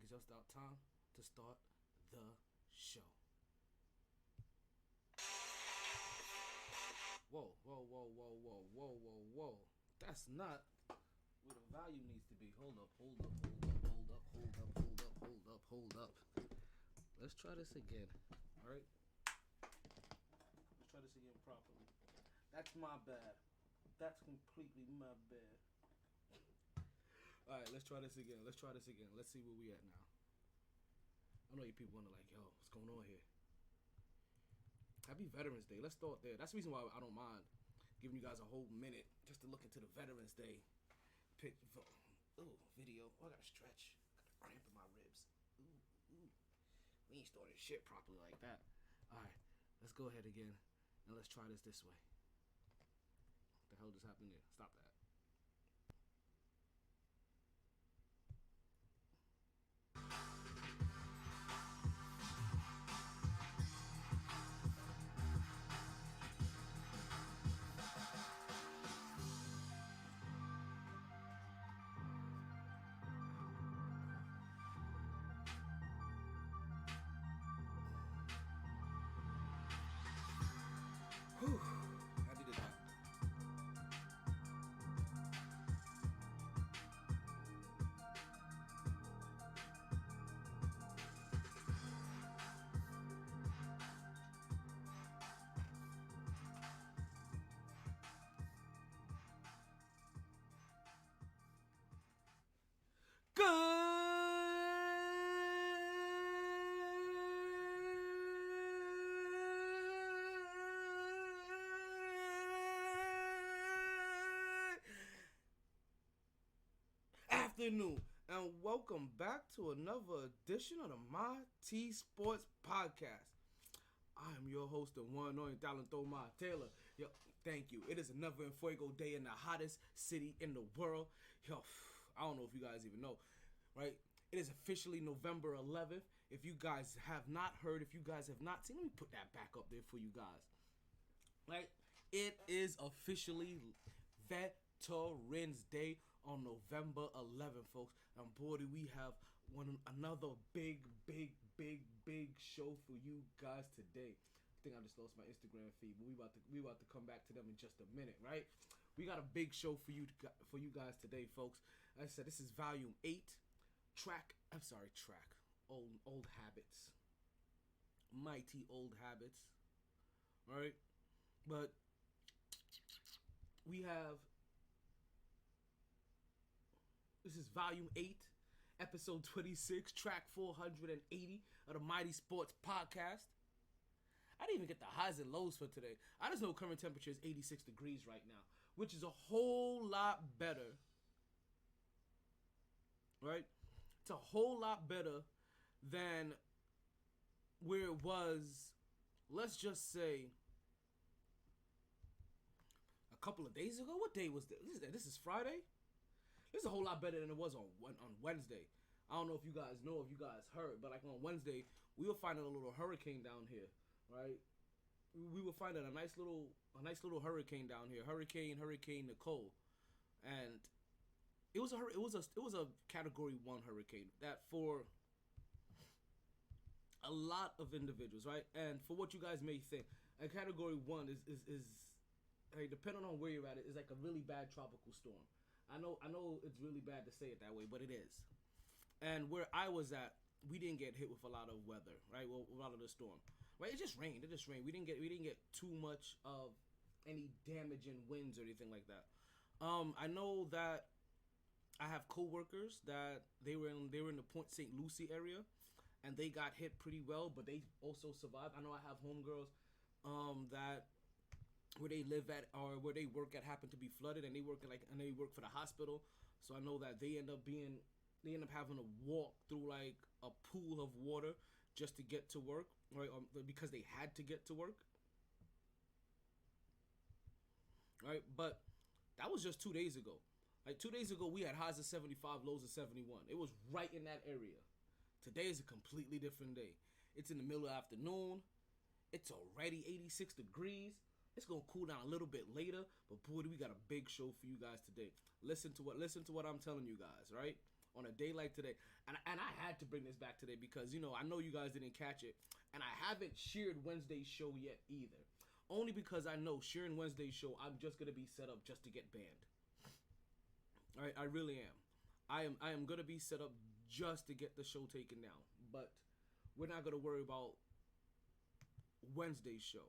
it's just about time to start the show. Whoa, whoa, whoa, whoa, whoa, whoa, whoa, whoa. That's not where the volume needs to be. Hold up, hold up, hold up, hold up, hold up, hold up, hold up, hold up. Let's try this again. Alright? Let's try this again properly. That's my bad. That's completely my bad. Alright, let's try this again. Let's try this again. Let's see where we at now. I know you people wonder like, yo, what's going on here? Happy Veterans Day. Let's start there. That's the reason why I don't mind giving you guys a whole minute just to look into the Veterans Day video. Oh, I gotta stretch. Got a cramp in my ribs. Ooh. We ain't starting shit properly like that. Alright, let's go ahead again and let's try this way. What the hell just happened there? Stop that. Whew, I needed that. Afternoon, and welcome back to another edition of the MyT Sports Podcast. I am your host, the one and only Talento Taylor. Yo, thank you. It is another En Fuego day in the hottest city in the world. Yo, I don't know if you guys even know, right? It is officially November 11th. If you guys have not heard, if you guys have not seen, let me put that back up there for you guys. Right? It is officially Veterans Day on November 11th, folks. And boy, do we have another big show for you guys today. I think I just lost my Instagram feed, but we about to come back to them in just a minute, right? We got a big show for you guys today, folks. Like I said, this is volume 8, old habits, MyT old habits, all right? But we have. This is volume 8, episode 26, track 480 of the MyT Sports Podcast. I didn't even get the highs and lows for today. I just know current temperature is 86 degrees right now, which is a whole lot better. Right? It's a whole lot better than where it was, let's just say, a couple of days ago. What day was this? This is Friday? This is a whole lot better than it was on Wednesday. I don't know if you guys know, if you guys heard, but like on Wednesday, we were finding a little hurricane down here, right? We were finding a nice little hurricane down here, Hurricane Nicole, and it was a Category 1 hurricane that for a lot of individuals, right? And for what you guys may think, a Category 1 is like, depending on where you're at, is like a really bad tropical storm. I know it's really bad to say it that way, but it is. And where I was at, we didn't get hit with a lot of weather, right? Well, a lot of the storm, right? It just rained. We didn't get too much of any damaging winds or anything like that. I know that I have coworkers that they were in the Point St. Lucie area, and they got hit pretty well, but they also survived. I know I have homegirls that where they live at or where they work at happen to be flooded, and they work for the hospital. So I know that they end up having to walk through like a pool of water just to get to work, right? Because they had to get to work, right? But that was just 2 days ago. Like 2 days ago, we had highs of 75, lows of 71. It was right in that area. Today is a completely different day. It's in the middle of the afternoon. It's already 86 degrees. It's gonna cool down a little bit later, but boy, we got a big show for you guys today. Listen to what I'm telling you guys, right? on a day like today, and I had to bring this back today because, you know, I know you guys didn't catch it, and I haven't shared Wednesday's show yet either. Only because I know sharing Wednesday's show, I'm just going to be set up just to get banned. All right, I really am. I am going to be set up just to get the show taken down. But we're not going to worry about Wednesday's show.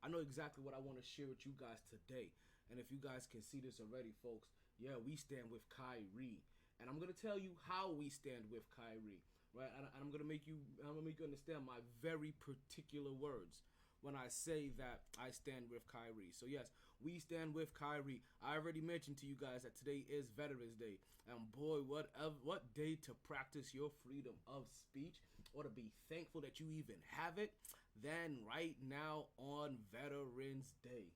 I know exactly what I want to share with you guys today. And if you guys can see this already, folks, yeah, we stand with Kyrie. And I'm going to tell you how we stand with Kyrie. Right? And I'm going to make you understand my very particular words when I say that I stand with Kyrie. So yes, we stand with Kyrie. I already mentioned to you guys that today is Veterans Day. And boy, what day to practice your freedom of speech, or to be thankful that you even have it, than right now on Veterans Day.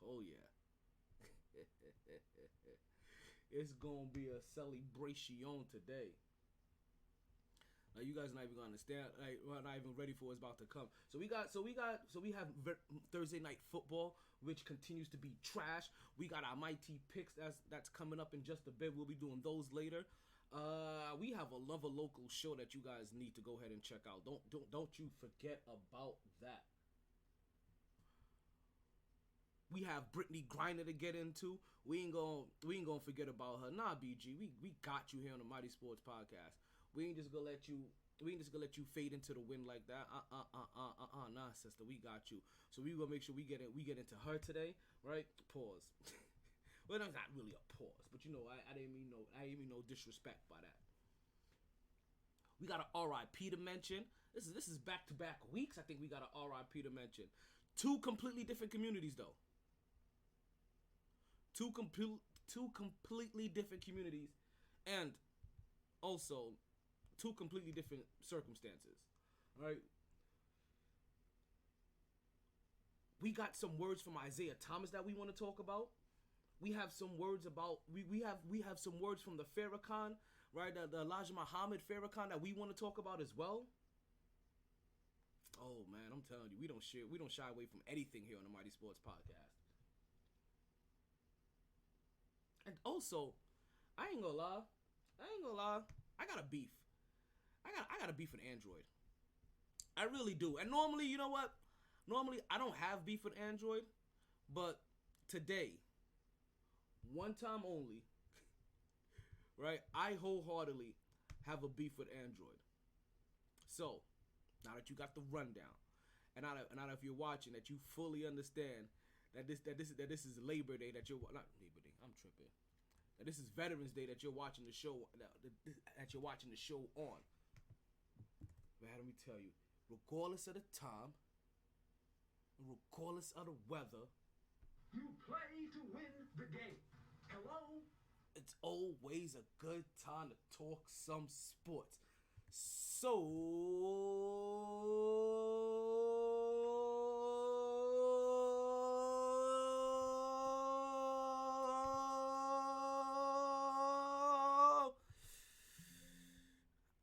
Oh yeah. It's gonna be a celebration today. Now you guys not even gonna understand. Like, we're not even ready for what's about to come. So we have Thursday night football, which continues to be trash. We got our MyT picks that's coming up in just a bit. We'll be doing those later. We have another local show that you guys need to go ahead and check out. Don't you forget about that. We have Brittany Griner to get into. We ain't gonna forget about her. Nah, BG, we got you here on the Mighty Sports Podcast. We ain't just gonna let you fade into the wind like that. Nah, sister, we got you. So we gonna make sure we get into her today, right? Pause. Well, that's not really a pause, but you know, I didn't mean no disrespect by that. We got an RIP to mention. This is back-to-back weeks. I think we got an RIP to mention. Two completely different communities, though. Two completely different communities, and also two completely different circumstances. All right. We got some words from Isaiah Thomas that we want to talk about. We have some words about we have some words from the Farrakhan, right? The Elijah Muhammad Farrakhan that we want to talk about as well. Oh man, I'm telling you, we don't shy away from anything here on the Mighty Sports Podcast. And also, I ain't gonna lie, I got a beef. I got a beef with Android. I really do. And normally, you know what? Normally, I don't have beef with Android, but today, one time only, right? I wholeheartedly have a beef with Android. So, now that you got the rundown, and now that if you're watching, that you fully understand that this is Labor Day, that you're not Labor Day. I'm tripping. That this is Veterans Day, that you're watching the show on. Man, let me tell you, regardless of the time, regardless of the weather, you play to win the game. Hello? It's always a good time to talk some sports. So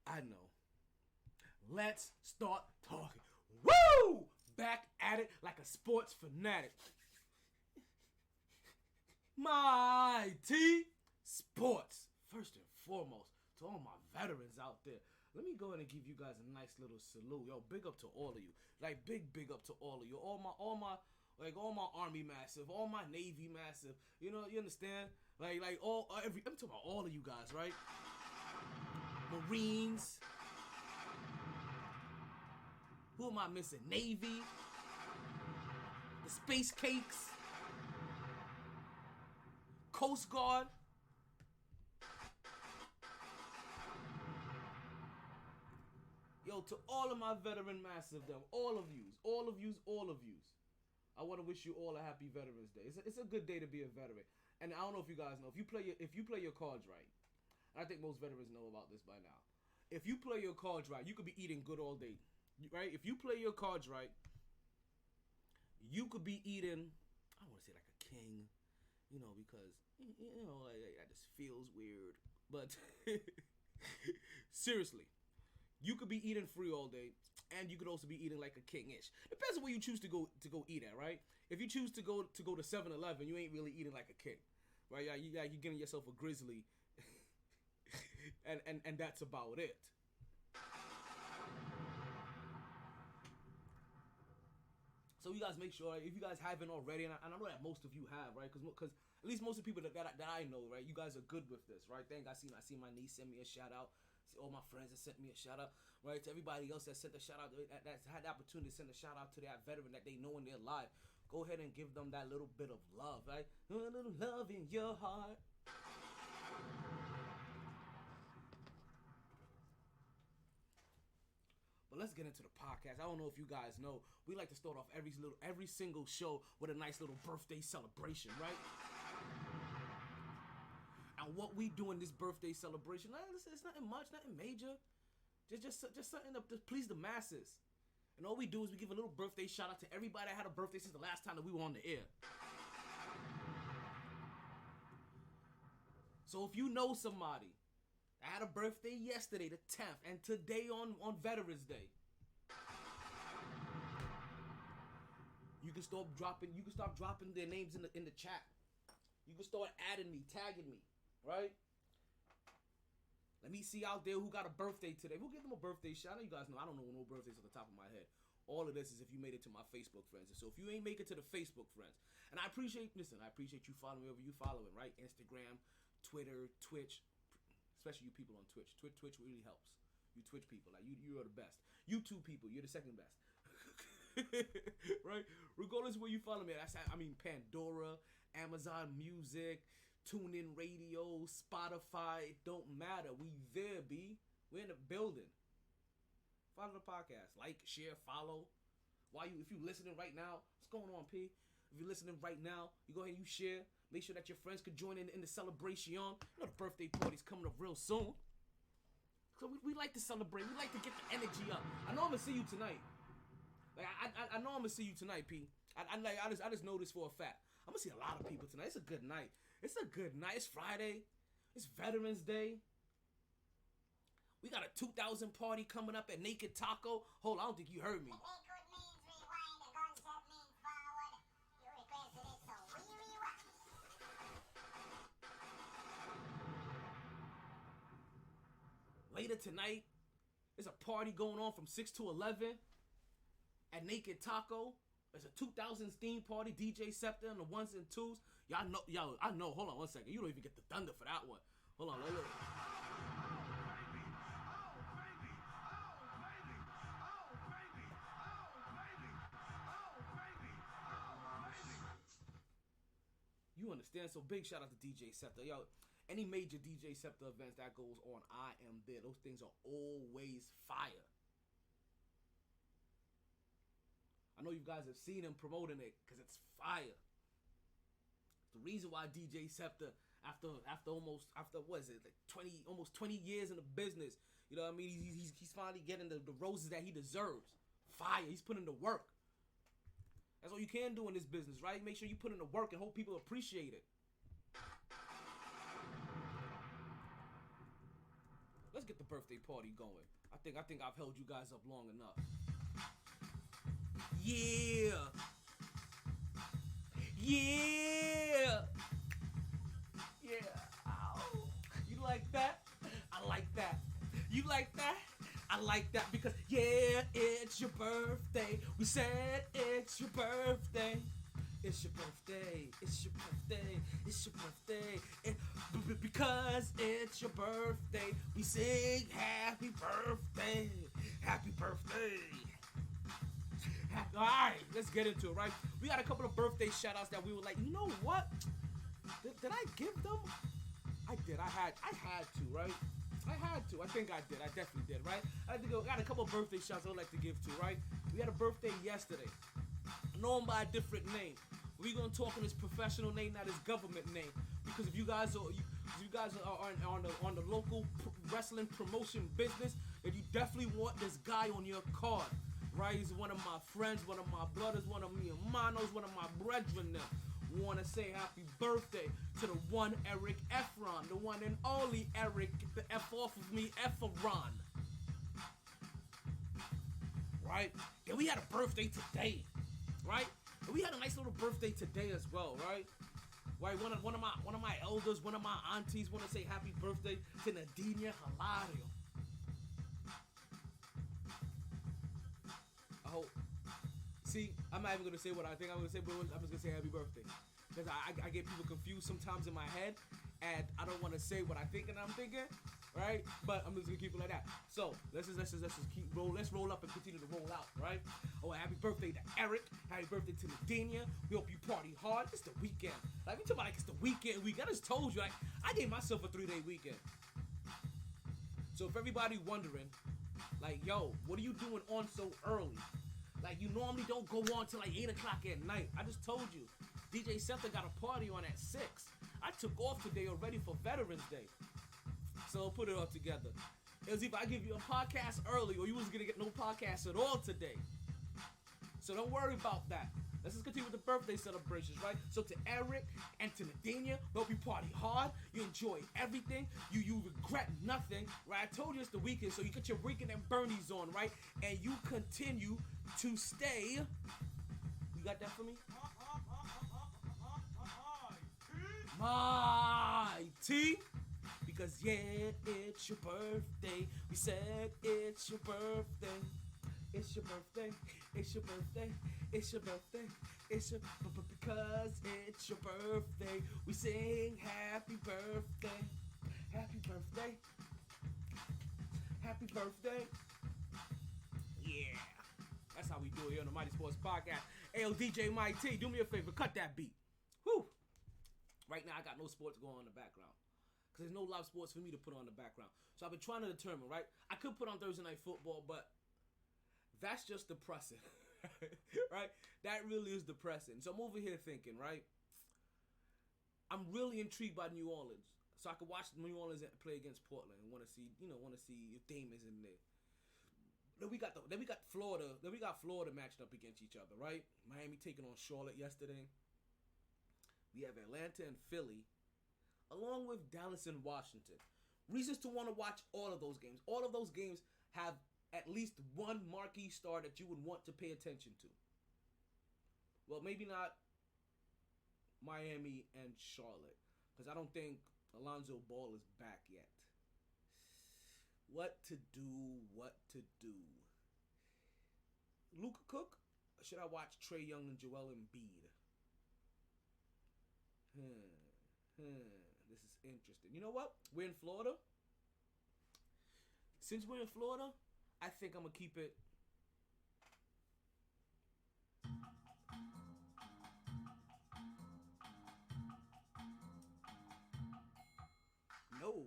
I know. Let's start talking. Woo! Back at it like a sports fanatic. MyT Sports. First and foremost, to all my veterans out there, let me go ahead and give you guys a nice little salute. Yo, big up to all of you. Like, big up to all of you. All my Army massive, all my Navy massive. You know, you understand? I'm talking about all of you guys, right? Marines. Who am I missing? Navy. The Space Cakes. Coast Guard. Yo, to all of my veteran massive, them, all of yous. I want to wish you all a happy Veterans Day. It's a good day to be a veteran. And I don't know if you guys know, if you play your cards right, I think most veterans know about this by now. If you play your cards right, you could be eating good all day, right? If you play your cards right, you could be eating, I want to say like a king, you know, because, you know, like, that just feels weird. But seriously, you could be eating free all day, and you could also be eating like a king-ish. Depends on where you choose to go eat at, right? If you choose to go to 7-Eleven, you ain't really eating like a king, right? You're getting yourself a grizzly. and that's about it. So you guys make sure, if you guys haven't already, and I know that most of you have, right? Because at least most of the people that I know, right? You guys are good with this, right? Thank I see my niece send me a shout out. See all my friends that sent me a shout out, right? To everybody else that sent a shout out, that's had the opportunity to send a shout out to that veteran that they know in their life. Go ahead and give them that little bit of love, right? A little love in your heart. But let's get into the podcast. I don't know if you guys know, we like to start off every single show with a nice little birthday celebration, right? And what we do in this birthday celebration, it's nothing much, nothing major. Just something to please the masses. And all we do is we give a little birthday shout out to everybody that had a birthday since the last time that we were on the air. So if you know somebody that had a birthday yesterday, the 10th, and today on Veterans Day, you can start dropping their names in the chat. You can start adding me, tagging me, right? Let me see out there who got a birthday today. We'll give them a birthday shout out. You guys know I don't know no birthdays off the top of my head. All of this is if you made it to my Facebook friends. And so if you ain't make it to the Facebook friends, and I appreciate you following wherever you following, right? Instagram, Twitter, Twitch, especially you people on Twitch. Twitch really helps. You Twitch people, like you are the best. YouTube people, you're the second best. Right? Regardless of where you follow me, Pandora, Amazon Music, TuneIn Radio, Spotify, it don't matter. We there, B. We're in the building. Follow the podcast. Like, share, follow. If you listening right now, what's going on, P? If you're listening right now, you go ahead and you share. Make sure that your friends could join in the celebration. You know the birthday party's coming up real soon. So we like to celebrate. We like to get the energy up. I know I'm going to see you tonight. Like I know I'm going to see you tonight, P. I just know this for a fact. I'm going to see a lot of people tonight. It's a good night. It's Friday. It's Veterans Day. We got a 2000 party coming up at Naked Taco. Hold on, I don't think you heard me. Later tonight, there's a party going on from 6 to 11 at Naked Taco. It's a 2000s theme party. DJ Scepter and the ones and twos. I know. Hold on one second. You don't even get the thunder for that one. Hold on, look. You understand? So big shout out to DJ Scepter. Yo, any major DJ Scepter events that goes on, I am there. Those things are always fire. I know you guys have seen him promoting it because it's fire. The reason why DJ Scepter, after almost 20 years in the business, you know what I mean? He's finally getting the roses that he deserves. Fire. He's putting the work. That's all you can do in this business, right? Make sure you put in the work and hope people appreciate it. Let's get the birthday party going. I think I've held you guys up long enough. Yeah. Ow. You like that? I like that. You like that? I like that because, yeah, it's your birthday. We said it's your birthday. It's your birthday. It's your birthday. It's your birthday. Because it's your birthday, we sing happy birthday. Happy birthday. Alright, let's get into it, right? We got a couple of birthday shout-outs that we were like, you know what? Did I give them? I did. I had to, right? I had to. I think I did. I definitely did, right? I got a couple of birthday shots I would like to give to, right? We had a birthday yesterday. Known by a different name. We're going to talk on his professional name, not his government name. Because if you guys are on the local wrestling promotion business, then you definitely want this guy on your card, right? He's one of my friends, one of my brothers, one of me hermanos, one of my brethren now. Want to say happy birthday to the one Eric Efron, the one and only Eric. Get the F off of me, Efron. Right? And we had a birthday today, right? And we had a nice little birthday today as well, right? Right, one of my elders, one of my aunties want to say happy birthday to Nadinia Hilario. I hope. See, I'm not even gonna say what I think I'm gonna say, but I'm just gonna say happy birthday because I get people confused sometimes in my head, and I don't want to say what I think and I'm thinking, right? But I'm just gonna keep it like that. So let's just keep roll. Let's roll up and continue to roll out, right? Oh, happy birthday to Eric. Happy birthday to Nadinia. We hope you party hard. It's the weekend. Like we talking about like it's the weekend week. I just told you, like I gave myself a 3-day weekend. So if everybody wondering, like, yo, what are you doing on so early? Like, you normally don't go on till like 8 o'clock at night. I just told you. DJ Scepter got a party on at 6. I took off today already for Veterans Day. So put it all together. It was either I give you a podcast early or you was going to get no podcast at all today. So don't worry about that. Let's just continue with the birthday celebrations, right? So to Eric and to Nadinia, hope you party hard. You enjoy everything. You regret nothing, right? I told you it's the weekend, so you get your weekend and Bernie's on, right? And you continue to stay. You got that for me? MyT. Because yeah, it's your birthday. We said it's your birthday. It's your birthday. It's your birthday. It's your birthday. It's your because it's your birthday. We sing happy birthday. Happy birthday. Happy birthday. Yeah. That's how we do it here on the Mighty Sports Podcast. Hey, DJ MyT, do me a favor. Cut that beat. Whew. Right now, I got no sports going on in the background. Because there's no live sports for me to put on in the background. So I've been trying to determine, right? I could put on Thursday Night Football, but that's just depressing. Right? That really is depressing. So I'm over here thinking, right? I'm really intrigued by New Orleans. So I could watch New Orleans play against Portland and want to see if Dame is in there. Then we got Florida. Then we got Florida matched up against each other, right? Miami taking on Charlotte yesterday. We have Atlanta and Philly, along with Dallas and Washington. Reasons to want to watch all of those games. All of those games have at least one marquee star that you would want to pay attention to. Well, maybe not Miami and Charlotte, because I don't think Alonzo Ball is back yet. What to do? Luka Cook? Or should I watch Trae Young and Joel Embiid? This is interesting. You know what? We're in Florida. Since we're in Florida, I think I'm going to keep it. No.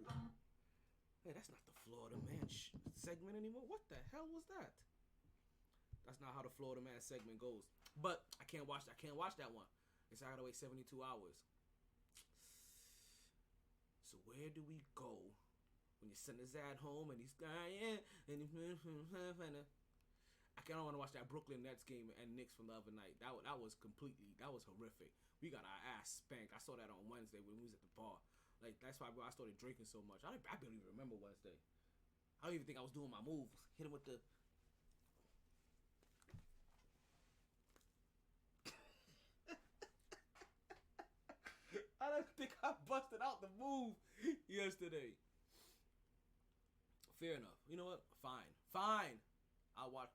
Hey, that's not the Florida Man segment anymore. What the hell was that? That's not how the Florida Man segment goes. But I can't watch that one. It's I gotta wait 72 hours. So where do we go when your son is at home and he's dying and I don't want to watch that Brooklyn Nets game and Knicks from the other night. That was horrific. We got our ass spanked. I saw that on Wednesday when we was at the bar. Like, that's why I started drinking so much. I barely even remember Wednesday. I don't even think I was doing my move. Hit him with the... I don't think I busted out the move yesterday. Fair enough. You know what? Fine. I'll watch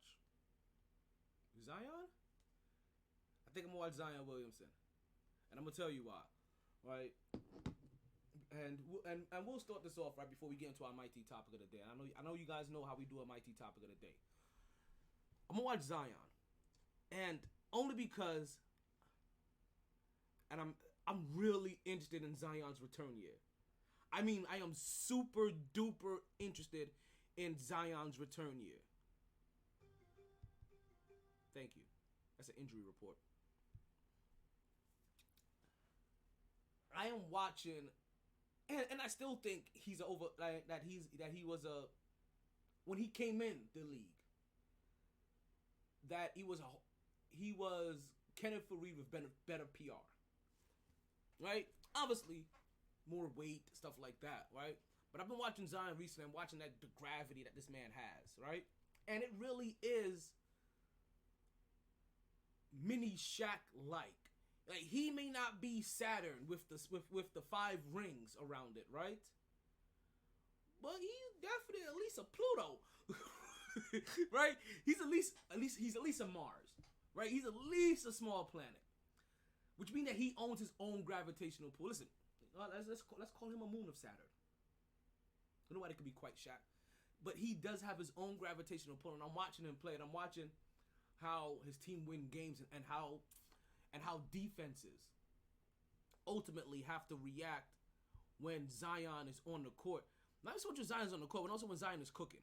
Zion? I think I'm going to watch Zion Williamson. And I'm going to tell you why. Right? And we'll start this off right before we get into our MyT topic of the day. I know you guys know how we do a MyT topic of the day. I'm going to watch Zion. And only because... And I'm really interested in Zion's return year. I mean, I am super duper interested in Zion's return year. Thank you. That's an injury report. I am watching, and I still think he's when he came in the league, that he was Kenneth Faried with better PR. Right? Obviously, more weight, stuff like that, right? But I've been watching Zion recently. I'm watching the gravity that this man has, right? And it really is mini Shaq-like. Like, he may not be Saturn with the 5 rings around it, right? But he's definitely at least a Pluto, right? He's at least a Mars, right? He's at least a small planet, which means that he owns his own gravitational pull. Listen, let's call him a moon of Saturn. I know why it could be quite shy, but he does have his own gravitational pull, and I'm watching him play, and I'm watching how his team win games, and how defenses ultimately have to react when Zion is on the court. Not so much when Zion's on the court, but also when Zion is cooking.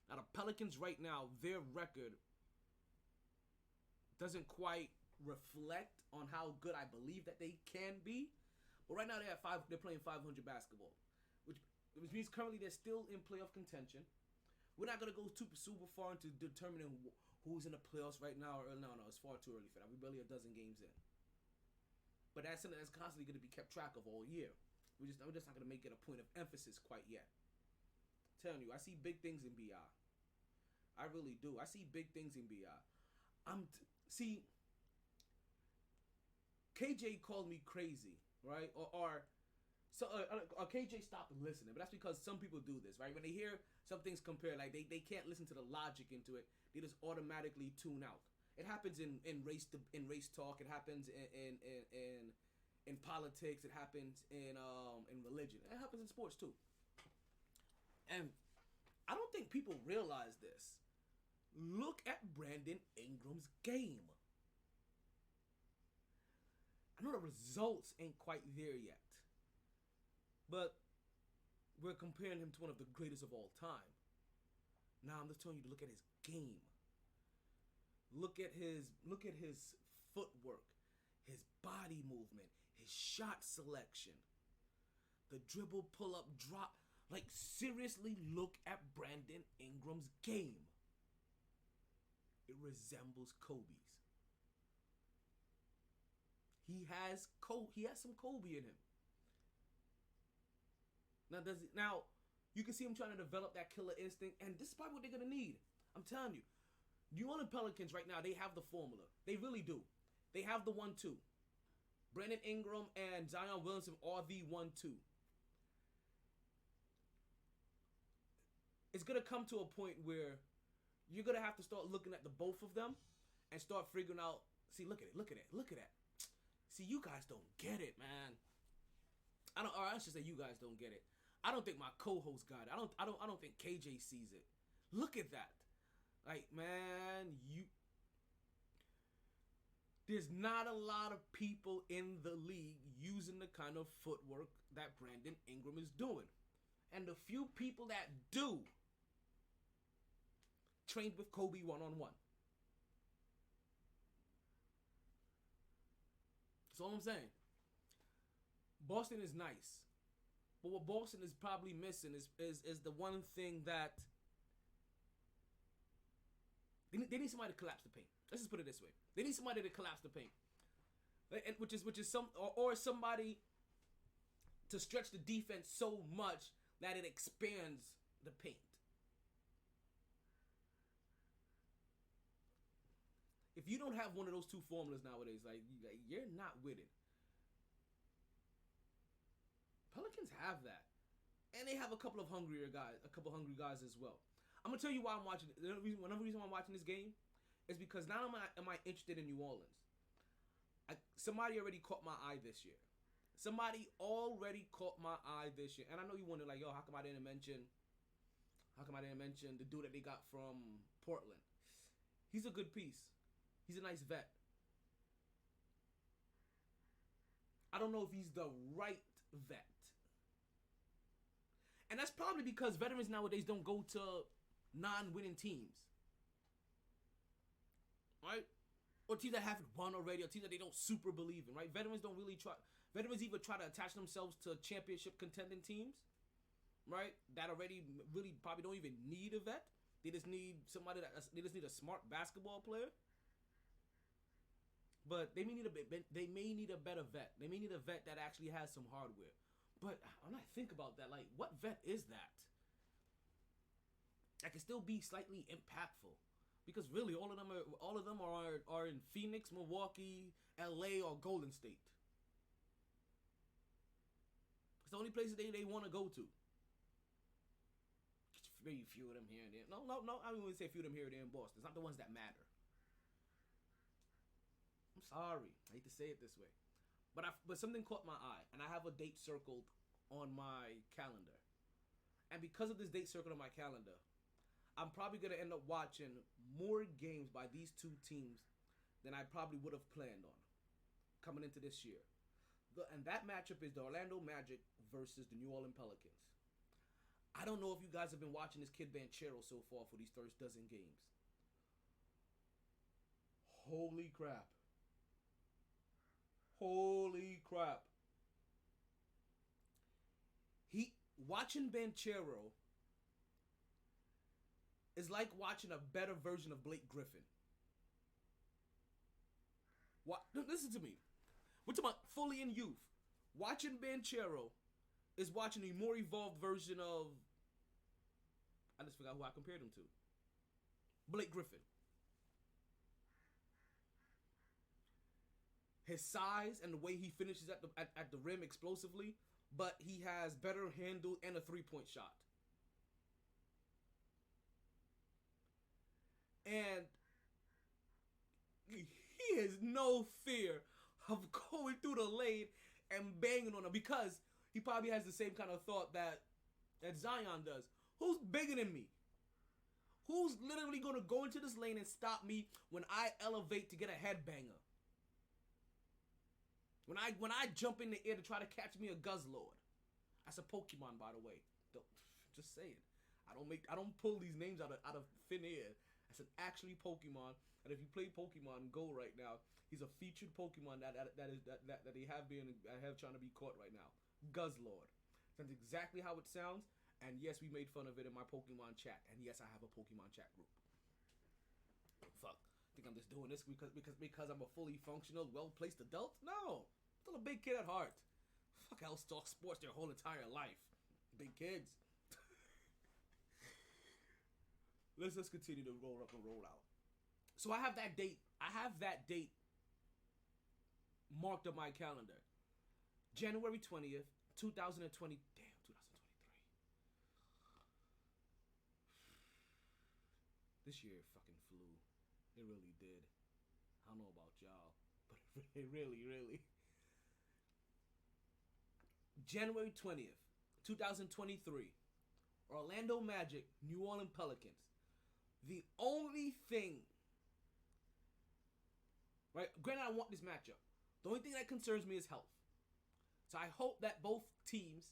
Now, the Pelicans right now, their record doesn't quite reflect on how good I believe that they can be. But right now they're playing 500 basketball, which means currently they're still in playoff contention. We're not gonna go super far into determining who's in the playoffs right now. No, it's far too early for that. We're barely a dozen games in. But that's something that's constantly going to be kept track of all year. We're just not going to make it a point of emphasis quite yet. I'm telling you, I see big things in BI. I really do. I see big things in BI. KJ called me crazy, right? Or KJ stopped listening. But that's because some people do this, right? When they hear some things compared, like they can't listen to the logic into it. They just automatically tune out. It happens in race talk. It happens in politics. It happens in religion. It happens in sports too. And I don't think people realize this. Look at Brandon Ingram's game. I know the results ain't quite there yet, but we're comparing him to one of the greatest of all time. Now I'm just telling you to look at his game. Look at his footwork, his body movement, his shot selection, the dribble, pull up, drop. Like, seriously, look at Brandon Ingram's game. It resembles Kobe's. He has some Kobe in him. Now you can see him trying to develop that killer instinct, and this is probably what they're gonna need. I'm telling you. New Orleans Pelicans right now, they have the formula. They really do. They have the 1-2. Brandon Ingram and Zion Williamson are the 1-2. It's going to come to a point where you're going to have to start looking at the both of them and start figuring out, see, look at that. See, you guys don't get it, man. I should say you guys don't get it. I don't think my co-host got it. I don't think KJ sees it. Look at that. Like, man, there's not a lot of people in the league using the kind of footwork that Brandon Ingram is doing. And the few people that do trained with Kobe one-on-one. That's all I'm saying. Boston is nice. But what Boston is probably missing is the one thing that they need somebody to collapse the paint. Let's just put it this way: they need somebody to collapse the paint, and which is somebody to stretch the defense so much that it expands the paint. If you don't have one of those two formulas nowadays, like you're not with it. Pelicans have that, and they have a couple hungry guys as well. I'm gonna tell you why I'm watching it. Another reason why I'm watching this game is because not only am I interested in New Orleans. Somebody already caught my eye this year. And I know you wonder, like, yo, how come I didn't mention the dude that they got from Portland? He's a good piece. He's a nice vet. I don't know if he's the right vet. And that's probably because veterans nowadays don't go to non-winning teams, right? Or teams that haven't won already, or teams that they don't super believe in, right? Veterans either try to attach themselves to championship contending teams, right? That already really probably don't even need a vet. They just need a smart basketball player. But they may need a better vet. They may need a vet that actually has some hardware. But when I think about that, like, what vet is that? That can still be slightly impactful. Because really, all of them are in Phoenix, Milwaukee, LA, or Golden State. It's the only places they want to go to. Maybe a few of them here and there. No. I wouldn't say a few of them here and there in Boston. It's not the ones that matter. I'm sorry. I hate to say it this way. But something caught my eye. And I have a date circled on my calendar. And because of this date circled on my calendar, I'm probably going to end up watching more games by these two teams than I probably would have planned on coming into this year. And that matchup is the Orlando Magic versus the New Orleans Pelicans. I don't know if you guys have been watching this kid Banchero so far for these first dozen games. Holy crap. Holy crap. Watching Banchero is like watching a better version of Blake Griffin. Listen to me. We're talking about fully in youth. Watching Banchero is watching a more evolved version of... I just forgot who I compared him to. Blake Griffin. His size and the way he finishes at the rim explosively, but he has better handle and a three-point shot. And he has no fear of going through the lane and banging on him because he probably has the same kind of thought that Zion does. Who's bigger than me? Who's literally going to go into this lane and stop me when I elevate to get a headbanger? When I jump in the air to try to catch me a Guzzlord. That's a Pokemon, by the way. Just saying. I don't pull these names out of thin air. That's an actually Pokemon. And if you play Pokemon Go right now, he's a featured Pokemon that they have trying to be caught right now. Guzzlord. That's exactly how it sounds. And yes, we made fun of it in my Pokemon chat. And yes, I have a Pokemon chat group. Fuck. Think I'm just doing this because I'm a fully functional, well-placed adult? No. I'm still a big kid at heart. Fuck else talk sports their whole entire life. Big kids. Let's continue to roll up and roll out. So I have that date marked on my calendar. January 20th, 2020. Damn, 2023. This year fucking flew. It really did. I don't know about y'all, but it really. January 20th, 2023. Orlando Magic, New Orleans Pelicans. The only thing, right? Granted, I want this matchup. The only thing that concerns me is health. So I hope that both teams,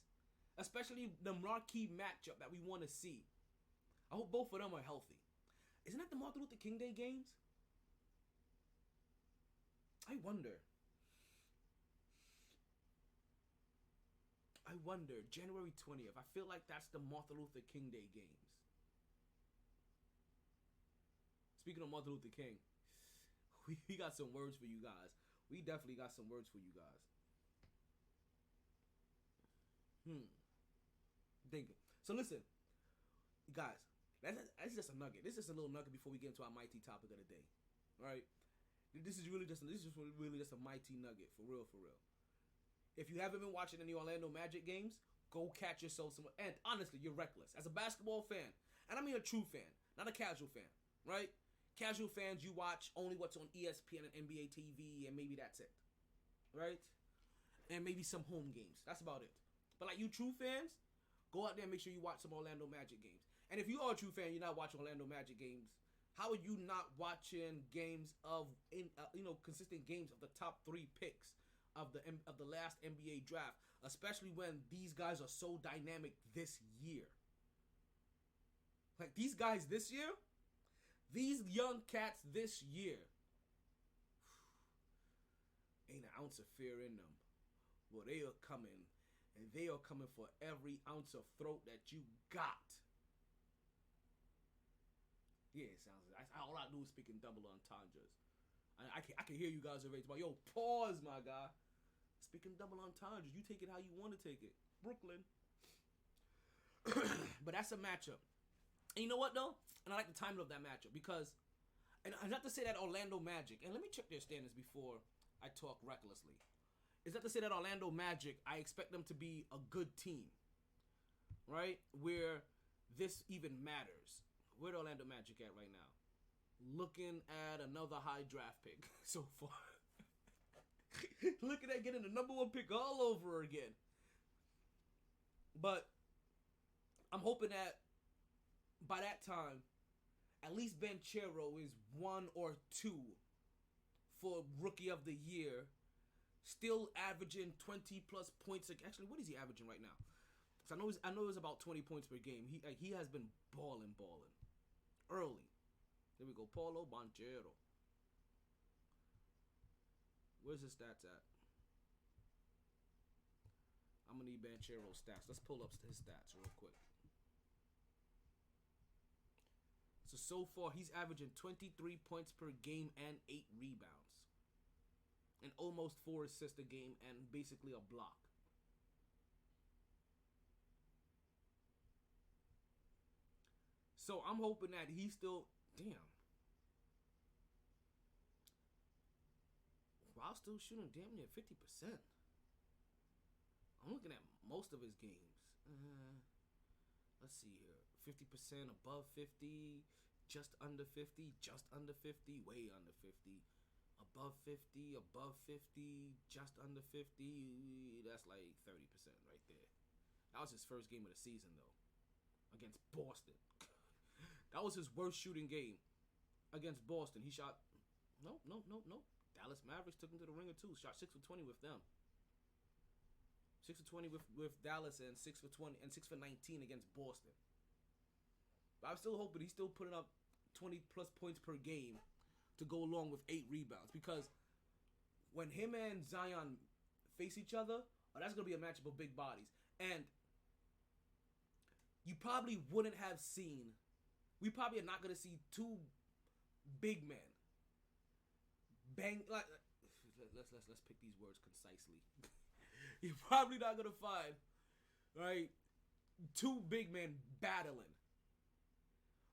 especially the marquee matchup that we want to see, I hope both of them are healthy. Isn't that the Martin Luther King Day games? I wonder. January 20th. I feel like that's the Martin Luther King Day games. Speaking of Martin Luther King, we got some words for you guys. We definitely got some words for you guys. Thinking. So listen, guys, that's just a nugget. This is just a little nugget before we get into our MyT topic of the day. All right, this is really just a MyT nugget for real. If you haven't been watching any Orlando Magic games, go catch yourself some. And honestly, you're reckless as a basketball fan, and I mean a true fan, not a casual fan, right? Casual fans, you watch only what's on ESPN and NBA TV, and maybe that's it, right? And maybe some home games. That's about it. But like you true fans, go out there and make sure you watch some Orlando Magic games. And if you are a true fan, you're not watching Orlando Magic games. How are you not watching games of consistent games of the top 3 picks of the last NBA draft, especially when these guys are so dynamic this year? Like these guys this year, these young cats this year, ain't an ounce of fear in them. Well, they are coming, and they are coming for every ounce of throat that you got. Yeah, it sounds like all I do is speaking double entendres. I can hear you guys already. But yo, pause, my guy. Speaking double entendres, you take it how you want to take it. Brooklyn. But that's a matchup. And you know what though? And I like the timing of that matchup because and not to say that Orlando Magic, and let me check their standings before I talk recklessly. It's not to say that Orlando Magic, I expect them to be a good team, right? Where this even matters. Where the Orlando Magic at right now? Looking at another high draft pick so far. Looking at getting the number 1 pick all over again. But I'm hoping that by that time, at least Banchero is 1 or 2 for Rookie of the Year. Still averaging 20 plus points. Actually, what is he averaging right now? Because I know it's about 20 points per game. He has been balling early. There we go, Paulo Banchero. Where's his stats at? I'm gonna need Banchero's stats. Let's pull up his stats real quick. So far he's averaging 23 points per game and 8 rebounds. And almost 4 assists a game and basically a block. So I'm hoping that he's still... Damn. While still shooting damn near 50%. I'm looking at most of his games. Let's see here. 50% above 50. Just under 50. Just under 50. Way under 50. Above 50. Above 50. Just under 50. That's like 30% right there. That was his first game of the season, though. Against Boston. That was his worst shooting game. Against Boston. He shot... No. Dallas Mavericks took him to the ringer, too. Shot 6 for 20 with them. 6 for 20 with Dallas and 6 for 20 and 6 for 19 against Boston. But I'm still hoping he's still putting up 20 plus points per game to go along with 8 rebounds. Because when him and Zion face each other, that's going to be a matchup of big bodies. And you probably wouldn't have seen... We probably are not going to see 2 big men bang... Let's pick these words concisely. You're probably not going to find, right, 2 big men battling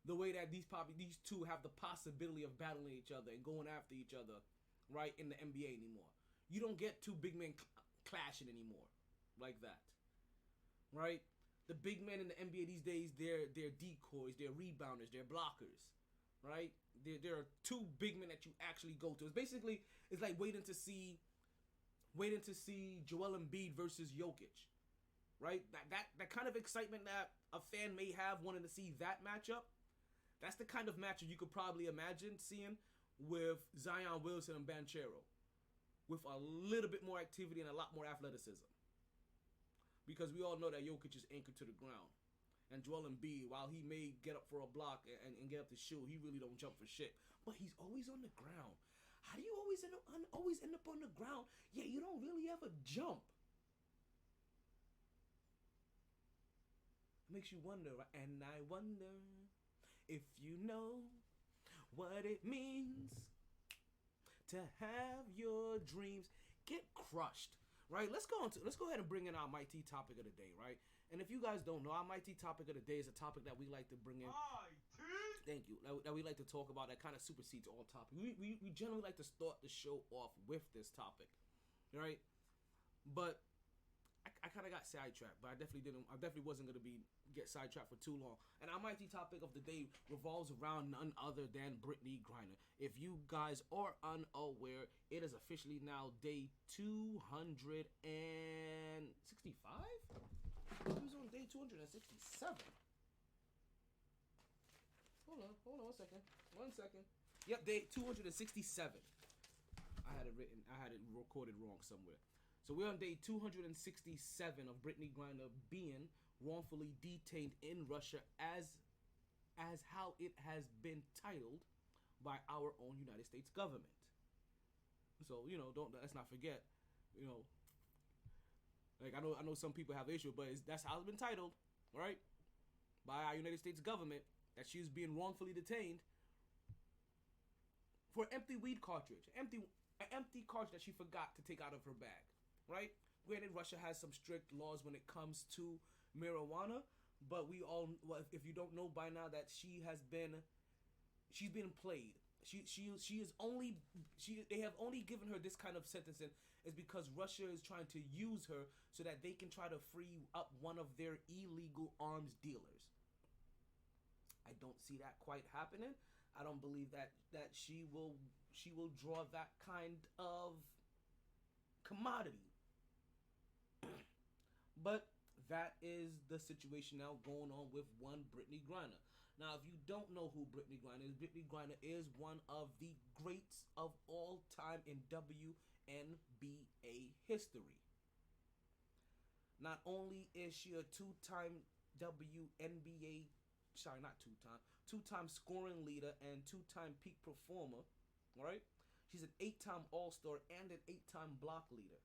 the way that these 2 have the possibility of battling each other and going after each other, right, in the NBA anymore. You don't get 2 big men clashing anymore like that, right? The big men in the NBA these days, they're decoys, they're rebounders, they're blockers, right? There are 2 big men that you actually go to. It's like waiting to see Joel Embiid versus Jokic, right? That kind of excitement that a fan may have wanting to see that matchup, that's the kind of matchup you could probably imagine seeing with Zion Williamson and Banchero, with a little bit more activity and a lot more athleticism. Because we all know that Jokic is anchored to the ground. And Joel Embiid, while he may get up for a block and get up to shoot, he really don't jump for shit. But he's always on the ground. How do you always end up on the ground? Yeah, you don't really ever jump. Makes you wonder, and I wonder if you know what it means to have your dreams get crushed. Right? Let's go ahead and bring in our MyT topic of the day, right? And if you guys don't know, our MyT topic of the day is a topic that we like to bring in. Thank you. That we like to talk about that kind of supersedes all topics. We generally like to start the show off with this topic, right? But I kind of got sidetracked, but I definitely wasn't gonna get sidetracked for too long. And our MyT topic of the day revolves around none other than Brittany Griner. If you guys are unaware, it is officially now day 265. It was on day 267. Hold on 1 second. Yep, day 267. I had it recorded wrong somewhere. So we're on day 267 of Brittany Griner being wrongfully detained in Russia as how it has been titled by our own United States government. So, let's not forget, like I know some people have issue, but that's how it's been titled, right? By our United States government, that she's being wrongfully detained for an empty weed cartridge, an empty cartridge that she forgot to take out of her bag, right? Granted, Russia has some strict laws when it comes to marijuana, but if you don't know by now that she's been played They have only given her this kind of sentencing is because Russia is trying to use her so that they can try to free up one of their illegal arms dealers. I don't see that quite happening. I don't believe that she will draw that kind of commodity. But that is the situation now going on with one Brittany Griner. Now, if you don't know who Brittany Griner is one of the greats of all time in WNBA history. Not only is she a two-time scoring leader and two-time peak performer, right? She's an 8-time All-Star and an 8-time block leader.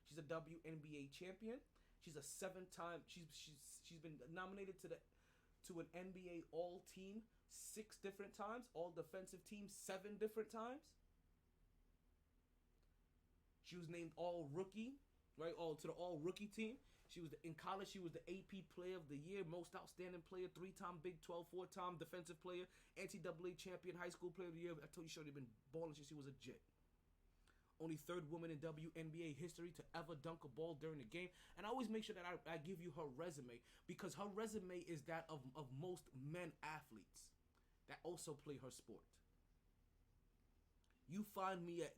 She's a WNBA champion. She's a 7-time. She's been nominated to an NBA All-Team 6 different times, All-Defensive Team 7 different times. She was named All-Rookie, right? To the All-Rookie team. In college. She was the AP Player of the Year, Most Outstanding Player, 3-time Big 12, 4-time Defensive Player, NCAA Champion, High School Player of the Year. I told you, she'd been balling since she was a jit. Only 3rd woman in WNBA history to ever dunk a ball during the game. And I always make sure that I give you her resume, because her resume is that of most men athletes that also play her sport. You find me an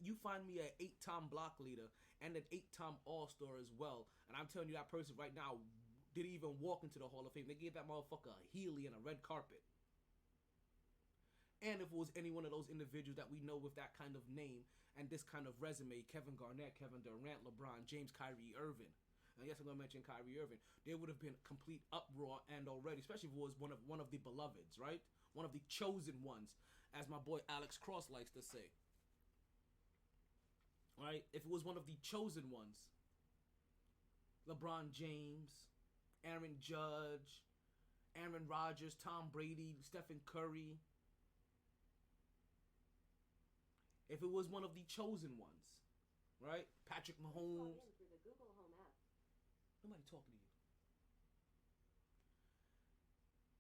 8-time block leader and an 8-time All-Star as well, and I'm telling you, that person right now didn't even walk into the Hall of Fame. They gave that motherfucker a Healy and a red carpet. And if it was any one of those individuals that we know with that kind of name and this kind of resume, Kevin Garnett, Kevin Durant, LeBron James, Kyrie Irving, and yes, I'm going to mention Kyrie Irving, there would have been complete uproar, and already, especially if it was one of the beloveds, right? One of the chosen ones, as my boy Alex Cross likes to say. Right? If it was one of the chosen ones, LeBron James, Aaron Judge, Aaron Rodgers, Tom Brady, Stephen Curry. If it was one of the chosen ones, right? Patrick Mahomes. Through the Google Home app. Nobody talking to you.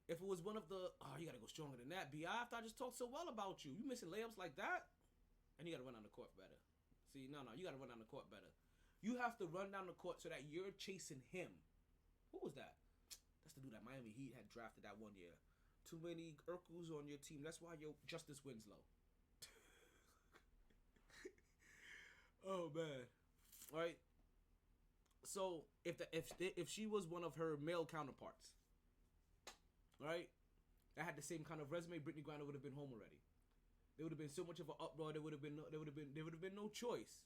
If it was one of the, you gotta go stronger than that, B.I. After I just talked so well about you, you missing layups like that, and you gotta run on the court better. See, no, you gotta run down the court better. You have to run down the court so that you're chasing him. Who was that? That's the dude that Miami Heat had drafted that one year. Too many Urkels on your team. That's why you're Justice Winslow. Oh man, all right. So if she was one of her male counterparts, right, that had the same kind of resume, Brittany Griner would have been home already. There would have been so much of an uproar. There would have been no choice.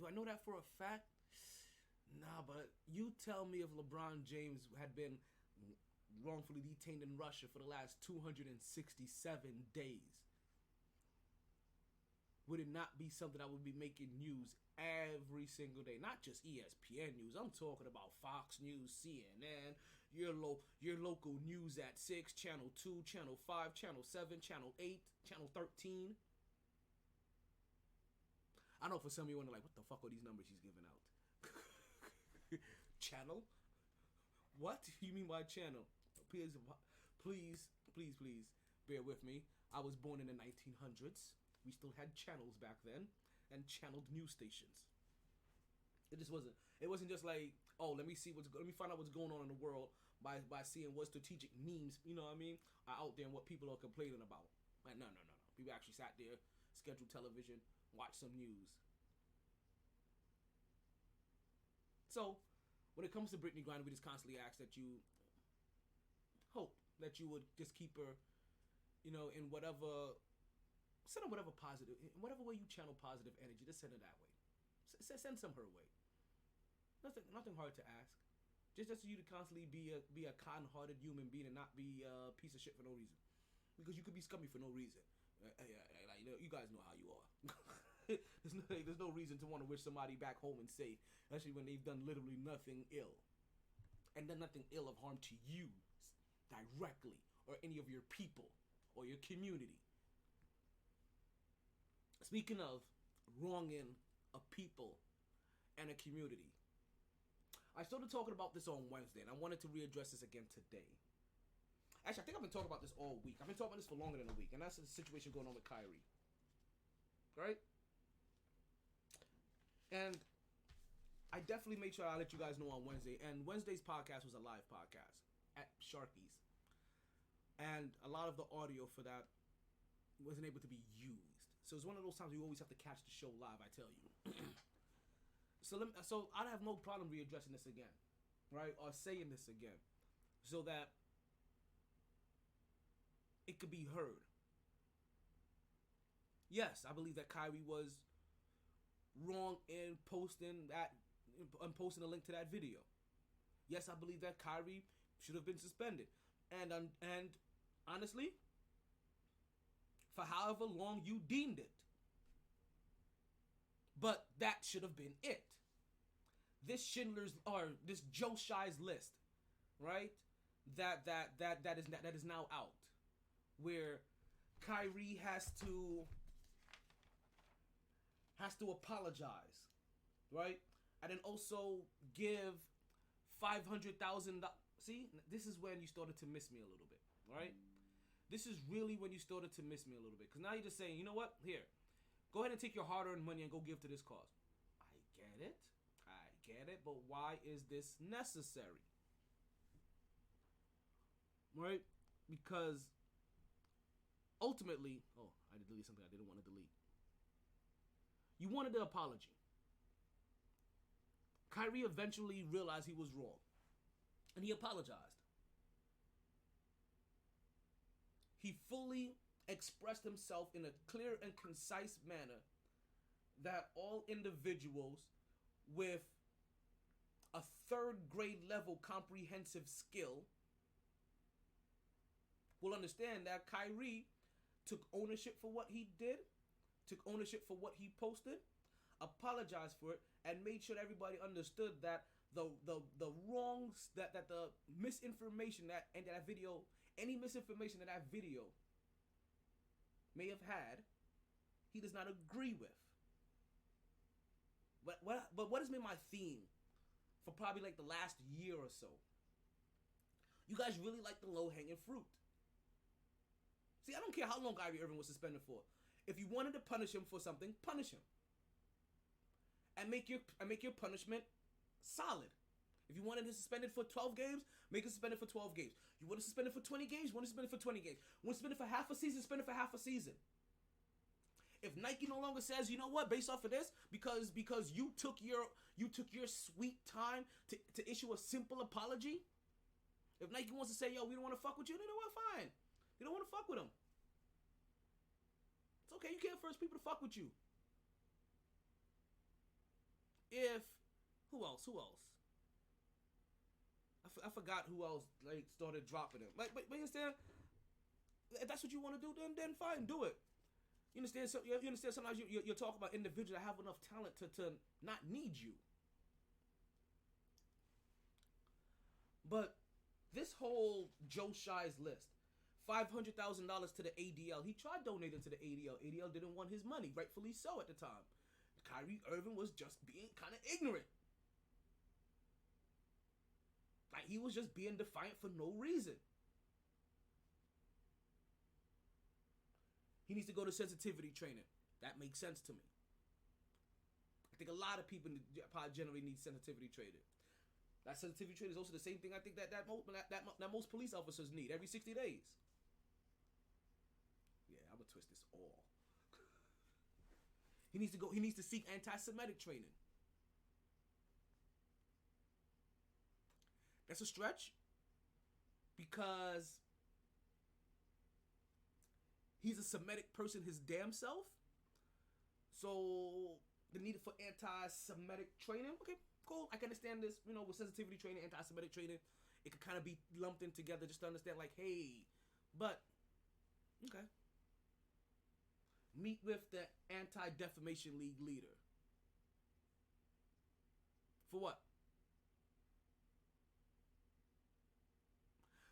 Do I know that for a fact? Nah, but you tell me if LeBron James had been wrongfully detained in Russia for the last 267 days, would it not be something that would be making news every single day? Not just ESPN news. I'm talking about Fox News, CNN, your local news at 6, Channel 2, Channel 5, Channel 7, Channel 8, Channel 13. I know for some of you wonder, like, what the fuck are these numbers he's giving out? Channel? What you mean by channel? Please, bear with me. I was born in the 1900s. We still had channels back then, and channeled news stations. It wasn't just like, let me find out what's going on in the world by seeing what strategic memes, you know what I mean, are out there and what people are complaining about. Like, no. People actually sat there, scheduled television, watched some news. So, when it comes to Brittany Griner, we just constantly ask that you hope that you would just keep her, in whatever, send her whatever positive, in whatever way you channel positive energy, just send her that way. Send some her way. Nothing hard to ask. Just for you to constantly be a kind-hearted human being and not be a piece of shit for no reason. Because you could be scummy for no reason. You guys know how you are. There's no reason to want to wish somebody back home and safe, especially when they've done literally nothing ill, and done nothing ill of harm to you directly, or any of your people or your community. Speaking of wronging a people and a community, I started talking about this on Wednesday, and I wanted to readdress this again today. Actually, I think I've been talking about this all week. I've been talking about this for longer than a week, and that's the situation going on with Kyrie. Right? And I definitely made sure I let you guys know on Wednesday. And Wednesday's podcast was a live podcast at Sharky's. And a lot of the audio for that wasn't able to be used. So it's one of those times you always have to catch the show live, I tell you. So I have no problem readdressing this again, right? Or saying this again, so that it could be heard. Yes, I believe that Kyrie was wrong in posting a link to that video. Yes, I believe that Kyrie should have been suspended. And honestly, for however long you deemed it. But that should have been it. This this Joe Shy's list, right? That is now out, where Kyrie has to apologize, right? And then also give $500,000. See, this is when you started to miss me a little bit, right? This is really when you started to miss me a little bit, because now you're just saying, you know what? Here, go ahead and take your hard-earned money and go give to this cause. I get it, but why is this necessary? Right? Because ultimately, I did delete something I didn't want to delete. You wanted the apology. Kyrie eventually realized he was wrong, and he apologized. He fully expressed himself in a clear and concise manner that all individuals with a third grade level comprehensive skill will understand that Kyrie took ownership for what he did, took ownership for what he posted, apologized for it, and made sure that everybody understood that the wrongs, that the misinformation that video, any misinformation that video may have had, he does not agree with. But what has been my theme for probably like the last year or so? You guys really like the low-hanging fruit. See, I don't care how long Kyrie Irving was suspended for. If you wanted to punish him for something, punish him. And make your punishment solid. If you wanted him suspended for 12 games, make him suspended for 12 games. You want to suspend it for 20 games, want to suspend it for 20 games. Want to suspend it for half a season, suspend it for half a season. If Nike no longer says, you know what, based off of this, because you took your sweet time to issue a simple apology. If Nike wants to say, yo, we don't want to fuck with you, then you know what, fine. You don't want to fuck with them. It's okay, you can't force people to fuck with you. Who else? I forgot who else like started dropping him. Like, but you understand? If that's what you want to do, then fine, do it. You understand? So you understand? Sometimes you're talking about individuals that have enough talent to not need you. But this whole Joe Shy's list, $500,000 to the ADL. He tried donating to the ADL. ADL didn't want his money, rightfully so at the time. Kyrie Irving was just being kind of ignorant. Like, he was just being defiant for no reason. He needs to go to sensitivity training. That makes sense to me. I think a lot of people probably generally need sensitivity training. That sensitivity training is also the same thing I think that most police officers need every 60 days. Yeah, I'm gonna twist this all. He needs to seek anti-Semitic training. That's a stretch, because he's a Semitic person his damn self. So the need for anti-Semitic training, okay, cool. I can understand this, with sensitivity training, anti-Semitic training. It could kind of be lumped in together just to understand, like, hey, but, okay. Meet with the Anti-Defamation League leader. For what?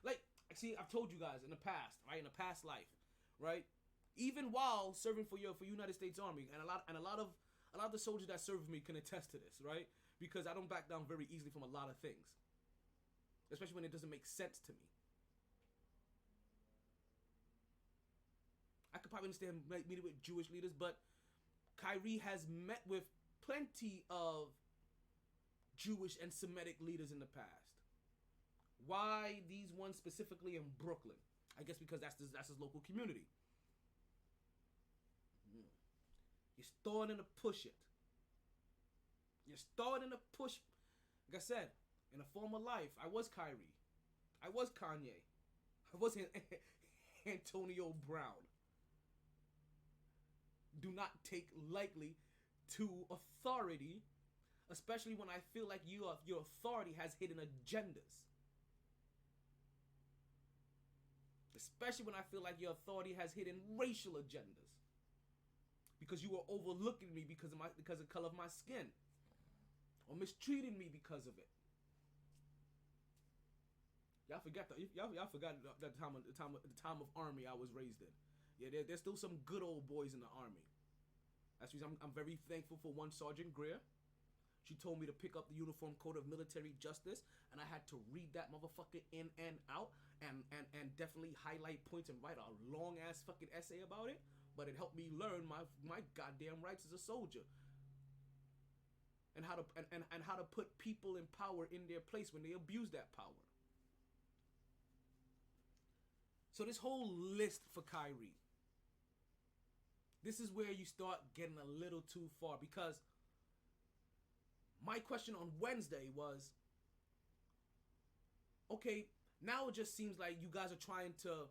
Like, see, I've told you guys in the past, right? In a past life, right? Even while serving for United States Army, and a lot of the soldiers that serve with me can attest to this, right? Because I don't back down very easily from a lot of things, especially when it doesn't make sense to me. could probably understand meeting with Jewish leaders, but Kyrie has met with plenty of Jewish and Semitic leaders in the past. Why these ones specifically in Brooklyn? I guess because that's his local community. You're starting to push it. You're starting to push. Like I said, in a former life, I was Kyrie. I was Kanye. I was Antonio Brown. Do not take lightly to authority, especially when I feel like your authority has hidden agendas. Especially when I feel like your authority has hidden racial agendas. Because you were overlooking me because of the color of my skin. Or mistreating me because of it. Y'all forgot the time of army I was raised in. Yeah, there's still some good old boys in the army. That's the reason I'm very thankful for one Sergeant Greer. She told me to pick up the Uniform Code of Military Justice, and I had to read that motherfucker in and out, and definitely highlight points and write a long ass fucking essay about it. But it helped me learn my goddamn rights as a soldier, and how to put people in power in their place when they abuse that power. So this whole list for Kyrie, this is where you start getting a little too far, because my question on Wednesday was, okay, now it just seems like you guys are trying to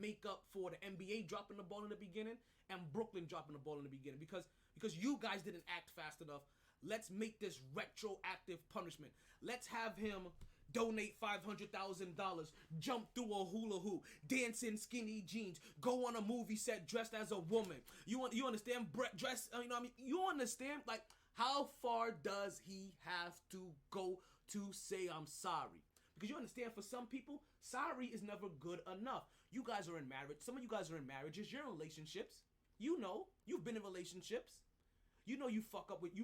make up for the NBA dropping the ball in the beginning and Brooklyn dropping the ball in the beginning, because you guys didn't act fast enough. Let's make this retroactive punishment. Let's have him donate $500,000, jump through a hula hoop, dance in skinny jeans, go on a movie set dressed as a woman. You understand? Dress, you know what I mean? You understand? Like, how far does he have to go to say I'm sorry? Because you understand, for some people, sorry is never good enough. You guys are in marriage. Some of you guys are in marriages. You're in relationships. You know, you've been in relationships. You know you fuck up with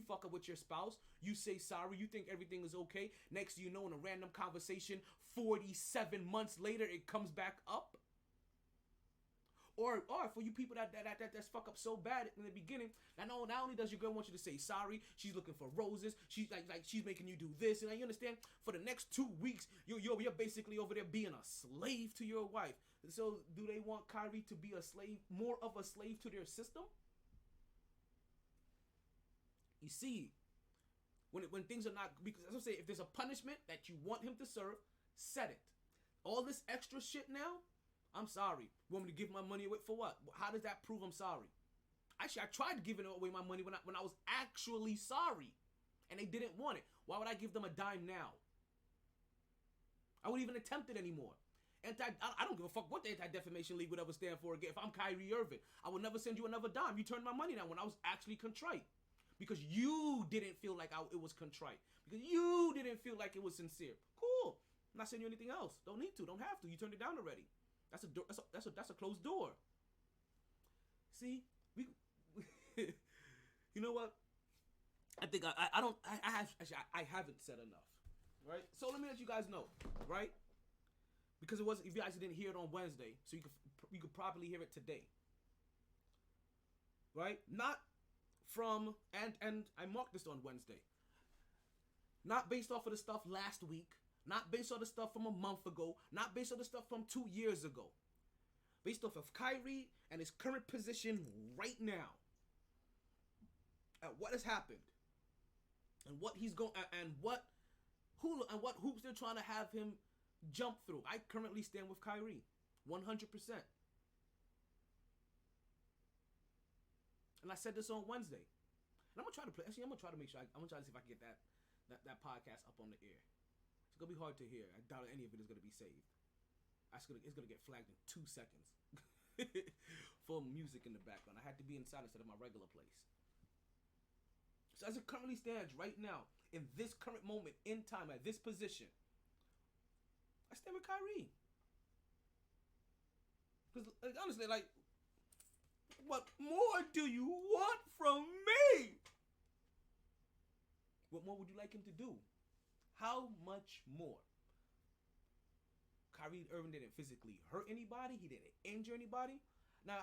your spouse. You say sorry. You think everything is okay. Next thing you know, in a random conversation, 47 months later, it comes back up. Or for you people that's fuck up so bad in the beginning, not only does your girl want you to say sorry, she's looking for roses. She's like she's making you do this, and you understand. For the next 2 weeks, you're basically over there being a slave to your wife. So do they want Kyrie to be a slave, more of a slave to their system? You see, when things are not, because as I say, if there's a punishment that you want him to serve, set it. All this extra shit now, I'm sorry. You want me to give my money away for what? How does that prove I'm sorry? Actually, I tried giving away my money when I was actually sorry, and they didn't want it. Why would I give them a dime now? I wouldn't even attempt it anymore. I don't give a fuck what the Anti-Defamation League would ever stand for again. If I'm Kyrie Irving, I would never send you another dime. You turned my money down when I was actually contrite. Because you didn't feel like it was contrite. Because you didn't feel like it was sincere. Cool. I'm not sending you anything else. Don't need to. Don't have to. You turned it down already. That's a closed door. See, you know what? I think I haven't said enough. Right. So let me let you guys know. Right. Because it wasn't. If you guys didn't hear it on Wednesday, so you could probably hear it today. Right. Not from and I marked this on Wednesday. Not based off of the stuff last week. Not based on the stuff from a month ago. Not based on the stuff from 2 years ago. Based off of Kyrie and his current position right now. At what has happened. And what he's going and what hoops they're trying to have him jump through. I currently stand with Kyrie. 100%. And I said this on Wednesday. And I'm gonna try to play. Actually, I'm gonna try to make sure. I'm gonna try to see if I can get that podcast up on the air. It's gonna be hard to hear. I doubt any of it is gonna be saved. It's gonna get flagged in 2 seconds. Full music in the background. I had to be inside instead of my regular place. So as it currently stands right now, in this current moment in time, at this position, I stand with Kyrie. Because honestly, like, what more do you want from me? What more would you like him to do? How much more? Kyrie Irving didn't physically hurt anybody. He didn't injure anybody. Now,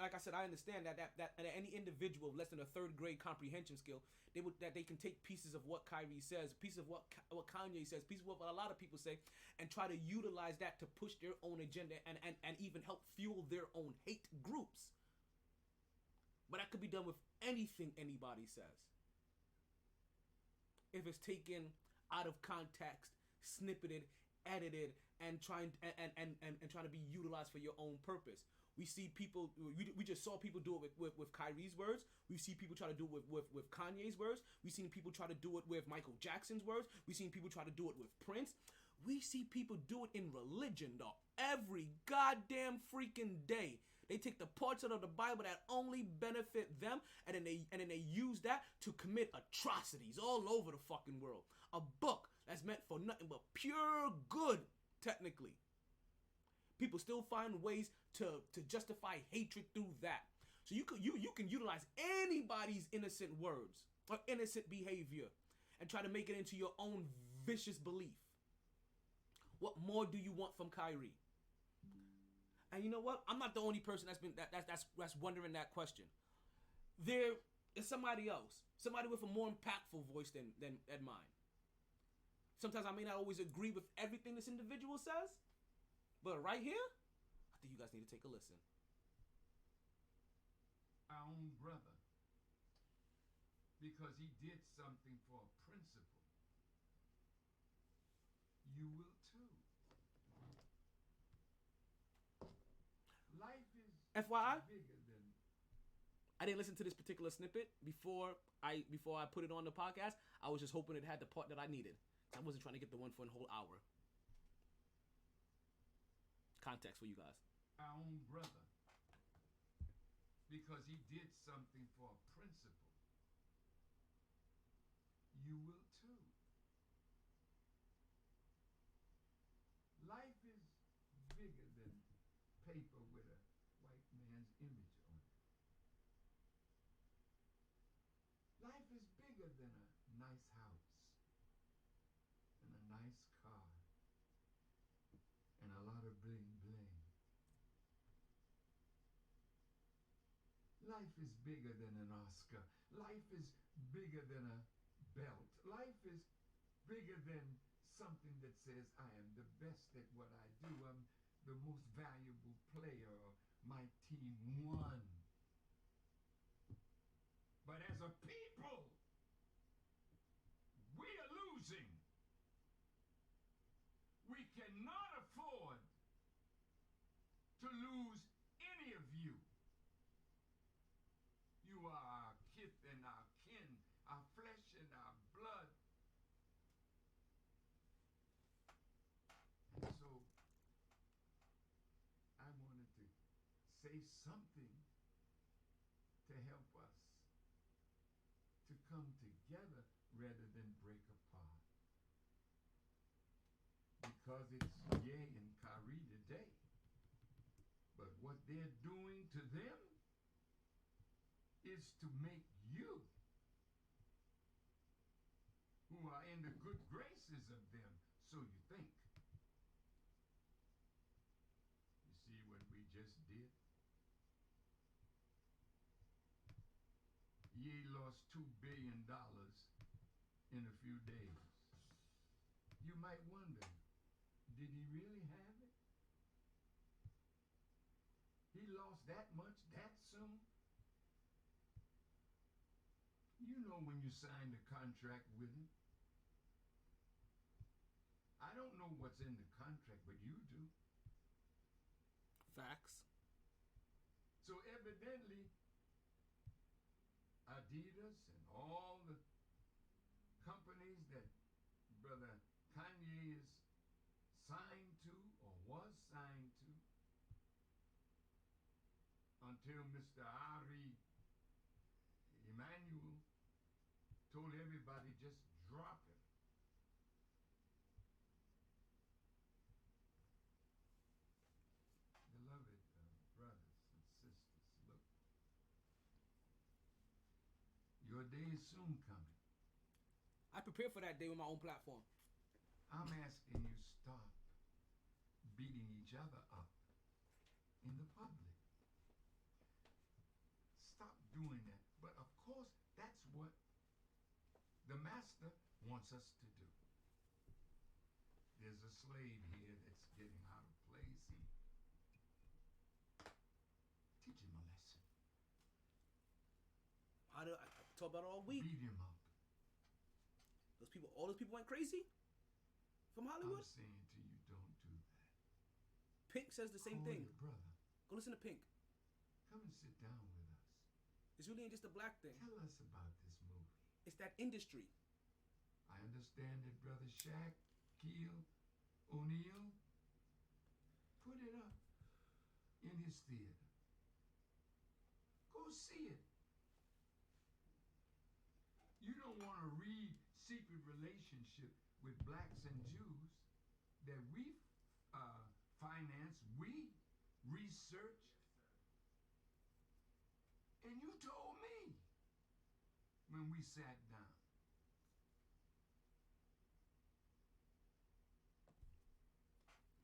like I said, I understand that any individual of less than a third grade comprehension skill, they can take pieces of what Kyrie says, pieces of what Kanye says, pieces of what a lot of people say, and try to utilize that to push their own agenda and even help fuel their own hate groups. But that could be done with anything anybody says. If it's taken out of context, snippeted, edited, and trying to be utilized for your own purpose. We see people. We just saw people do it with Kyrie's words. We see people try to do it with Kanye's words. We've seen people try to do it with Michael Jackson's words. We've seen people try to do it with Prince. We see people do it in religion, dog. Every goddamn freaking day. They take the parts out of the Bible that only benefit them, and then they use that to commit atrocities all over the fucking world. A book that's meant for nothing but pure good, technically. People still find ways to justify hatred through that. So you can utilize anybody's innocent words or innocent behavior and try to make it into your own vicious belief. What more do you want from Kyrie? And you know what? I'm not the only person that's wondering that question. There is somebody else, somebody with a more impactful voice than mine. Sometimes I may not always agree with everything this individual says, but right here, I think you guys need to take a listen. Our own brother, because he did something for a principle, you will too. Life is FYI, bigger than. I didn't listen to this particular snippet before I put it on the podcast. I was just hoping it had the part that I needed. I wasn't trying to get the one for a whole hour. Context for you guys. Our own brother, because he did something for a principle, you will too. Life is bigger than paper with a white man's image on it. Life is bigger than a nice house and a nice car and a lot of bling bling. Life is bigger than an Oscar. Life is bigger than a belt. Life is bigger than something that says I am the best at what I do. I'm the most valuable player, or my team won. But as a people, we are losing. We cannot afford to lose any of you. You are our kith and our kin, our flesh and our blood. And so I wanted to say something to help us to come together rather than break apart. Because it's Ye and Kyrie today. But what they're doing to them is to make you, who are in the good graces of them, so you think. You see what we just did? Ye lost $2 billion in a few days. You might wonder, did he really have it? He lost that much that soon? You know when you signed a contract with him. I don't know what's in the contract, but you do. Facts. So evidently, Adidas and all the companies that Brother Kanye is signed to or was signed to until Mr. Ari Emanuel told everybody just drop it. Beloved brothers and sisters, look. Your day is soon coming. I prepare for that day with my own platform. I'm asking you stop beating each other up in the public. doing that. But of course, that's what the master wants us to do. There's a slave here that's getting out of place, and teach him a lesson. I talk about it all week. Beat him up. All those people went crazy from Hollywood. I'm saying to you, don't do that. Pink says the same Call thing. your brother. Go listen to Pink. Come and sit down with us. It's really ain't just a black thing. Tell us about this movie. It's that industry. I understand that Brother Shaq, Keel, O'Neal put it up in his theater. Go see it. You don't want to read Secret Relationship with Blacks and Jews that we financed, we researched, and you told me when we sat down.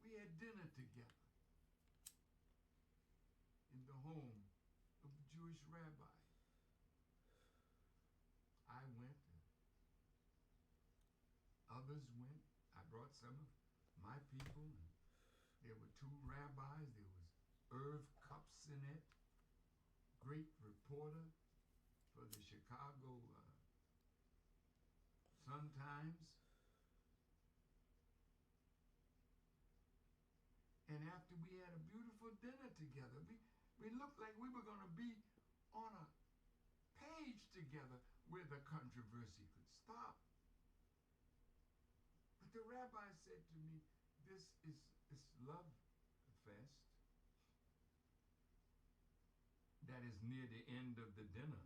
We had dinner together in the home of a Jewish rabbi. I went, and others went. I brought some of my people, and there were two rabbis. There was Irv Kupcinet, great reporter for the Chicago Sun-Times. And after we had a beautiful dinner together, we looked like we were going to be on a page together where the controversy could stop. But the rabbi said to me, this is love fest that is near the end of the dinner.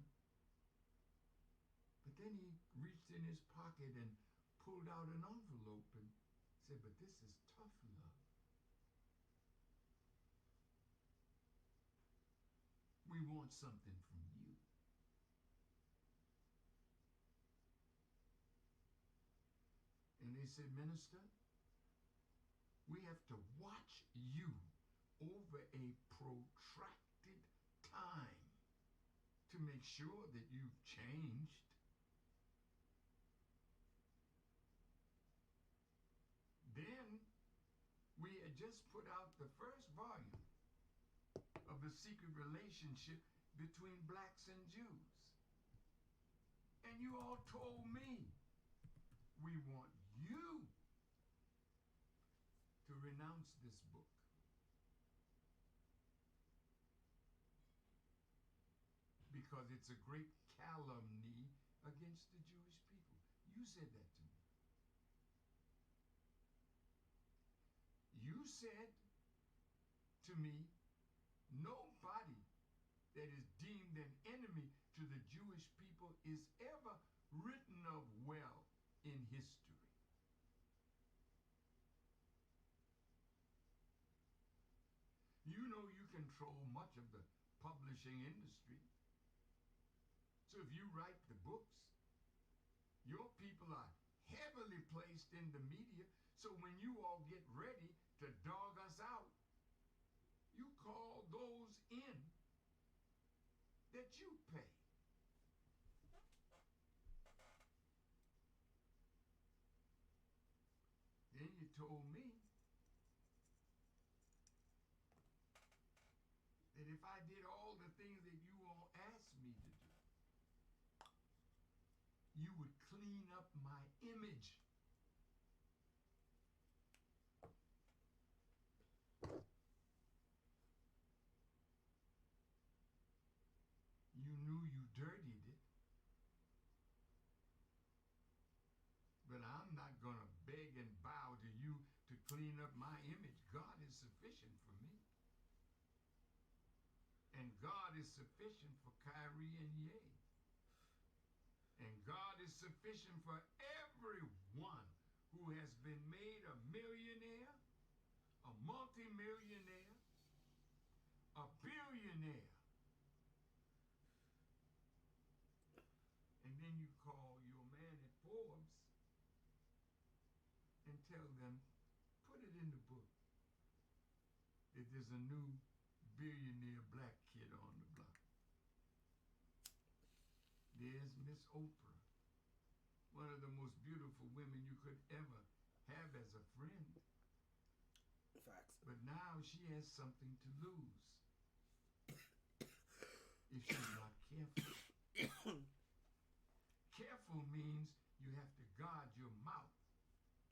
But then he reached in his pocket and pulled out an envelope and said, but this is tough love. We want something from you. And they said, Minister, we have to watch you over a protracted time to make sure that you've changed. Then we had just put out the first volume of the secret relationship between blacks and Jews. And you all told me, we want you to renounce this book. Because it's a great calumny against the Jewish people. You said that to me. You said to me, nobody that is deemed an enemy to the Jewish people is ever written of well in history. You know you control much of the publishing industry. So if you write the books, your people are heavily placed in the media. So when you all get ready to dog us out, you call those in that you pay. Then you told me that if I did all the things that you all asked me to do, you would clean up my image. You knew you dirtied it. But I'm not going to beg and bow to you to clean up my image. God is sufficient for me. And God is sufficient for Kyrie and Ye. And God is sufficient for everyone who has been made a millionaire, a multimillionaire, a billionaire. And then you call your man at Forbes and tell them, put it in the book that there's a new billionaire black kid on the block. There's Miss Oprah, one of the most beautiful women you could ever have as a friend. Facts. But now she has something to lose if she's not careful. Careful means you have to guard your mouth.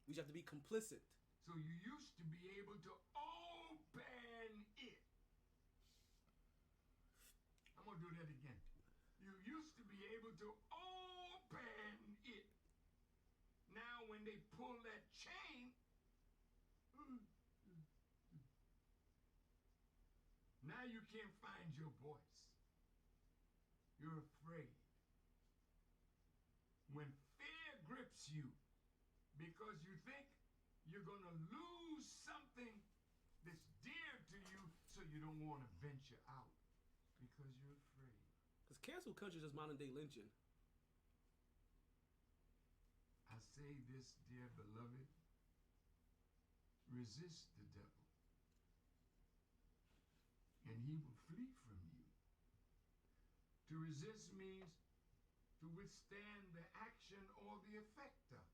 We have to be complicit. So you used to be able to open it. I'm going to do that again. You used to be able to open it. Now when they pull that chain, now you can't find your voice. You're afraid. When fear grips you because you think you're going to lose something that's dear to you, so you don't want to venture out because you're afraid. Because cancel culture is just modern day lynching. I say this, dear beloved, resist the devil, and he will flee from you. To resist means to withstand the action or the effect of.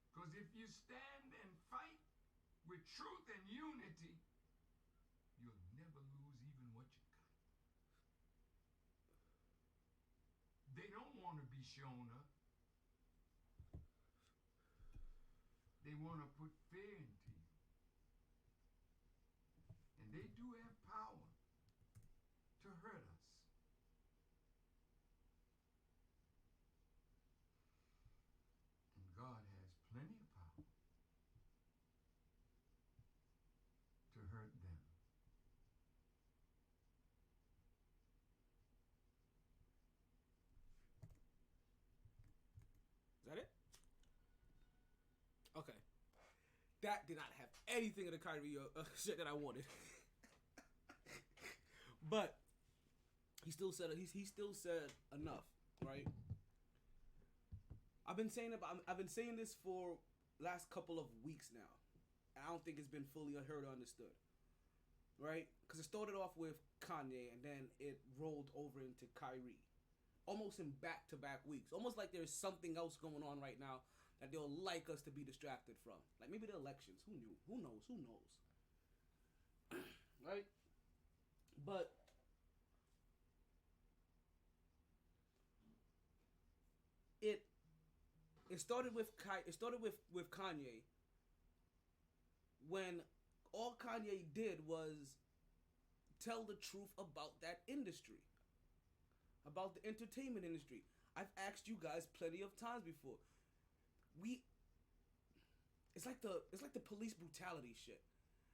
Because if you stand and fight with truth and unity, you'll never lose even what you got. They don't want to be shown up. They want to put fear into you. And they do have power to hurt us. And God has plenty of power to hurt them. Is that it? Okay. That did not have anything of the Kyrie shit that I wanted. But he still said enough, right? I've been saying this for last couple of weeks now. And I don't think it's been fully heard or understood. Right? Because it started off with Kanye and then it rolled over into Kyrie. Almost in back-to-back weeks. Almost like there's something else going on right now that they'll like us to be distracted from. Like maybe the elections. Who knew? Who knows? Right? But it started with Kanye when all Kanye did was tell the truth about that industry. About the entertainment industry. I've asked you guys plenty of times before. It's like the police brutality shit.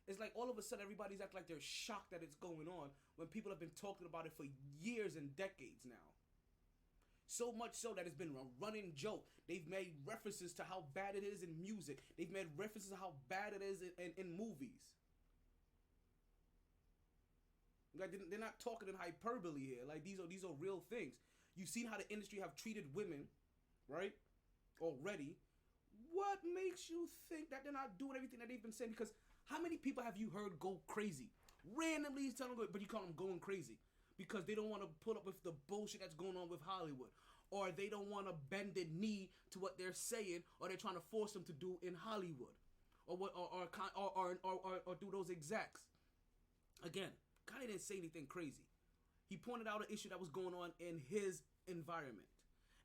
It's like all of a sudden everybody's acting like they're shocked that it's going on when people have been talking about it for years and decades now. So much so that it's been a running joke. They've made references to how bad it is in music. They've made references to how bad it is in movies. Like they're not talking in hyperbole here. Like these are real things. You've seen how the industry have treated women, right? Already. What makes you think that they're not doing everything that they've been saying? Because how many people have you heard go crazy? Randomly tell them, but you call them going crazy because they don't want to put up with the bullshit that's going on with Hollywood, or they don't want to bend the knee to what they're saying, or they're trying to force them to do in Hollywood, or do those execs. Again, Kanye didn't say anything crazy. He pointed out an issue that was going on in his environment.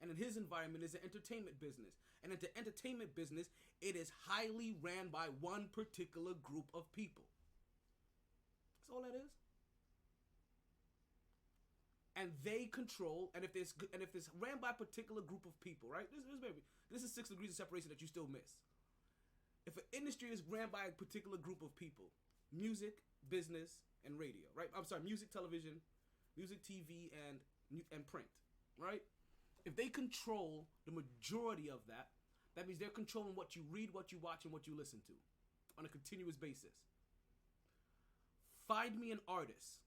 And in his environment is the entertainment business. And in the entertainment business, it is highly ran by one particular group of people. That's all that is. And they control, and if it's ran by a particular group of people, right? This is 6 degrees of separation that you still miss. If an industry is ran by a particular group of people, music, business, and radio, right? I'm sorry, music, television, music, TV, and print, right? If they control the majority of that, that means they're controlling what you read, what you watch, and what you listen to on a continuous basis. Find me an artist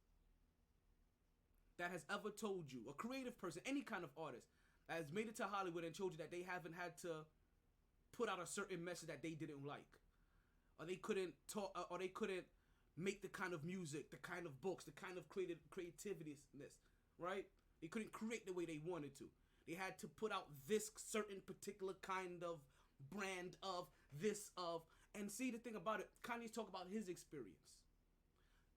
that has ever told you, a creative person, any kind of artist, that has made it to Hollywood and told you that they haven't had to put out a certain message that they didn't like. Or they couldn't talk, or they couldn't make the kind of music, the kind of books, the kind of creativeness, right? They couldn't create the way they wanted to. They had to put out this certain particular kind of brand of this of. And see, the thing about it, Kanye's talk about his experience.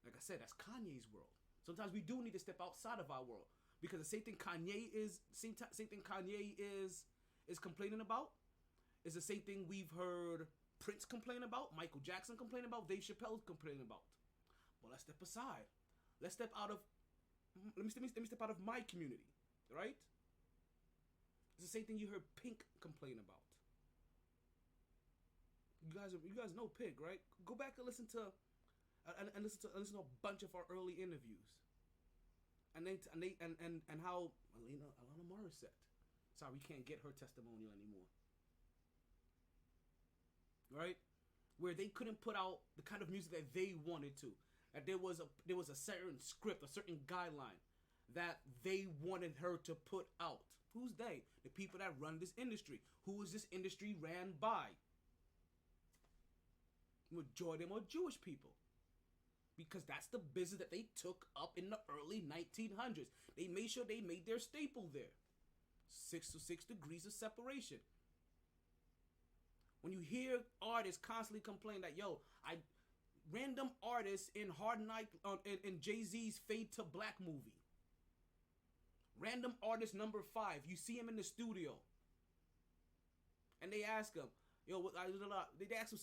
Like I said, that's Kanye's world. Sometimes we do need to step outside of our world, because the same thing Kanye is complaining about is the same thing we've heard Prince complain about, Michael Jackson complain about, Dave Chappelle complain about. But let's step aside. Let's step out of. Let me step out of my community, right? It's the same thing you heard Pink complain about. You guys know Pink, right? Go back and listen to a bunch of our early interviews, and how Alana Morissette. Sorry, we can't get her testimonial anymore. Right, where they couldn't put out the kind of music that they wanted to. That there was a certain script, a certain guideline that they wanted her to put out. Who's they? The people that run this industry. Who is this industry ran by? Majority of them are Jewish people, because that's the business that they took up in the early 1900s. They made sure they made their staple there. 6 degrees of separation. When you hear artists constantly complain that, random artists in Hard Night, in Jay-Z's Fade to Black movie. Random artist number 5, you see him in the studio, and they ask him, they ask him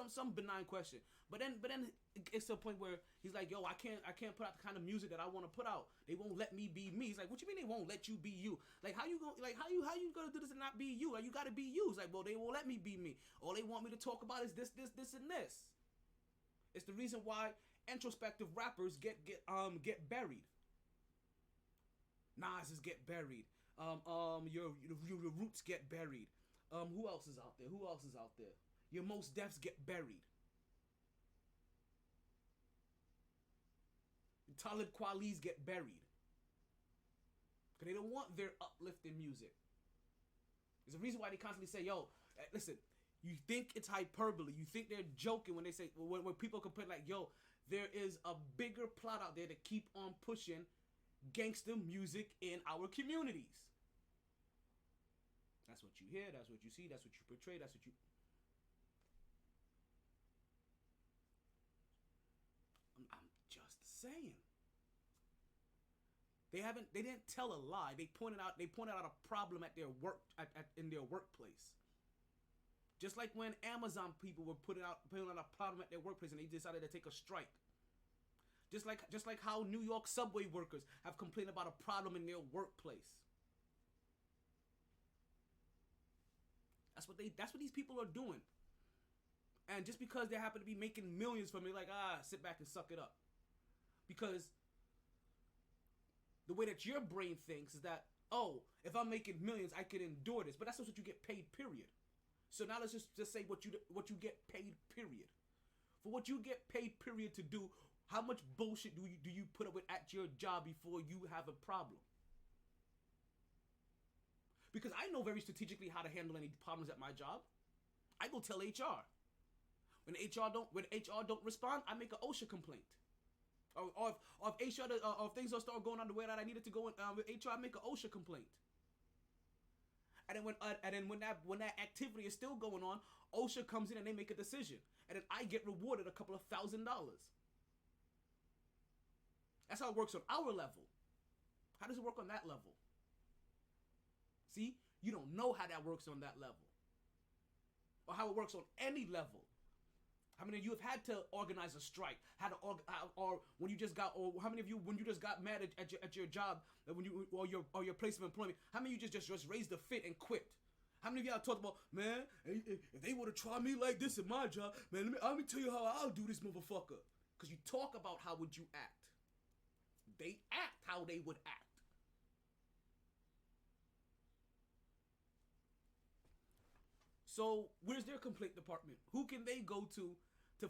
some benign question, but then it's to a point where he's like, I can't put out the kind of music that I want to put out. They won't let me be me. He's like, what you mean they won't let you be you? Like, how you gonna do this and not be you? Like, you gotta be you. It's like, well, they won't let me be me. All they want me to talk about is this, and this. It's the reason why introspective rappers get buried. Nas's get buried. Your roots get buried. Who else is out there? Your Mos Defs get buried. Talib Kweli's get buried. Because they don't want their uplifting music. There's a reason why they constantly say, listen, you think it's hyperbole. You think they're joking when they say, when people complain like, there is a bigger plot out there to keep on pushing gangster music in our communities. That's what you hear, that's what you see, that's what you portray, that's what you... I'm just saying. They didn't tell a lie. They pointed out a problem at their work, in their workplace. Just like when Amazon people were putting out a problem at their workplace and they decided to take a strike. Just like how New York subway workers have complained about a problem in their workplace. That's what these people are doing. And just because they happen to be making millions from it, like, sit back and suck it up. Because the way that your brain thinks is that, if I'm making millions, I can endure this. But that's not what you get paid, period. So now let's just say what you get paid, period. For what you get paid, period, to do, how much bullshit do you put up with at your job before you have a problem? Because I know very strategically how to handle any problems at my job. I go tell HR. When HR don't respond, I make an OSHA complaint. Or if HR or if things don't start going on the way that I needed to go with HR, I make an OSHA complaint. And then when that activity is still going on, OSHA comes in and they make a decision, and then I get rewarded a couple of $1,000. That's how it works on our level. How does it work on that level? See, you don't know how that works on that level, or how it works on any level. How many of you have had to organize a strike? Or when you just got, or how many of you when you just got mad at your job, when you or your place of employment? How many of you just raised a fit and quit? How many of y'all talked about, man, if they would have tried me like this in my job, man, let me tell you how I'll do this, motherfucker. Because you talk about how would you act. They act how they would act. So where's their complaint department? Who can they go to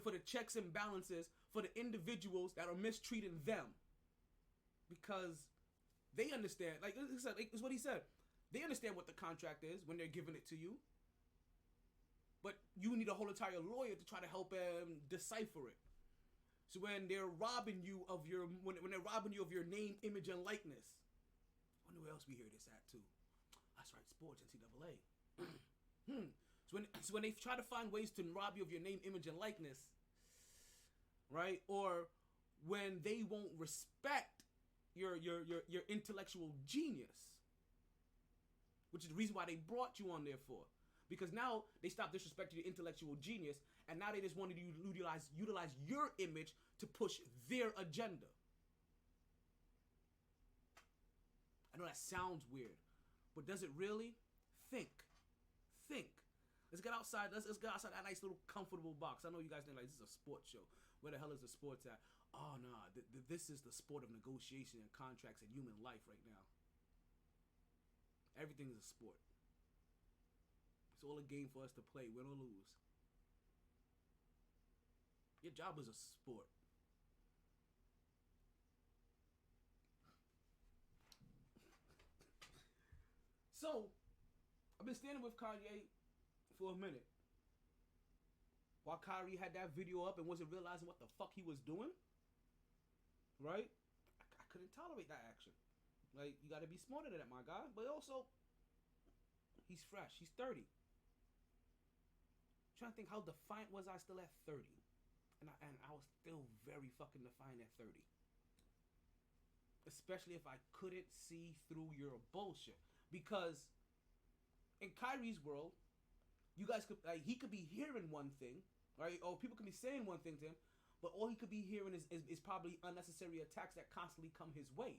for the checks and balances for the individuals that are mistreating them? Because they understand, like it's what he said. They understand what the contract is when they're giving it to you. But you need a whole entire lawyer to try to help decipher it. So when they're robbing you of your when they're robbing you of your name, image, and likeness, wonder where else we hear this at too. That's right, sports, NCAA. So when they try to find ways to rob you of your name, image, and likeness, right? Or when they won't respect your intellectual genius, which is the reason why they brought you on there for. Because now they stop disrespecting your intellectual genius, and now they just want to utilize your image to push their agenda. I know that sounds weird, but does it really? Think. Let's get outside. Let's get outside that nice little comfortable box. I know you guys think like this is a sports show. Where the hell is the sports at? Oh nah, this is the sport of negotiation and contracts and human life right now. Everything is a sport. It's all a game for us to play, win or lose. Your job is a sport. So, I've been standing with Kanye for a minute. While Kyrie had that video up and wasn't realizing what the fuck he was doing. Right? I couldn't tolerate that action. Like, you gotta be smarter than that, my guy. But also, he's fresh. He's 30. Trying to think how defiant was I still at 30. And I was still very fucking defiant at 30. Especially if I couldn't see through your bullshit. Because in Kyrie's world, you guys could he could be hearing one thing, right? Or people could be saying one thing to him, but all he could be hearing is probably unnecessary attacks that constantly come his way.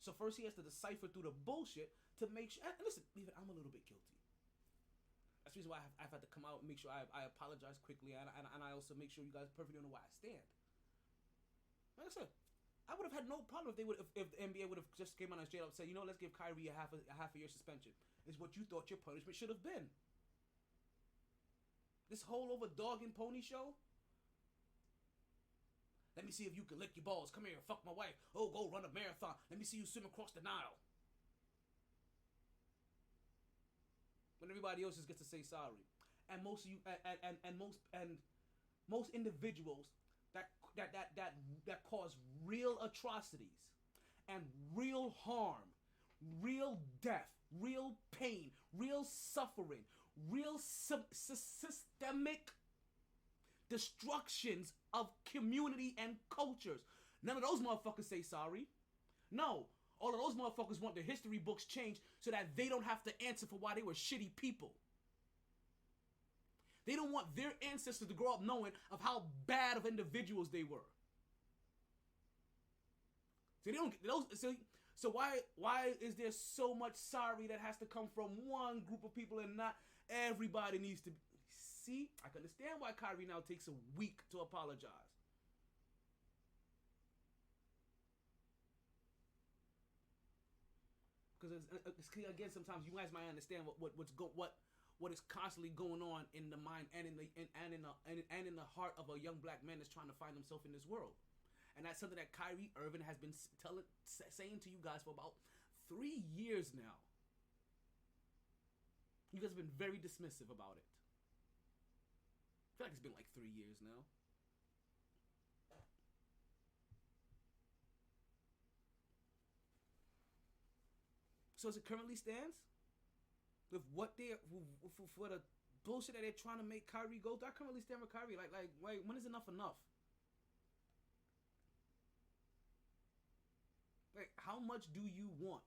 So first he has to decipher through the bullshit to make sure. And listen, even I'm a little bit guilty. That's the reason why I've had to come out and make sure I apologize quickly, and I also make sure you guys perfectly know where I stand. Like I said, I would have had no problem if the NBA would have just came on and straight up said, you know, let's give Kyrie a half a year suspension. Is what you thought your punishment should have been. This whole over dog and pony show. Let me see if you can lick your balls. Come here and fuck my wife. Oh, go run a marathon. Let me see you swim across the Nile. When everybody else just gets to say sorry, and most of you and most individuals that cause real atrocities and real harm, real death, real pain, real suffering, real systemic destructions of community and cultures. None of those motherfuckers say sorry. No. All of those motherfuckers want their history books changed so that they don't have to answer for why they were shitty people. They don't want their ancestors to grow up knowing of how bad of individuals they were. So they don't. So why is there so much sorry that has to come from one group of people and not everybody needs to be? See, I can understand why Kyrie now takes a week to apologize. Because again, sometimes you guys might understand what is constantly going on in the mind and in the heart of a young black man that's trying to find himself in this world. And that's something that Kyrie Irving has been saying to you guys for about 3 years now. You guys have been very dismissive about it. I feel like it's been like 3 years now. So as it currently stands, with what they for the bullshit that they're trying to make Kyrie go through, I currently stand with Kyrie. Like, wait, when is enough enough? Like, how much do you want?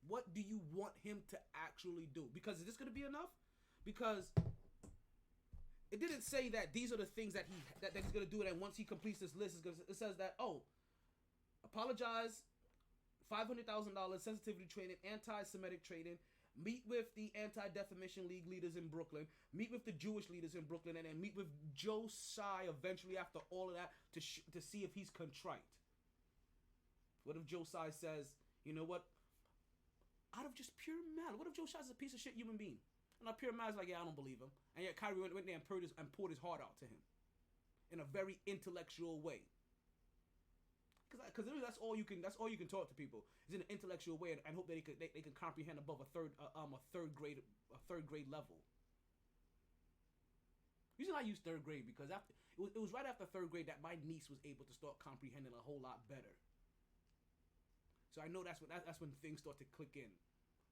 What do you want him to actually do? Because is this gonna be enough? Because it didn't say that these are the things that he's gonna do, and once he completes this list, it says that apologize. $500,000 sensitivity training, anti-Semitic training, meet with the Anti-Defamation League leaders in Brooklyn, meet with the Jewish leaders in Brooklyn, and then meet with Joe Tsai eventually after all of that to see if he's contrite. What if Joe Tsai says, you know what, out of just pure malice, what if Joe Tsai is a piece of shit human being? And pure malice like, yeah, I don't believe him. And yet Kyrie went there and poured his heart out to him in a very intellectual way. Because that's all you can talk to people is in an intellectual way and hope that they can comprehend above a third grade level. Usually I use third grade because it was right after third grade that my niece was able to start comprehending a whole lot better. So I know that's when things start to click in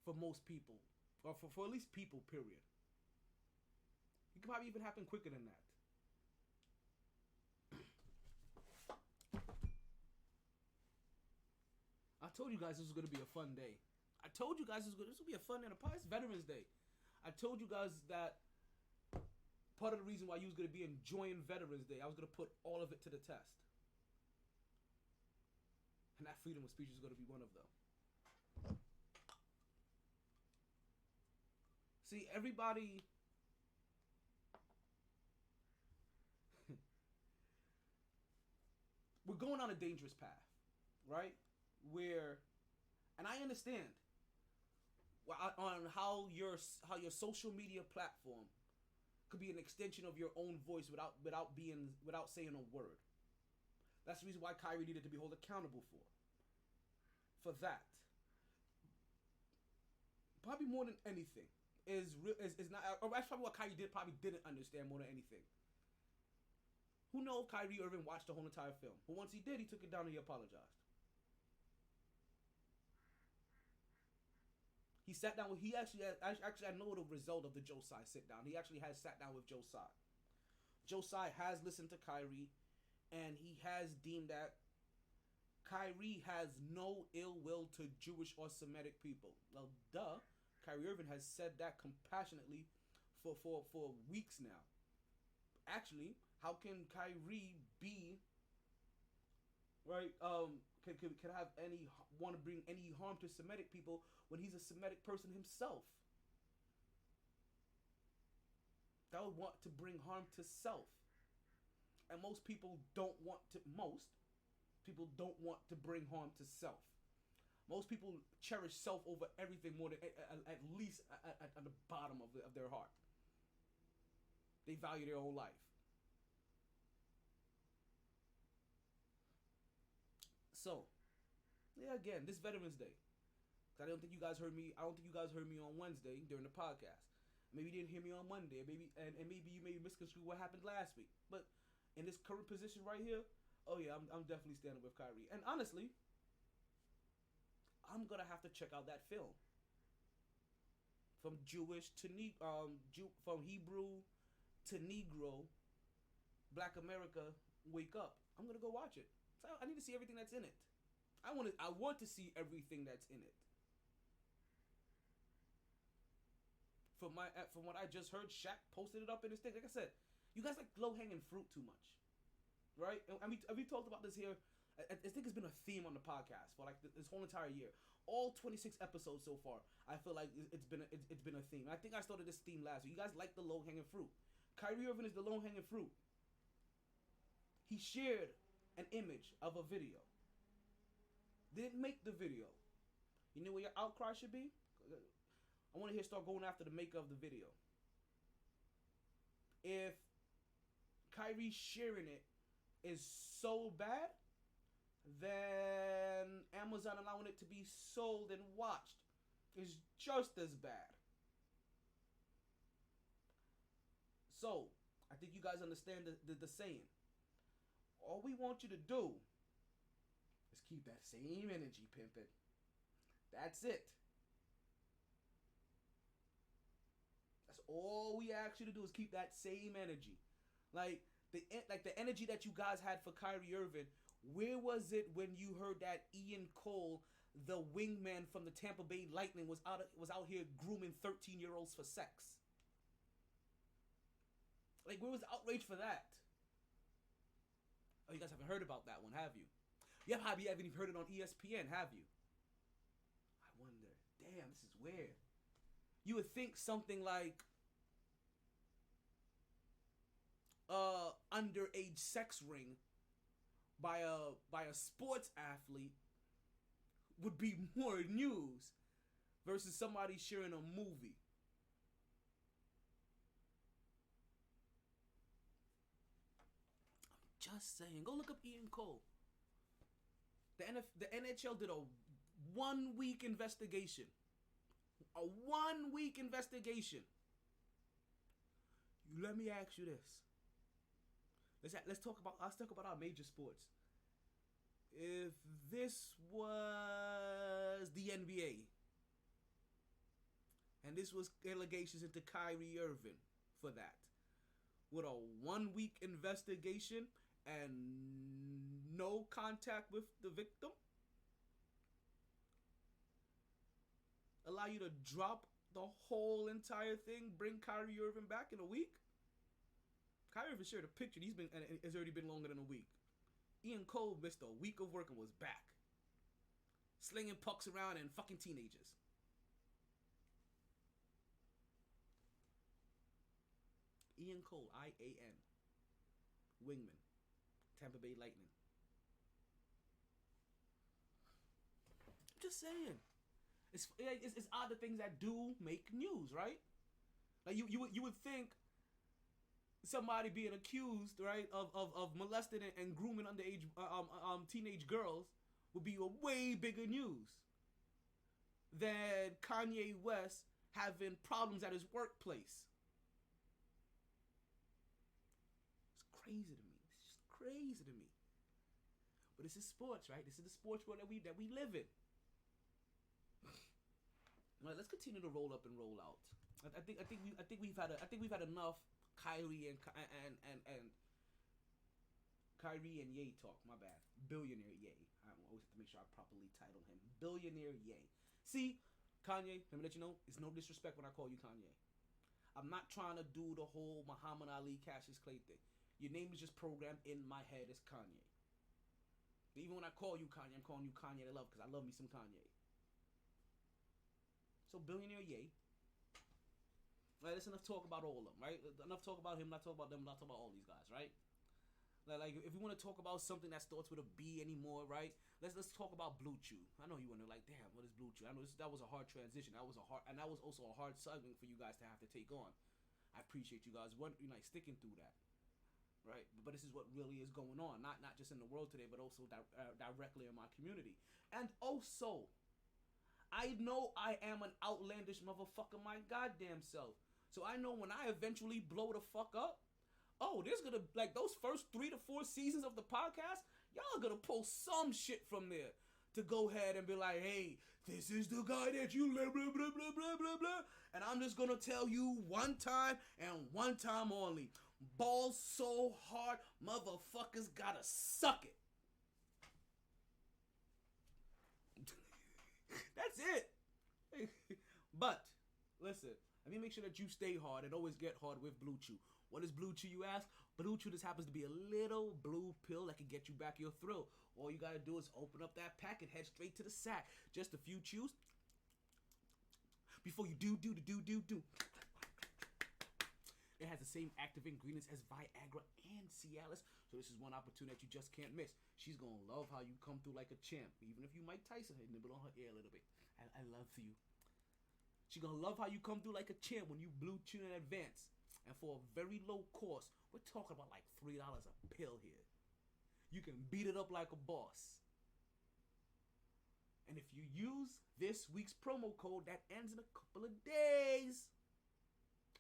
for most people, or for at least people. Period. It could probably even happen quicker than that. I told you guys this was gonna be a fun day. I told you guys this would be a fun day. It's Veterans Day. I told you guys that part of the reason why you was gonna be enjoying Veterans Day, I was gonna put all of it to the test, and that freedom of speech is gonna be one of them. See, everybody. We're going on a dangerous path, right? And I understand on how your social media platform could be an extension of your own voice without saying a word. That's the reason why Kyrie needed to be held accountable for that. Probably more than anything is not. Or that's probably what Kyrie didn't understand more than anything. Who knows if Kyrie Irving watched the whole entire film? But once he did, he took it down and he apologized. He sat down with. He actually I know the result of the Joe Tsai sit down. He actually has sat down with Joe Tsai. Joe Tsai has listened to Kyrie, and he has deemed that Kyrie has no ill will to Jewish or Semitic people. Well, duh. Kyrie Irving has said that compassionately for weeks now. Actually, how can Kyrie be right? Can have want to bring any harm to Semitic people when he's a Semitic person himself? That would want to bring harm to self, and most people don't want to bring harm to self. Most people cherish self over everything more than at least at the bottom of their heart. They value their own life. So, yeah, again, this Veterans Day. I don't think you guys heard me. I don't think you guys heard me on Wednesday during the podcast. Maybe you didn't hear me on Monday. Maybe you may misconstrue what happened last week. But in this current position right here, oh yeah, I'm definitely standing with Kyrie. And honestly, I'm gonna have to check out that film. From Jewish to from Hebrew to Negro, Black America, Wake Up. I'm gonna go watch it. So I need to see everything that's in it. I want to see everything that's in it. From what I just heard, Shaq posted it up in his thing. Like I said, you guys like low hanging fruit too much, right? And we talked about this here. I think it's been a theme on the podcast for like this whole entire year. All 26 episodes so far, I feel like it's been a theme. I think I started this theme last week. You guys like the low hanging fruit. Kyrie Irving is the low hanging fruit. He shared an image of a video. Didn't make the video. You know where your outcry should be? I want to start going after the maker of the video. If Kyrie sharing it is so bad, then Amazon allowing it to be sold and watched is just as bad. So, I think you guys understand the saying. All we want you to do is keep that same energy, pimpin'. That's it. That's all we ask you to do is keep that same energy. Like the energy that you guys had for Kyrie Irving. Where was it when you heard that Ian Cole, the wingman from the Tampa Bay Lightning, was out here grooming 13-year-olds for sex? Like, where was the outrage for that? Oh, you guys haven't heard about that one, have you? You haven't even heard it on ESPN, have you? I wonder. Damn, this is weird. You would think something like underage sex ring by a sports athlete would be more news versus somebody sharing a movie. I'm just saying. Go look up Ian Cole. The NHL did a 1 week investigation. A 1 week investigation. Let me ask you this. Let's talk about our major sports. if this was the NBA and this was allegations into Kyrie Irving for that, with a 1 week investigation and no contact with the victim, allow you to drop the whole entire thing, bring Kyrie Irving back in a week? Kyrie Irving shared a picture. It's already been longer than a week. Ian Cole missed a week of work and was back, slinging pucks around and fucking teenagers. Ian Cole, IAN, wingman, Tampa Bay Lightning. I'm just saying, it's odd the things that do make news, right? Like you would think somebody being accused, right, of molesting and grooming underage teenage girls would be a way bigger news than Kanye West having problems at his workplace. It's crazy to me. It's just crazy to me. But this is sports, right? This is the sports world that we live in. All right, let's continue to roll up and roll out. I think we've had enough Kyrie and Kyrie and Ye talk. My bad. Billionaire Ye. I always have to make sure I properly title him. Billionaire Ye. See, Kanye, let me let you know, it's no disrespect when I call you Kanye. I'm not trying to do the whole Muhammad Ali Cassius Clay thing. Your name is just programmed in my head as Kanye. Even when I call you Kanye, I'm calling you Kanye to love because I love me some Kanye. So Billionaire Ye. Right, that's enough talk about all of them, right? Enough talk about him, not talk about them, not talk about all these guys, right? Like if we want to talk about something that starts with a B anymore, right? Let's talk about Blue Chew. I know you want to like, damn, what is Blue Chew? I know that was a hard transition. That was also a hard segment for you guys to have to take on. I appreciate you guys sticking through that, right? But this is what really is going on, not just in the world today, but also directly in my community. And also, I know I am an outlandish motherfucker, my goddamn self. So I know when I eventually blow the fuck up, there's gonna, like, those first 3 to 4 seasons of the podcast, y'all gonna pull some shit from there to go ahead and be like, hey, this is the guy that you blah, blah, blah, blah, blah, blah, blah. And I'm just gonna tell you one time and one time only. Balls so hard, motherfuckers gotta suck it. That's it. But listen, let me make sure that you stay hard and always get hard with Blue Chew. What is Blue Chew, you ask? Blue Chew just happens to be a little blue pill that can get you back your thrill. All you gotta do is open up that pack and head straight to the sack. Just a few chews before you do. It has the same active ingredients as Viagra and Cialis, so this is one opportunity that you just can't miss. She's gonna love how you come through like a champ, even if you Mike Tyson had nibble on her ear a little bit. I love you. She's gonna love how you come through like a champ when you Blue Chew in advance. And for a very low cost, we're talking about like $3 a pill here. You can beat it up like a boss. And if you use this week's promo code that ends in a couple of days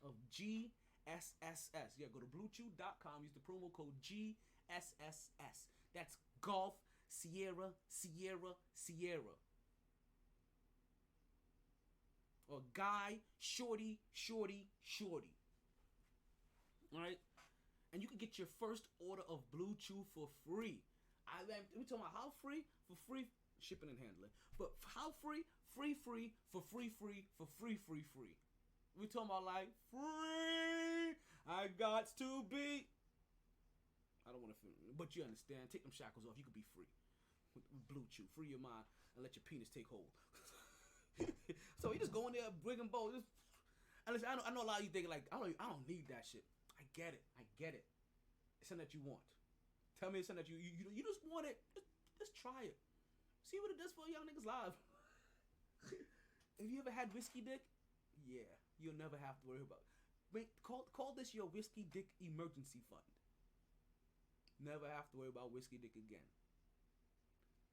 of GSSS. Yeah, go to bluechew.com, use the promo code GSSS. That's Golf Sierra Sierra Sierra. Or Guy Shorty Shorty Shorty. Alright? And you can get your first order of Blue Chew for free. We talking about how free? For free shipping and handling. But how free? Free for free. We talking about like free. I got to be. I don't want to feel, but you understand. Take them shackles off. You can be free with Blue Chew. Free your mind and let your penis take hold. So you just go in there, bringing bowls. And listen, I know a lot of you thinking like, I don't need that shit. I get it. It's something that you want. Tell me it's something that you just want it. Just try it. See what it does for young niggas' lives. Have you ever had whiskey dick? Yeah, you'll never have to worry about it. Wait, call this your whiskey dick emergency fund. Never have to worry about whiskey dick again.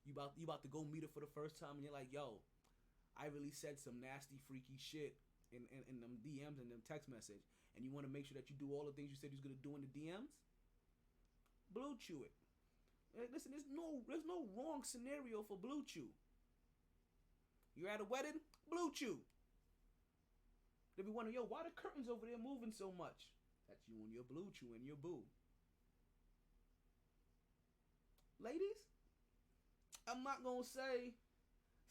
You about to go meet her for the first time and you're like, yo, I really said some nasty freaky shit in them DMs and them text message, and you want to make sure that you do all the things you said you was gonna do in the DMs. Blue Chew it. Listen, there's no wrong scenario for Blue Chew. You're at a wedding, Blue Chew. They be wondering, yo, why the curtains over there moving so much? That's you and your Blue Chew and your boo. Ladies, I'm not gonna say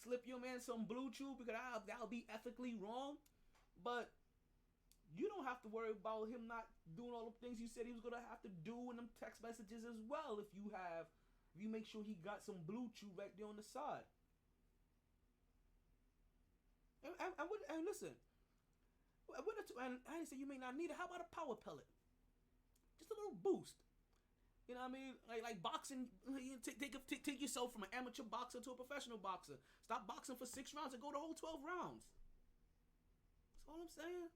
slip your man some Blue Chew because that'll be ethically wrong, but you don't have to worry about him not doing all the things you said he was gonna have to do in them text messages as well. If you make sure he got some Blue Chew right there on the side. And listen, and I didn't say you may not need it. How about a power pellet? Just a little boost. You know what I mean? Like boxing, take yourself from an amateur boxer to a professional boxer. Stop boxing for 6 rounds and go the whole 12 rounds. That's all I'm saying.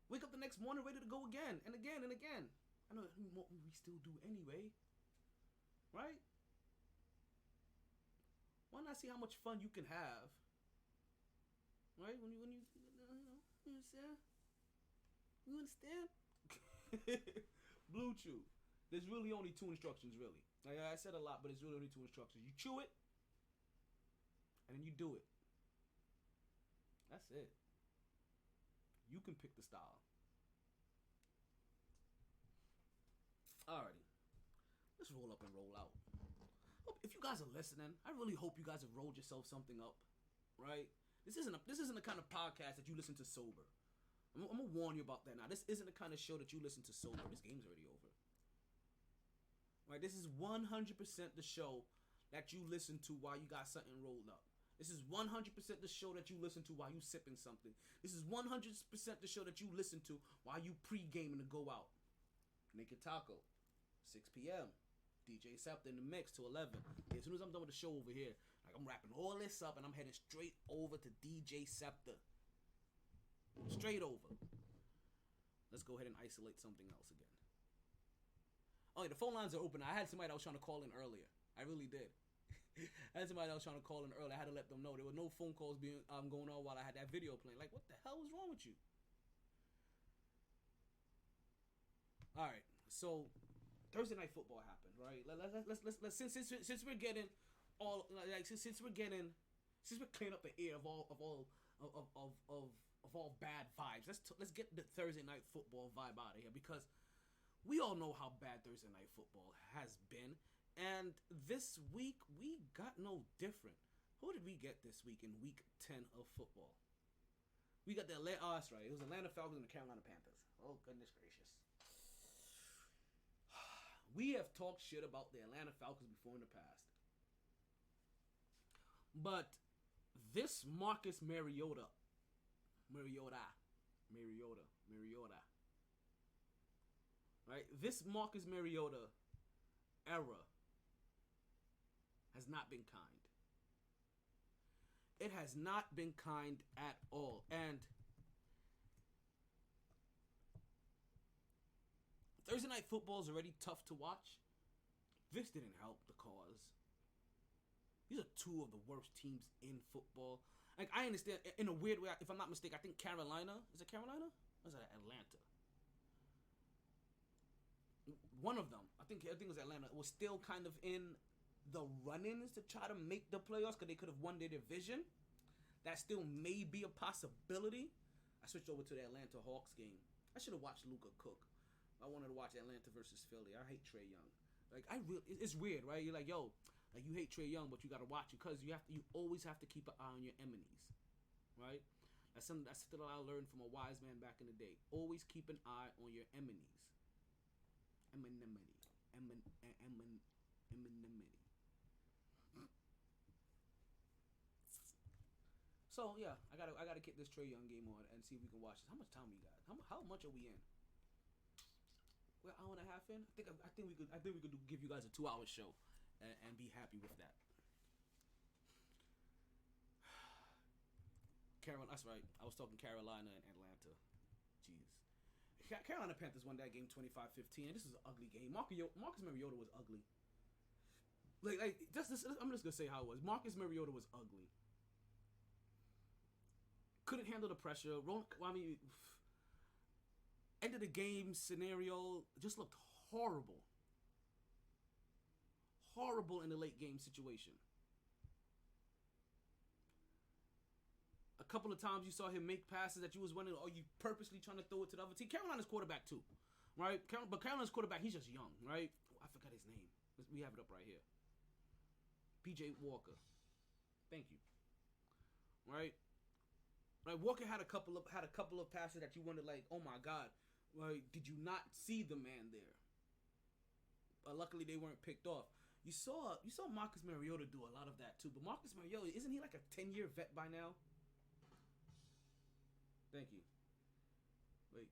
Wake up the next morning ready to go again and again and again. I know we still do anyway. Right? Why not see how much fun you can have? Right? When you understand? You understand? Blue Chew. There's really only 2 instructions, really. Like I said a lot, but it's really only 2 instructions. You chew it, and then you do it. That's it. You can pick the style. Alrighty. Let's roll up and roll out. If you guys are listening, I really hope you guys have rolled yourself something up. Right? This isn't the kind of podcast that you listen to sober. I'm gonna warn you about that now. This isn't the kind of show that you listen to sober. This game's already over. Right? This is 100% the show that you listen to while you got something rolled up. This is 100% the show that you listen to while you sipping something. This is 100% the show that you listen to while you pre-gaming to go out. Naked Taco, 6 p.m. DJ Scepter in the mix till 11. Yeah, as soon as I'm done with the show over here, like I'm wrapping all this up and I'm heading straight over to DJ Scepter. Straight over. Let's go ahead and isolate something else again. Oh, yeah, the phone lines are open. I had somebody that was trying to call in earlier. I really did. I had somebody that was trying to call in earlier. I had to let them know there were no phone calls being going on while I had that video playing. Like, what the hell was wrong with you? All right, so Thursday night football happened, right? Let's since we're getting all like since we're cleaning up the air of all bad vibes. Let's get the Thursday night football vibe out of here because we all know how bad Thursday night football has been, and this week we got no different. Who did we get this week in week 10 of football? We got that's right. It was Atlanta Falcons and the Carolina Panthers. Oh, goodness gracious. We have talked shit about the Atlanta Falcons before in the past. But this Marcus Mariota. Right? This Marcus Mariota era has not been kind. It has not been kind at all. And Thursday night football is already tough to watch. This didn't help the cause. These are 2 of the worst teams in football. Like, I understand, in a weird way, if I'm not mistaken, I think Carolina, is it Carolina? Or is it Atlanta? One of them, I think it was Atlanta, was still kind of in the run-ins to try to make the playoffs because they could have won their division. That still may be a possibility. I switched over to the Atlanta Hawks game. I should have watched Luka cook. I wanted to watch Atlanta versus Philly. I hate Trae Young. Like, it's weird, right? You're like, yo, like you hate Trae Young, but you gotta watch it because you always have to keep an eye on your enemies, right? That's something I learned from a wise man back in the day. Always keep an eye on your enemies. Enmity. So yeah, I gotta get this Trae Young game on and see if we can watch this. How much time we got? How much are we in? We're an hour and a half in. I think we could give you guys a 2-hour show and be happy with that. Carolina, that's right. I was talking Carolina and Atlanta. Jeez. Carolina Panthers won that game 25-15, and this is an ugly game. Marcus Mariota was ugly. I'm just gonna say how it was. Marcus Mariota was ugly. Couldn't handle the pressure. End of the game scenario just looked horrible. horrible in the late game situation. A couple of times you saw him make passes that you was wondering, are you purposely trying to throw it to the other team? Carolina's quarterback too, right? But Carolina's quarterback, he's just young, right? I forgot his name. We have it up right here. PJ Walker. Thank you. Right? Like Walker had a couple of passes that you wondered, like, oh my God, like, did you not see the man there? But luckily they weren't picked off. You saw Marcus Mariota do a lot of that too. But Marcus Mariota, isn't he like a 10-year vet by now? Thank you. Wait,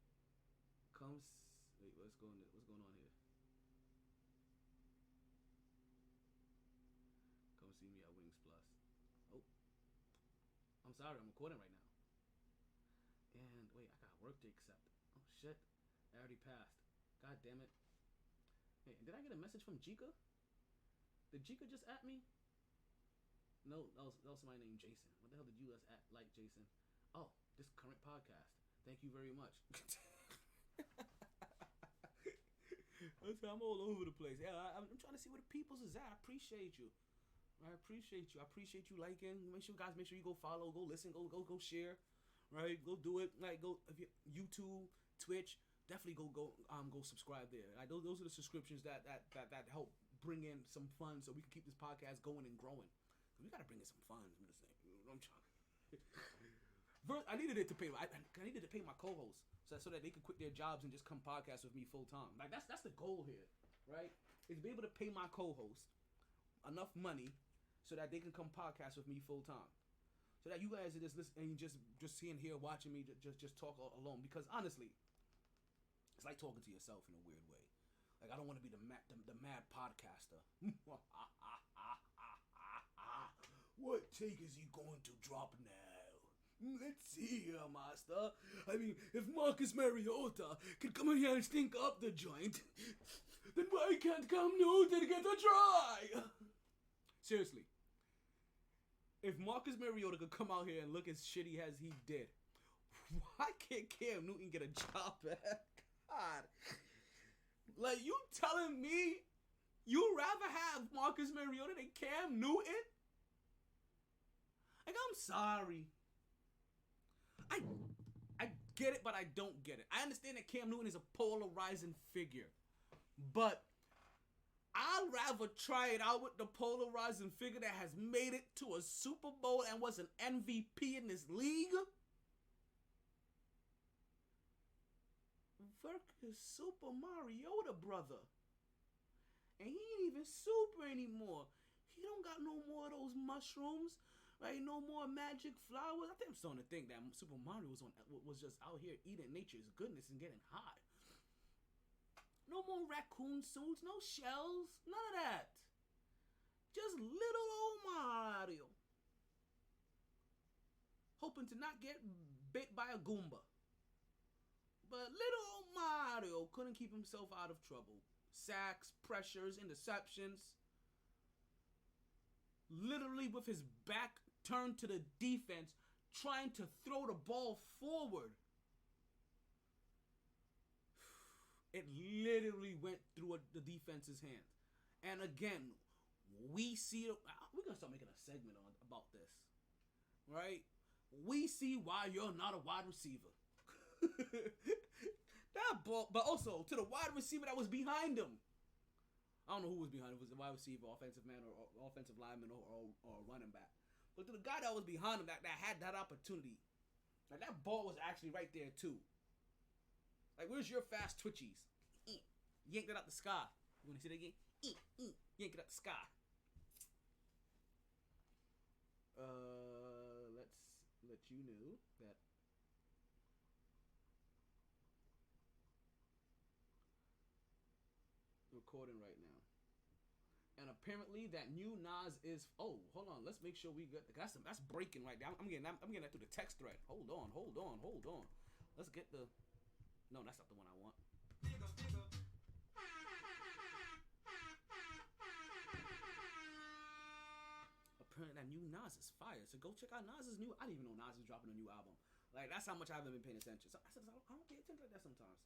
what's going on here? Come see me at Wings Plus. Oh, I'm sorry, I'm recording right now. And wait, I got work to accept. Oh shit, I already passed. God damn it. Hey, did I get a message from Jika? Did Jika just at me? No, that was somebody named Jason. What the hell did you guys at like Jason? Oh, this current podcast. Thank you very much. I'm all over the place. Yeah, I'm trying to see where the people's is at. I appreciate you. I appreciate you liking. Make sure you go follow, go listen, go share. Right, go do it. Like go if you YouTube, Twitch. Definitely go subscribe there. Like, those are the subscriptions that help bring in some funds so we can keep this podcast going and growing. We gotta bring in some funds. I'm just saying. I'm trying. First, I needed to pay my co-hosts so that they could quit their jobs and just come podcast with me full time. Like that's the goal here, right? Is to be able to pay my co-host enough money so that they can come podcast with me full time. So that you guys are just listening and just seeing here watching me just talk alone. Because honestly, it's like talking to yourself in a weird way. Like I don't want to be the mad podcaster. What take is he going to drop now? Let's see here, master. I mean, if Marcus Mariota can come in here and stink up the joint, then why can't Cam Newton get a try? Seriously. If Marcus Mariota could come out here and look as shitty as he did, why can't Cam Newton get a job back? God. Like, you telling me you'd rather have Marcus Mariota than Cam Newton? Like, I'm sorry. I get it, but I don't get it. I understand that Cam Newton is a polarizing figure, but I'd rather try it out with the polarizing figure that has made it to a Super Bowl and was an MVP in this league versus Super Mariota, brother. And he ain't even super anymore. He don't got no more of those mushrooms. Right, no more magic flowers. I think I'm starting to think that Super Mario was just out here eating nature's goodness and getting high. No more raccoon suits, no shells, none of that. Just little old Mario. Hoping to not get bit by a Goomba. But little old Mario couldn't keep himself out of trouble. Sacks, pressures, interceptions. Literally with his back turned to the defense, trying to throw the ball forward. It literally went through the defense's hand. And again, we see, we're going to start making a segment about this, right? We see why you're not a wide receiver. That ball, but also to the wide receiver that was behind him. I don't know who was behind him. It was the wide receiver, offensive man, or offensive lineman, or running back. But to the guy that was behind him, that had that opportunity, like that ball was actually right there too. Like, where's your fast twitchies? Yanked it out the sky. You want to see that again? Yanked it out the sky. Let's let you know that recording right now. And apparently that new Nas is. Oh, hold on. Let's make sure we get. That's breaking right now. I'm getting that through the text thread. Hold on. Let's get the. No, that's not the one I want. Apparently that new Nas is fire. So go check out Nas's new. I didn't even know Nas is dropping a new album. Like, that's how much I haven't been paying attention. So I said, I don't pay attention like that sometimes.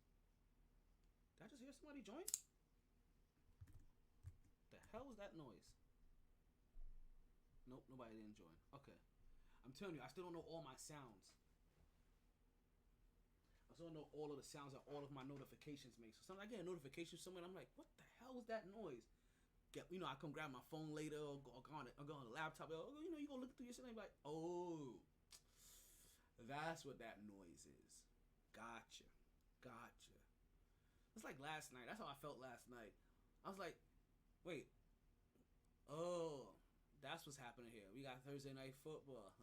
Did I just hear somebody join? The hell is hell's that noise? Nope, nobody didn't join. Okay. I'm telling you, I still don't know all my sounds. I still don't know all of the sounds that all of my notifications make. So sometimes I get a notification somewhere and I'm like, what the hell is that noise? I come grab my phone later or go on the laptop. You go look through your shit and be like, oh, that's what that noise is. Gotcha. It's like last night. That's how I felt last night. I was like, wait. Oh, that's what's happening here. We got Thursday night football.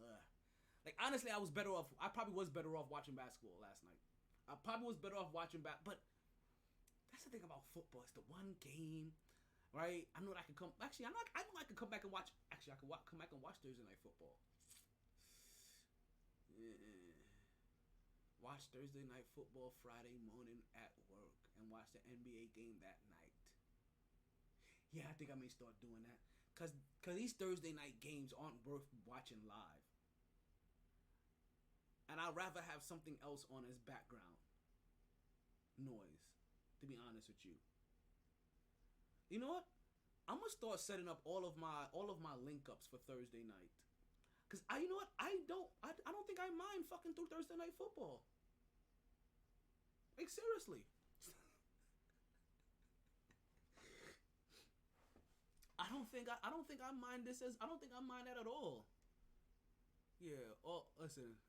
Like, honestly, I probably was better off watching basketball last night. I probably was better off watching but that's the thing about football. It's the one game. Right, I know that I can come. Actually, I know I can come back and watch. Actually, I can come back and watch Thursday night football. Watch Thursday night football Friday morning at work and watch the NBA game that night. Yeah, I think I may start doing that because these Thursday night games aren't worth watching live, and I'd rather have something else on as background noise. To be honest with you. You know what? I'm gonna start setting up all of my link ups for Thursday night. Cause you know what? I don't think I mind fucking through Thursday night football. Like, seriously. I don't think I mind this I don't think I mind that at all. Yeah. Oh, listen.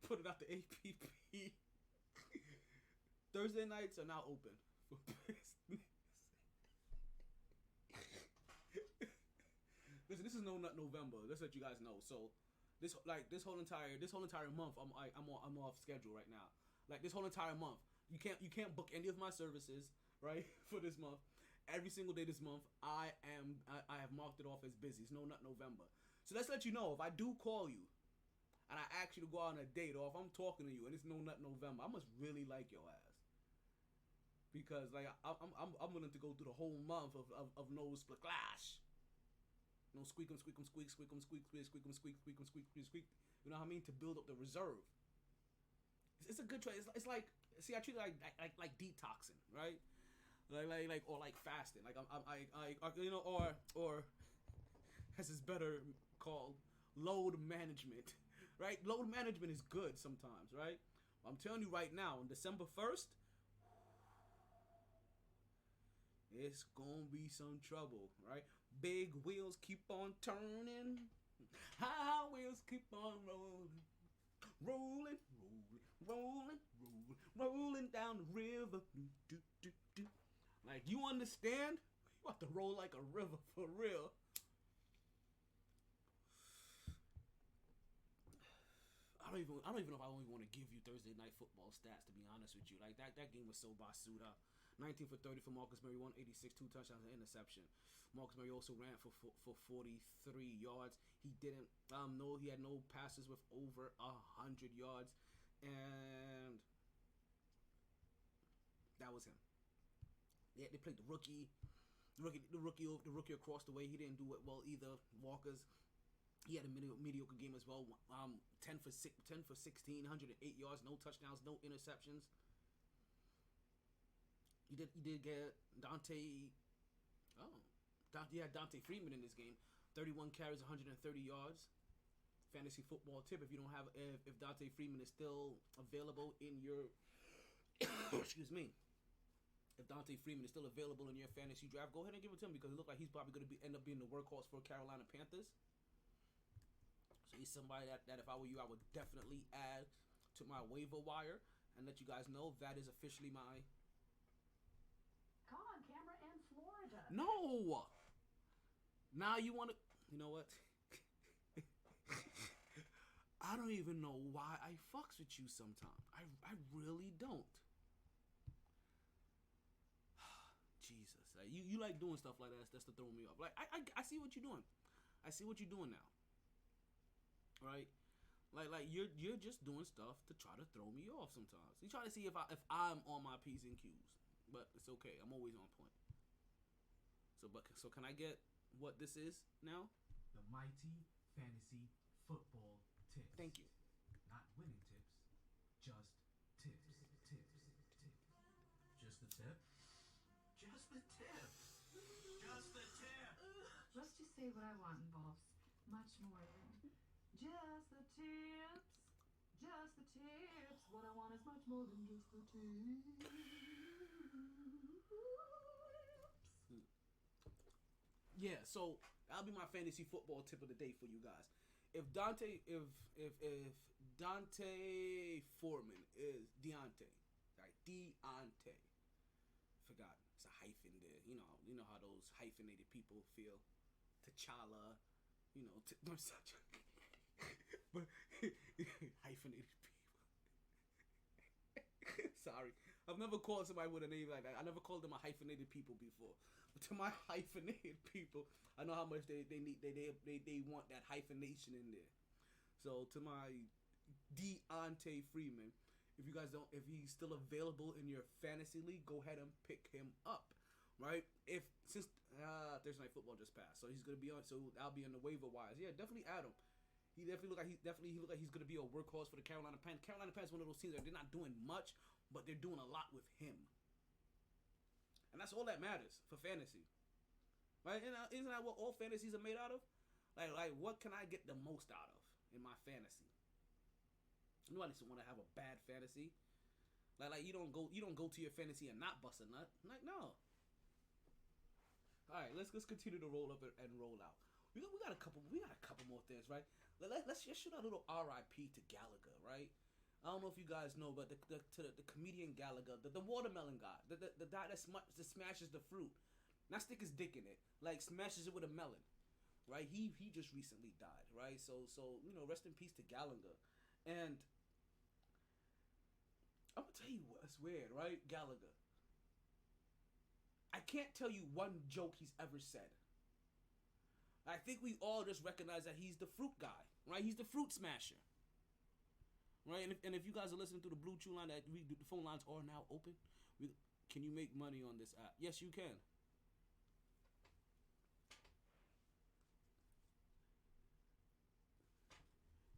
Put it out the APP. Thursday nights are now open for business. Listen, this is No Nut November. Let's let you guys know. So, this whole entire month, I'm off schedule right now. Like, this whole entire month, you can't book any of my services, right, for this month. Every single day this month, I have marked it off as busy. It's No Nut November. So let's let you know, if I do call you and I ask you to go out on a date, or if I'm talking to you and it's No Nut November, I must really like your ass. Because, like, I'm willing to go through the whole month of no splash. No squeak 'em, squeak 'em, squeak, squeak 'em, squeak, squeak, squeak 'em, squeak, squeak 'em, squeak, squeak, squeak. You know what I mean? To build up the reserve. It's a good trade. It's like, see, I treat it like detoxing, right? Like or like fasting. Like I you know, or as it's better called, load management, right? Load management is good sometimes, right? I'm telling you right now, on December 1st, it's gonna be some trouble, right? Big wheels keep on turning, high wheels keep on rolling, rolling down the river. Like, you understand? You have to roll like a river for real. I don't even know if I only want to give you Thursday night football stats, to be honest with you. Like, that game was so basuda. 19 for 30 for Marcus Murray, 186, 2 touchdowns, and interception. Marcus Murray also ran for 43 yards. He didn't he had no passes with over 100 yards, and that was him. Yeah, they played the rookie across the way. He didn't do it well either. Walker's, he had a mediocre game as well. 10 for 16, 108 yards, no touchdowns, no interceptions. He did get Dante Freeman in this game. 31 carries, 130 yards. Fantasy football tip: if you don't have, if Dante Freeman is still available in your, excuse me, if Dante Freeman is still available in your fantasy draft, go ahead and give it to him, because it looks like he's probably going to end up being the workhorse for Carolina Panthers. So he's somebody that if I were you, I would definitely add to my waiver wire and let you guys know that is officially my. Come on, camera in Florida. No. Now you want to. You know what? I don't even know why I fucks with you sometimes. I really don't. Jesus, like, you like doing stuff like that. That's to throw me off. Like, I see what you're doing. I see what you're doing now. Right? Like you're just doing stuff to try to throw me off sometimes. You try to see if I'm on my P's and Q's. But it's okay. I'm always on point. So can I get what this is now? The MyT Fantasy Football Tips. Thank you. Not winning tips, just tips. Just the tip? Just the tip. Let's just say what I want involves much more than just the tips. Just the tips. What I want is much more than just the tips. Yeah, so that'll be my fantasy football tip of the day for you guys. If Dante Foreman is Deontay, right? Deontay. Forgot. It's a hyphen there. You know how those hyphenated people feel. T'Challa, I'm such but hyphenated people. Sorry. I've never called somebody with a name like that. I never called them a hyphenated people before. But to my hyphenated people, I know how much they want that hyphenation in there. So to my Deontay Freeman, if he's still available in your fantasy league, go ahead and pick him up, right? Since Thursday Night Football just passed, so he's gonna be on. So I'll be on the waiver wires. Yeah, definitely add him. He look like he's gonna be a workhorse for the Carolina Panthers. Carolina Panthers, one of those teams that they're not doing much, but they're doing a lot with him, and that's all that matters for fantasy, right? And isn't that what all fantasies are made out of? Like what can I get the most out of in my fantasy? Nobody want to have a bad fantasy. Like you don't go to your fantasy and not bust a nut. Like no. All right, let's continue to roll up and roll out. We got a couple more things, right? Let's just shoot a little R.I.P. to Gallagher, right? I don't know if you guys know, but the comedian Gallagher, the watermelon guy, the guy that smashes the fruit, not stick his dick in it, like smashes it with a melon, right? He just recently died, right? So rest in peace to Gallagher. And I'm gonna tell you what's weird, right? Gallagher. I can't tell you one joke he's ever said. I think we all just recognize that he's the fruit guy, right? He's the fruit smasher, right? And if you guys are listening to the Blue Chew line, the phone lines are now open. Can you make money on this app? Yes, you can.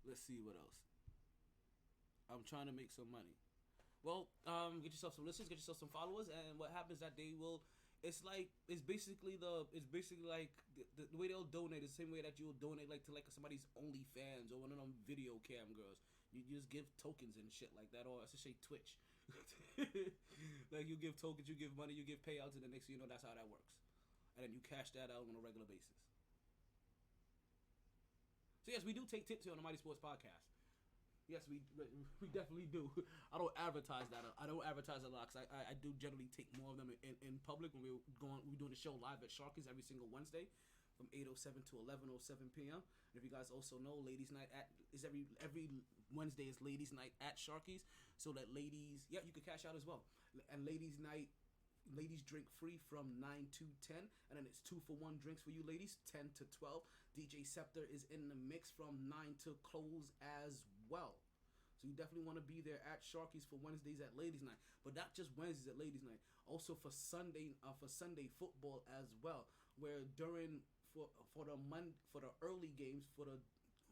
Let's see what else. I'm trying to make some money. Well, get yourself some listeners, get yourself some followers, and what happens that they will. It's basically like the way they'll donate is the same way that you'll donate like to somebody's OnlyFans or one of them video cam girls. You just give tokens and shit like that, or I should say Twitch. Like you give tokens, you give money, you give payouts, and the next thing you know, that's how that works. And then you cash that out on a regular basis. So yes, we do take tips here on the Mighty Sports Podcast. Yes, we definitely do. I don't advertise that. I don't advertise a lot because I do generally take more of them in public when we're doing the show live at Sharky's every single Wednesday from 8:07 to 11:07 p.m. And if you guys also know, Ladies Night is every Wednesday is Ladies Night at Sharky's, so that ladies, you can cash out as well. And Ladies Night, ladies drink free from 9 to 10, and then it's 2-for-1 drinks for you ladies, 10 to 12. DJ Scepter is in the mix from 9 to close as well. So you definitely want to be there at Sharky's for Wednesdays at Ladies Night, but not just Wednesdays at Ladies Night, also for Sunday football as well, where for the early games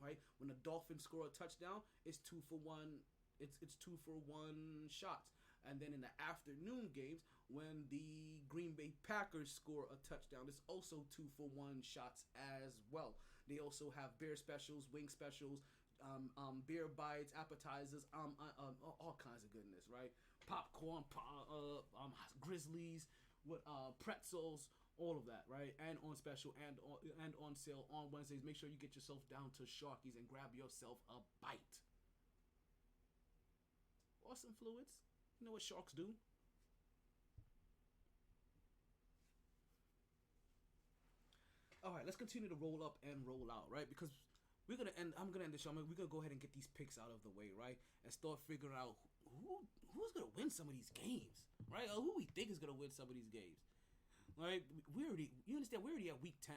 right when the Dolphins score a touchdown, it's 2-for-1. It's 2-for-1 shots. And then in the afternoon games, when the Green Bay Packers score a touchdown, it's also 2-for-1 shots as well. They also have beer specials, wing specials, beer bites, appetizers, all kinds of goodness, right? Popcorn, Grizzlies, with pretzels, all of that, right? And on special and on sale on Wednesdays. Make sure you get yourself down to Sharky's and grab yourself a bite or some fluids. You know what sharks do? All right, let's continue to roll up and roll out, right? Because I'm gonna end the show. We're gonna go ahead and get these picks out of the way, right? And start figuring out who's gonna win some of these games, right? Or who we think is gonna win some of these games, right? You understand? We're already at week 10.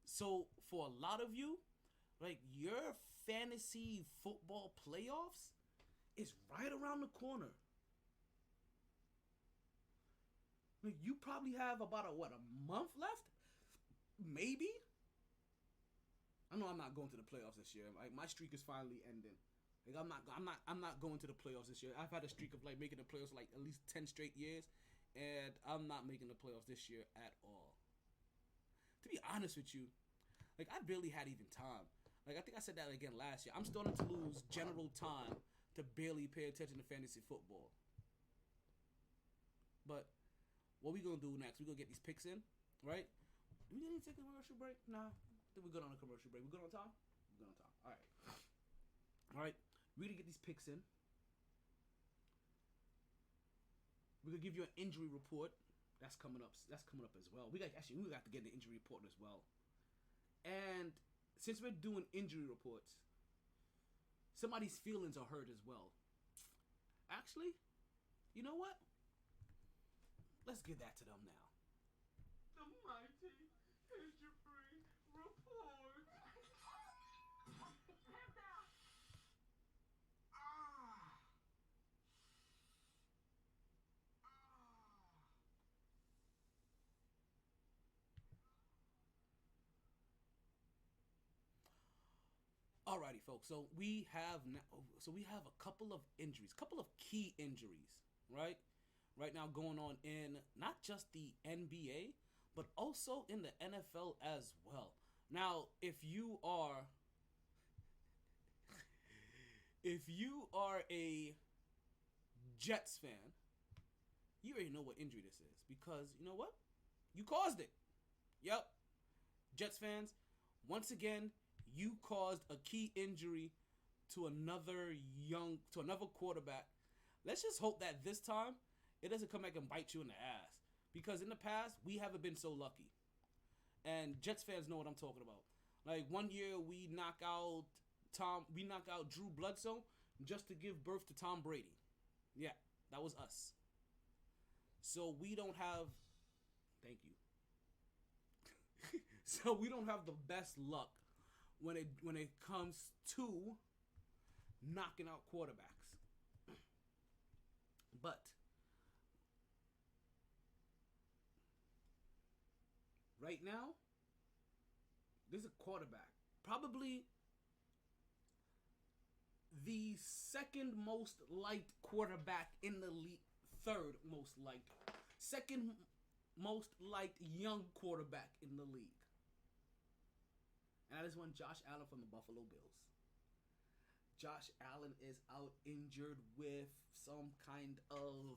So for a lot of you, like your fantasy football playoffs is right around the corner. Like you probably have about a month left, maybe. I know I'm not going to the playoffs this year. Like my streak is finally ending. Like I'm not going to the playoffs this year. I've had a streak of like making the playoffs like at least 10 straight years, and I'm not making the playoffs this year at all. to be honest with you, like, I barely had even time. Like, I think I said that again last year. I'm starting to lose general time to barely pay attention to fantasy football. But what we gonna do next? We gonna get these picks in, right? Do we need to take a commercial break? Nah. I think we're good on a commercial break. We good on time? We're good on time. All right. All right. We're gonna get these picks in. We're gonna give you an injury report. That's coming up. That's coming up as well. We got to get the injury report as well. And since we're doing injury reports, somebody's feelings are hurt as well. Actually, you know what? Let's give that to them now. The MyT injury report. Alrighty, folks. So we have a couple of injuries, couple of key injuries, right? Right now going on in not just the NBA, but also in the NFL as well. Now, if you are a Jets fan, you already know what injury this is, because you know what? You caused it. Yep. Jets fans, once again, you caused a key injury to another quarterback. Let's just hope that this time it doesn't come back and bite you in the ass, because in the past we haven't been so lucky. And Jets fans know what I'm talking about. Like, one year we knock out Drew Bledsoe just to give birth to Tom Brady. Yeah, that was us. So we don't have, thank you. So we don't have the best luck when it comes to knocking out quarterbacks. But right now, this is a quarterback, probably the second most liked quarterback in the league, third most liked, second most liked young quarterback in the league. And that is one Josh Allen from the Buffalo Bills. Josh Allen is out injured with some kind of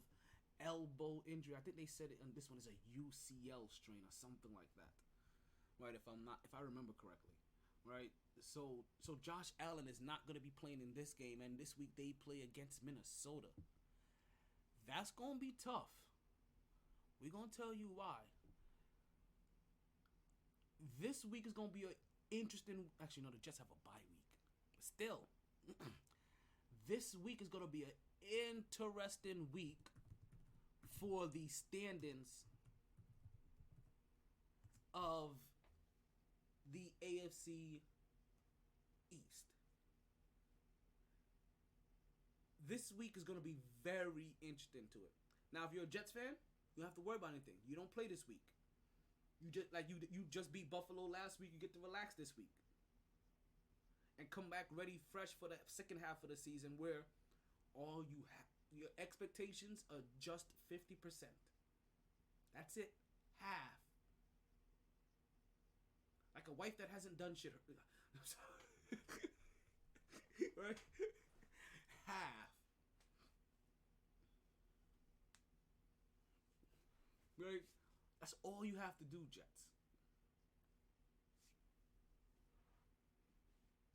elbow injury. I think they said it, and this one is a UCL strain or something like that. Right, if I remember correctly. Right? So Josh Allen is not going to be playing in this game, and this week they play against Minnesota. That's going to be tough. We're going to tell you why. This week is going to be an interesting... Actually, no, the Jets have a bye week. But still, this week is going to be an interesting week for the standings of the AFC East. This week is going to be very interesting to it. Now, if you're a Jets fan, you don't have to worry about anything. You don't play this week. You just beat Buffalo last week. You get to relax this week and come back ready, fresh for the second half of the season, where all you have, your expectations are just 50%. That's it. Half. Like a wife that hasn't done shit. Right? Half. Right? That's all you have to do, Jets.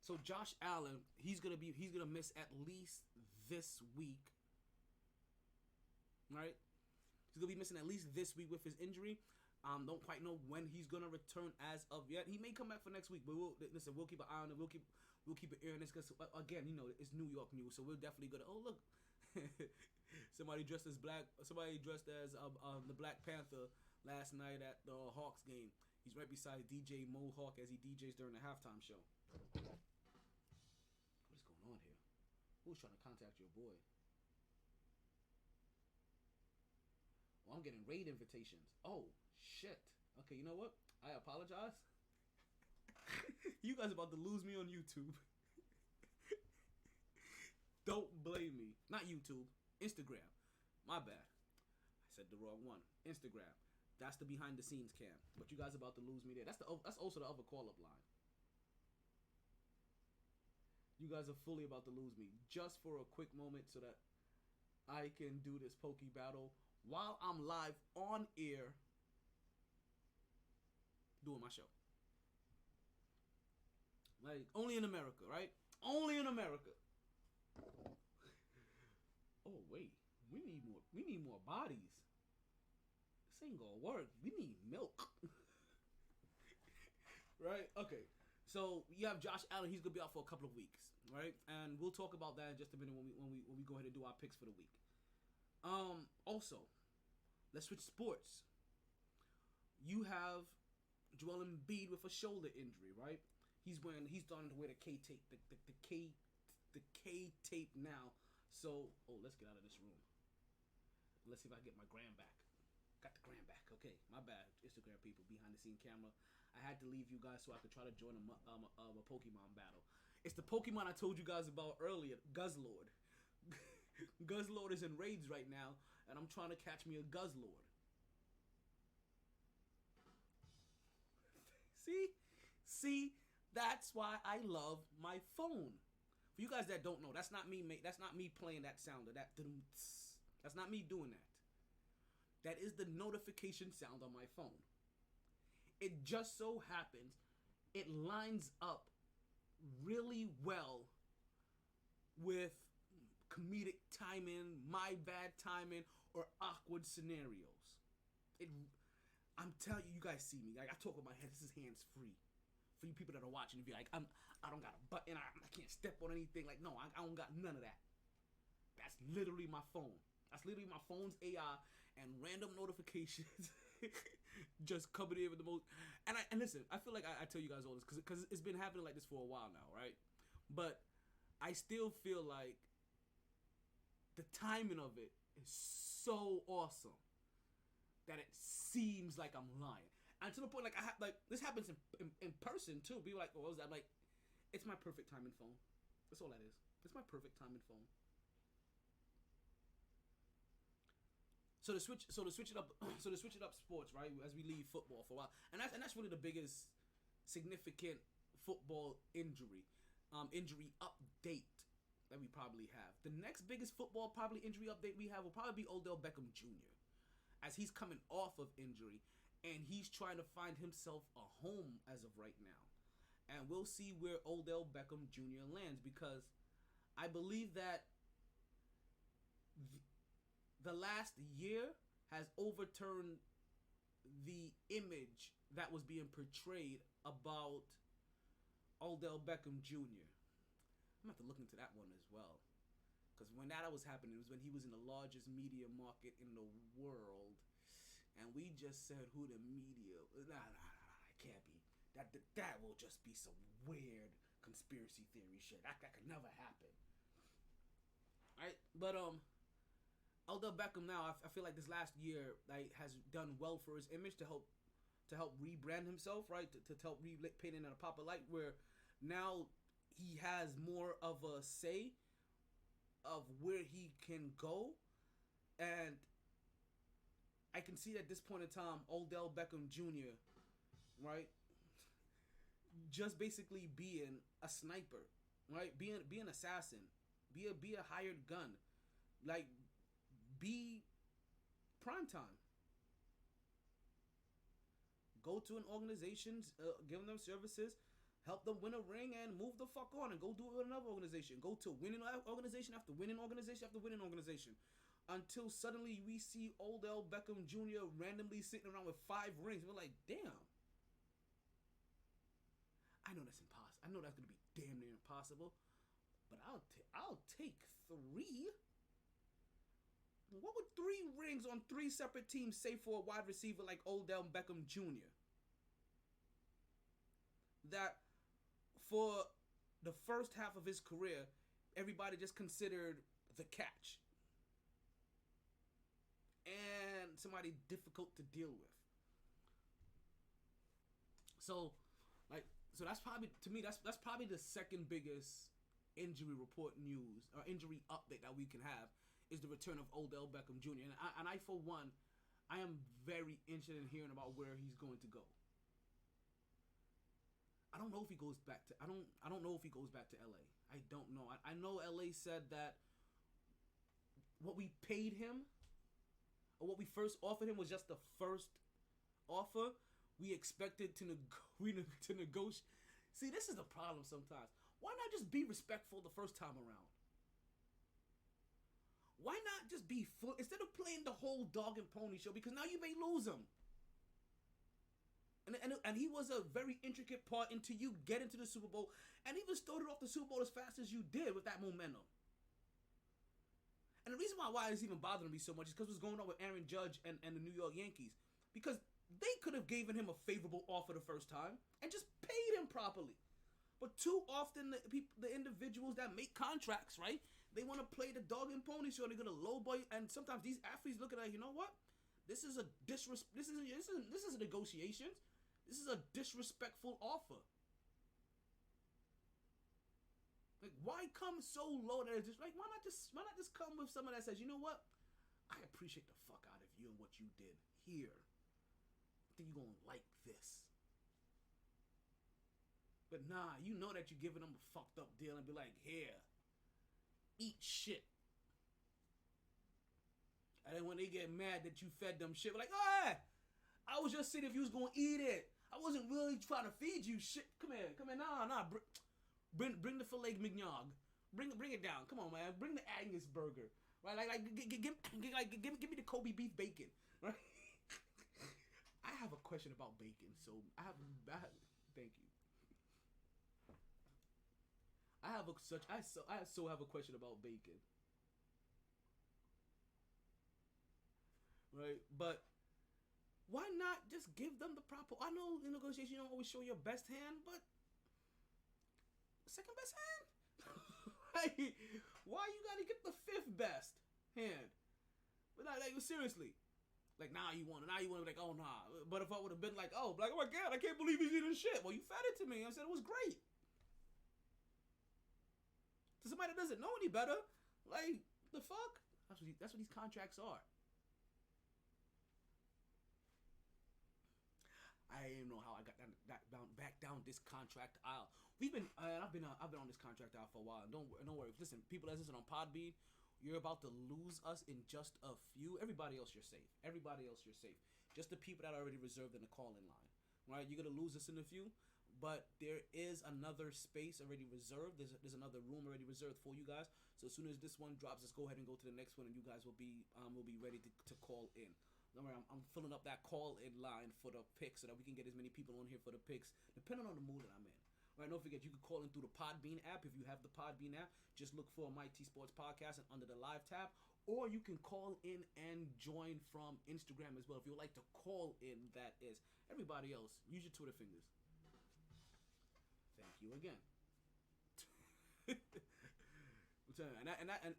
So Josh Allen, he's gonna miss at least this week. Right? He's gonna be missing at least this week with his injury. Don't quite know when he's gonna return as of yet. He may come back for next week, but we'll keep an eye on it. We'll keep an ear on this, because again, it's New York news, so we're definitely gonna. Oh, look, somebody dressed as black. Somebody dressed as the Black Panther last night at the Hawks game. He's right beside DJ Mohawk as he DJs during the halftime show. What is going on here? Who's trying to contact your boy? Well, I'm getting raid invitations. Oh, shit. Okay, you know what? I apologize. You guys are about to lose me on YouTube. Don't blame me. Not YouTube. Instagram. My bad. I said the wrong one. Instagram. That's the behind the scenes cam. But you guys about to lose me there. That's also the other call up line. You guys are fully about to lose me just for a quick moment so that I can do this Poke battle while I'm live on air doing my show. Like, only in America, right? Only in America. Oh wait, we need more bodies. This ain't gonna work. We need milk. Right? Okay. So you have Josh Allen. He's gonna be out for a couple of weeks, right? And we'll talk about that in just a minute when we go ahead and do our picks for the week. Also, let's switch sports. You have Joel Embiid with a shoulder injury, right? He's starting to wear the K tape, the K tape now. So, let's get out of this room. Let's see if I can get my gram back. Got the gram back. Okay, my bad. Instagram people, behind the scene camera. I had to leave you guys so I could try to join a Pokemon battle. It's the Pokemon I told you guys about earlier, Guzzlord. Guzzlord is in raids right now, and I'm trying to catch me a Guzzlord. See, that's why I love my phone. For you guys that don't know, that's not me playing that sounder. That's not me doing that. That is the notification sound on my phone. It just so happens it lines up really well with comedic timing, my bad timing, or awkward scenarios. I'm telling you, you guys see me. Like, I talk with my head. This is hands free. For you people that are watching, if you're like, I don't got a button, I can't step on anything. Like, no, I don't got none of that. That's literally my phone. That's literally my phone's AI and random notifications. Just coming in with the most, and listen, I feel like I tell you guys all this because it's been happening like this for a while now, right? But I still feel like the timing of it is so awesome that it seems like I'm lying, and to the point like this happens in person too. People are like, what was that? I'm like, it's my perfect timing phone. That's all that is. It's my perfect timing phone. So to switch it up sports, right? As we leave football for a while, and that's really the biggest significant football injury update that we probably have. The next biggest football probably injury update we have will probably be Odell Beckham Jr. as he's coming off of injury and he's trying to find himself a home as of right now, and we'll see where Odell Beckham Jr. lands because I believe that the last year has overturned the image that was being portrayed about Odell Beckham Jr. I'm going to have to look into that one as well. Because when that was happening, it was when he was in the largest media market in the world. And we just said who the media... Nah, it can't be. That will just be some weird conspiracy theory shit. That could never happen. Alright, but Odell Beckham now, I feel like this last year has done well for his image to help rebrand himself, right? To help paint it in a proper light, where now he has more of a say of where he can go, and I can see at this point in time Odell Beckham Jr., right, just basically being a sniper, right, being an assassin, be a hired gun, like. Be primetime. Go to an organization, give them services, help them win a ring, and move the fuck on and go do it with another organization. Go to winning organization after winning organization after winning organization, until suddenly we see Odell Beckham Jr. randomly sitting around with 5 rings. We're like, damn. I know that's impossible. I know that's gonna be damn near impossible, but I'll take 3. What would 3 rings on 3 separate teams say for a wide receiver like Odell Beckham Jr.? That for the first half of his career, everybody just considered the catch and somebody difficult to deal with. So that's probably, to me, that's probably the second biggest injury report news or injury update that we can have. Is the return of Odell Beckham Jr. And I for one, I am very interested in hearing about where he's going to go. I don't know if he goes back to. I don't know if he goes back to LA. I don't know. I know LA said that what we paid him, or what we first offered him, was just the first offer. We expected to negotiate. See, this is the problem sometimes. Why not just be respectful the first time around? Why not just be full instead of playing the whole dog and pony show? Because now you may lose him. And he was a very intricate part into you getting to the Super Bowl, and even started off the Super Bowl as fast as you did with that momentum. And the reason why it's even bothering me so much is because what's going on with Aaron Judge and the New York Yankees. Because they could have given him a favorable offer the first time and just paid him properly. But too often, the individuals that make contracts, right, they want to play the dog and pony show. They're gonna lowball, and sometimes these athletes look at it, you know what? This is a negotiations. This is a disrespectful offer. Like, why come so low that it's just like, why not just come with someone that says, you know what? I appreciate the fuck out of you and what you did here. I think you're gonna like this. But nah, you know that you're giving them a fucked up deal and be like, here, eat shit. And then when they get mad that you fed them shit, we're like, oh, I was just seeing if you was gonna eat it. I wasn't really trying to feed you shit. Come here, nah. Bring the filet mignon. Bring it down. Come on, man. Bring the Angus burger. Right? Give me the Kobe beef bacon. Right? I have a question about bacon. So thank you. I so have a question about bacon. Right? But why not just give them the proper... I know in negotiation you don't always show your best hand, but second best hand? Like, why you gotta get the fifth best hand? But like seriously. Like, now you want to be like, oh, nah. But if I would have been like, oh my God, I can't believe he's eating shit. Well, you fed it to me. I said it was great. To somebody that doesn't know any better, like, the fuck? That's what these contracts are. I didn't even know how I got back down this contract aisle. I've been on this contract aisle for a while. Don't worry. Listen, people that listen on Podbean, you're about to lose us in just a few. Everybody else, you're safe. Just the people that are already reserved in the call-in line. Right? You're gonna lose us in a few, but there is another space already reserved. There's another room already reserved for you guys. So as soon as this one drops, let's go ahead and go to the next one, and you guys will be ready to call in. Don't worry, I'm filling up that call-in line for the picks so that we can get as many people on here for the picks, depending on the mood that I'm in. Right, don't forget, you can call in through the Podbean app. If you have the Podbean app, just look for MyT Sports Podcast and under the live tab. Or you can call in and join from Instagram as well. If you would like to call in, that is. Everybody else, use your Twitter fingers. Thank you again.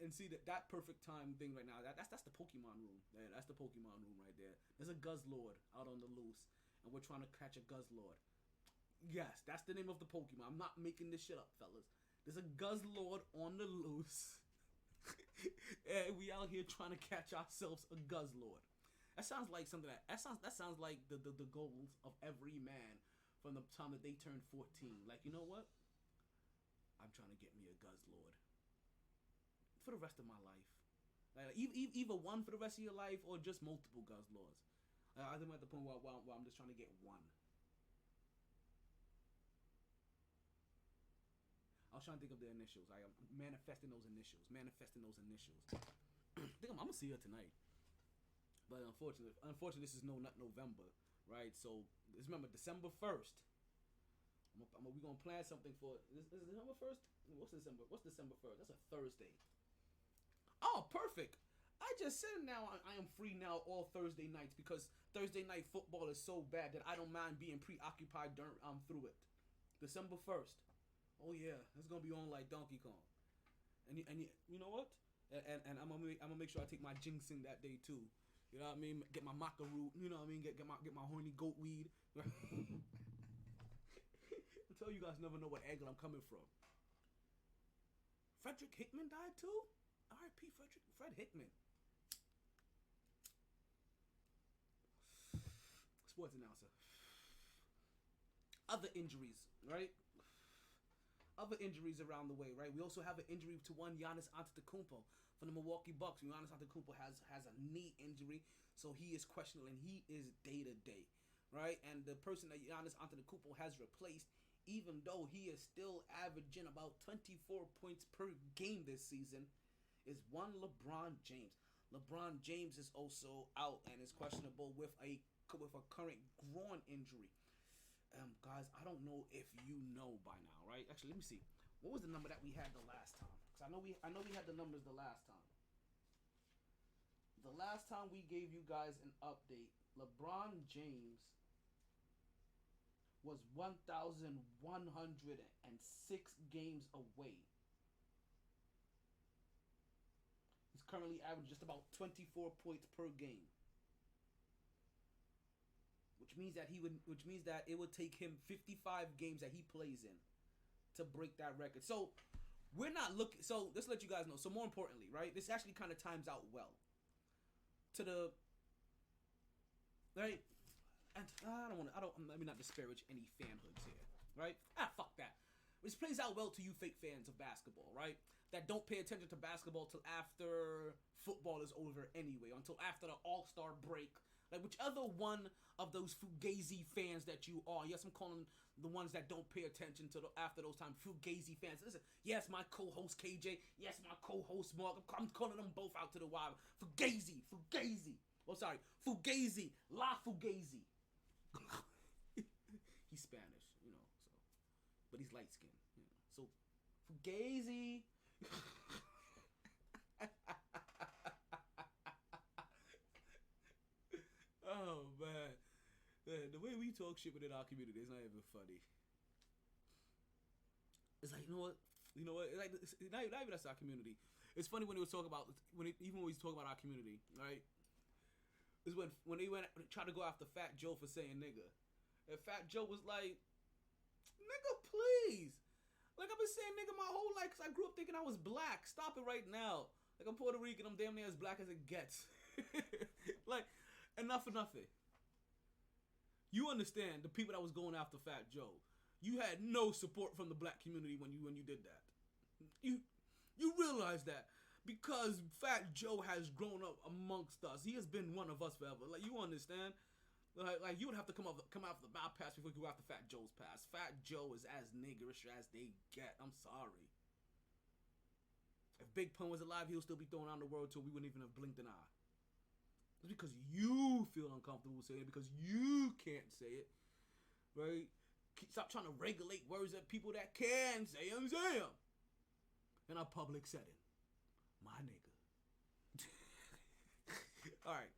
And see that perfect time thing right now. That's the Pokemon room. Yeah, that's the Pokemon room right there. There's a Guzzlord out on the loose, and we're trying to catch a Guzzlord. Yes, that's the name of the Pokemon. I'm not making this shit up, fellas. There's a Guzzlord on the loose, and we out here trying to catch ourselves a Guzzlord. That sounds like something that sounds like the goals of every man from the time that they turn 14. Like, you know what? I'm trying to get me a Guzzlord for the rest of my life. Like, either one for the rest of your life or just multiple Guzzlords. I think I'm at the point where I'm just trying to get one. I was trying to think of the initials. I'm manifesting those initials. I think I'm gonna see her tonight. But unfortunately, this is not November, right? So just remember, December 1st. We're gonna plan something for. Is December 1st? What's December 1st? That's a Thursday. Oh, perfect. I just said now I am free now all Thursday nights because Thursday night football is so bad that I don't mind being preoccupied through it. December 1st. Oh yeah, it's gonna be on like Donkey Kong. And you know what? And I'm gonna make sure I take my ginseng that day too. You know what I mean? Get my maca root. You know what I mean? Get my horny goat weed. I tell you guys never know what angle I'm coming from. Frederick Hickman died too? R.I.P. Fred Hickman. sports announcer. Other injuries, right? Other injuries around the way, right? We also have an injury to one Giannis Antetokounmpo from the Milwaukee Bucks. Giannis Antetokounmpo has a knee injury, so he is questionable and he is day to day, right? And the person that Giannis Antetokounmpo has replaced, even though he is still averaging about 24 points per game this season, is one LeBron James. LeBron James is also out and is questionable with a current groin injury. Guys, I don't know if you know by now, right? Actually, let me see. What was the number that we had the last time? Because I know we had the numbers the last time. The last time we gave you guys an update, LeBron James was 1,106 games away. He's currently averaging just about 24 points per game. Which means that it would take him 55 games that he plays in to break that record. So we're not looking. So let's let you guys know. So more importantly, right? This actually kind of times out well. Right? And let me not disparage any fanhoods here, right? Fuck that. This plays out well to you fake fans of basketball, right? That don't pay attention to basketball till after football is over anyway, until after the All-Star break. Like whichever one of those fugazi fans that you are. Yes, I'm calling the ones that don't pay attention to after those times fugazi fans. Listen, yes, my co-host KJ. Yes, my co-host Mark. I'm calling them both out to the wild. Fugazi. Oh, sorry, fugazi. La fugazi. He's Spanish, so, but he's light skinned, So fugazi. Oh man, the way we talk shit within our community is not even funny. It's like you know what? It's like it's not even that's our community. It's funny when they was talking about when we talk about our community, right? Is when they tried to go after Fat Joe for saying nigga, and Fat Joe was like, nigga, please. Like I've been saying nigga my whole life because I grew up thinking I was black. Stop it right now. Like I'm Puerto Rican, I'm damn near as black as it gets. Like. Enough for nothing. You understand the people that was going after Fat Joe. You had no support from the black community when you did that. You realize that because Fat Joe has grown up amongst us. He has been one of us forever. Like you understand? Like you would have to come out the bypass before you go after Fat Joe's pass. Fat Joe is as niggerish as they get. I'm sorry. If Big Pun was alive, he'll still be thrown around the world till we wouldn't even have blinked an eye. It's because you feel uncomfortable saying it, because you can't say it, right? Stop trying to regulate words that people that can say them in a public setting. My nigga. All right,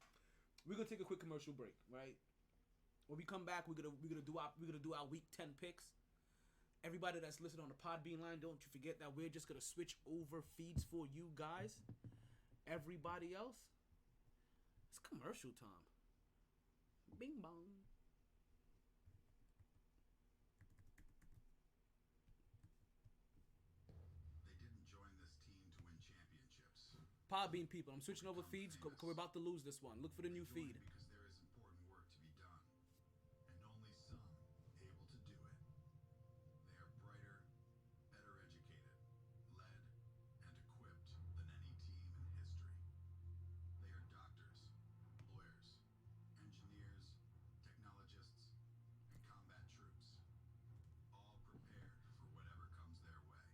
we're gonna take a quick commercial break, right? When we come back, we're gonna do our week 10 picks. Everybody that's listening on the Podbean line, don't you forget that we're just gonna switch over feeds for you guys. Everybody else. It's commercial time. Bing bong. They didn't join this team to win championships. Podbean people, I'm switching over feeds. We're about to lose this one. Look for the new feed. Because there is important work to be done, and only some able to do it. They are brighter, better educated, led, and equipped than any team in history. They are doctors, lawyers, engineers, technologists, and combat troops, all prepared for whatever comes their way.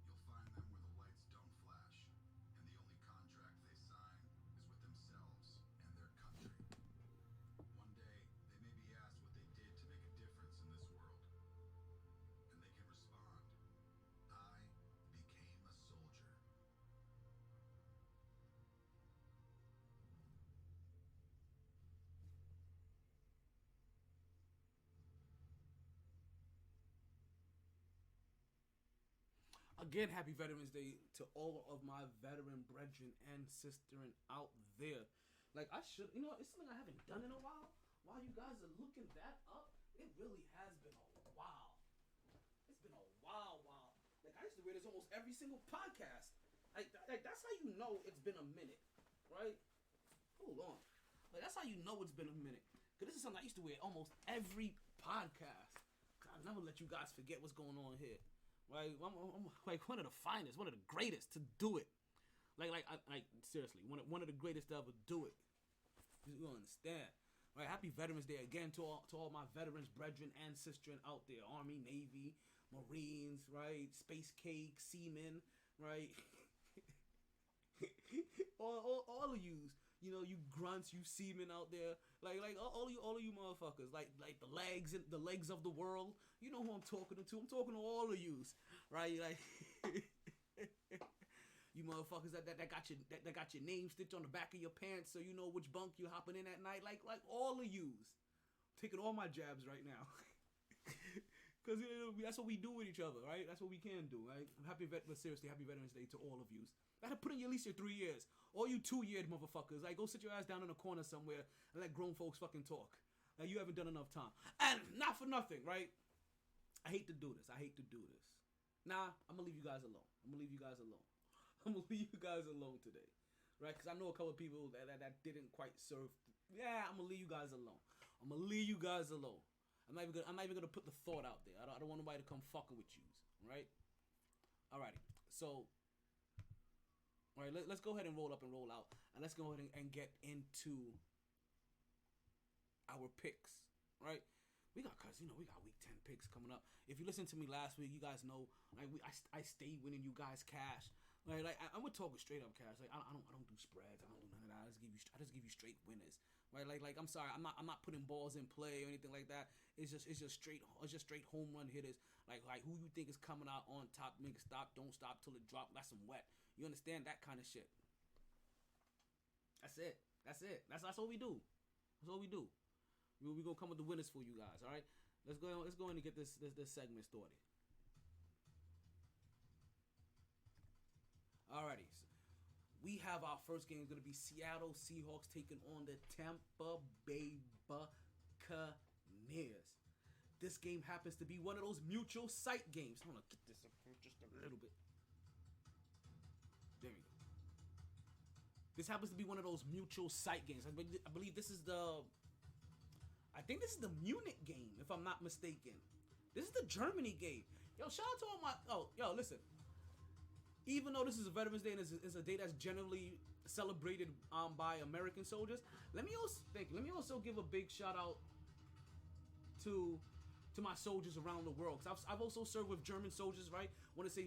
You'll find them where the lights don't flash, and the only contract they sign is with themselves and their country. One day, they may be asked what they did to make a difference in this world, and they can respond, I became a soldier. Again, happy Veterans Day to all of my veteran brethren and sisterin out there. Like I should, it's something I haven't done in a while. While you guys are looking that up, it really has been a while. It's been a while. Like I used to wear this almost every single podcast. Like that's how you know it's been a minute, right? Hold on. Like that's how you know it's been a minute. Cause this is something I used to wear almost every podcast. I never let you guys forget what's going on here. Right? I'm like one of the finest, one of the greatest to do it. Like seriously, one of the greatest to ever do it. You understand? Right? Happy Veterans Day again to all my veterans, brethren, and sistren out there. Army, Navy, Marines, right? Space cake, seamen, right? all of yous. You know, you grunts, you seamen out there, like all of you motherfuckers, like the legs of the world. You know who I'm talking to. I'm talking to all of yous, right? Like you motherfuckers that got your name stitched on the back of your pants, so you know which bunk you hopping in at night. Like all of yous, taking all my jabs right now, because that's what we do with each other, right? That's what we can do, right? But seriously, happy Veterans Day to all of yous. I had to put in at least your 3 years. All you 2-year motherfuckers, like, go sit your ass down in a corner somewhere and let grown folks fucking talk. Like, you haven't done enough time. And not for nothing, right? I hate to do this. Nah, I'm gonna leave you guys alone. I'm gonna leave you guys alone today, right? Because I know a couple of people that didn't quite serve. Yeah, I'm gonna leave you guys alone. I'm not even gonna put the thought out there. I don't want nobody to come fucking with you, right? Alrighty, so. All right, let's go ahead and roll up and roll out, and let's go ahead and get into our picks. Right, we got week 10 picks coming up. If you listened to me last week, you guys know like I stay winning you guys cash. Like I'm gonna talk straight up cash. Like I don't do spreads. I don't do none of that. I just give you straight winners. Right, like I'm sorry, I'm not putting balls in play or anything like that. It's just straight home run hitters. Like who you think is coming out on top? Nigga, don't stop till it drop. That's some wet. You understand that kind of shit? That's it. That's what we do. That's what we do. We gonna come with the winners for you guys. All right. Let's go in and get this segment started. Alrighty. So we have our first game. Is gonna be Seattle Seahawks taking on the Tampa Bay Buccaneers. This game happens to be one of those mutual sight games. I'm gonna get this up for just a little bit. There we go. This happens to be one of those mutual sight games. I believe this is the Munich game, if I'm not mistaken. This is the Germany game. Yo, shout out to all my... listen. Even though this is a Veterans Day and it's a day that's generally celebrated by American soldiers, let me also give a big shout out to my soldiers around the world. Cause I've also served with German soldiers, right? Want to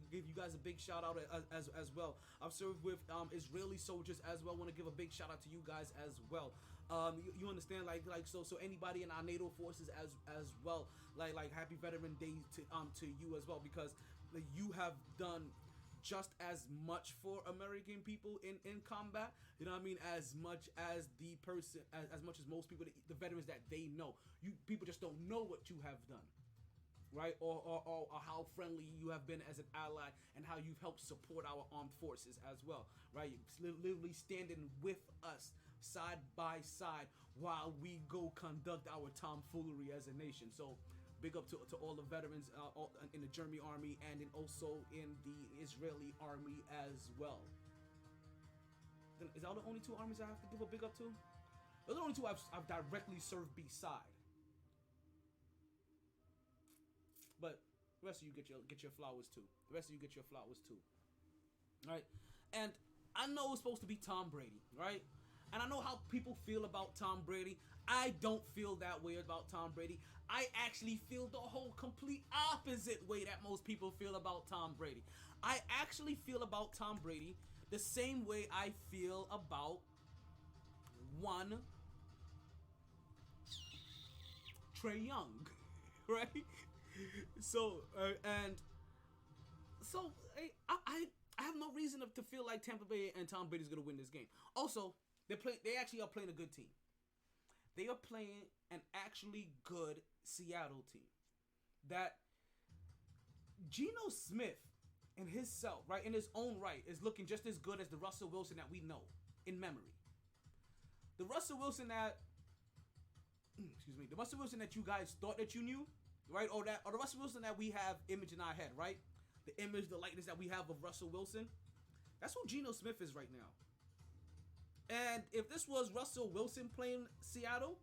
give you guys a big shout out as well. I've served with Israeli soldiers as well. Want to give a big shout out to you guys as well. You understand, like so anybody in our NATO forces as well. Like happy Veteran Day to you as well, because you have done just as much for American people in combat, you know what I mean, as much as as much as most people, the veterans that they know. You people just don't know what you have done, right? Or how friendly you have been as an ally and how you've helped support our armed forces as well, right? You're literally standing with us side by side while we go conduct our tomfoolery as a nation. So big up to all the veterans in the German army and also in the Israeli army as well. Is that the only two armies I have to give a big up to? Those are the only two I've directly served beside. But the rest of you get your flowers too. Right? And I know it's supposed to be Tom Brady, right? And I know how people feel about Tom Brady. I don't feel that way about Tom Brady. I actually feel the whole complete opposite way that most people feel about Tom Brady. I actually feel about Tom Brady the same way I feel about one Trae Young, right? I have no reason to feel like Tampa Bay and Tom Brady's gonna win this game. Also, they actually are playing a good team. They are playing an actually good Seattle team. That Geno Smith in himself, right, in his own right, is looking just as good as the Russell Wilson that we know in memory. The Russell Wilson that you guys thought that you knew, right? Or the Russell Wilson that we have image in our head, right? The image, the likeness that we have of Russell Wilson. That's who Geno Smith is right now. And if this was Russell Wilson playing Seattle,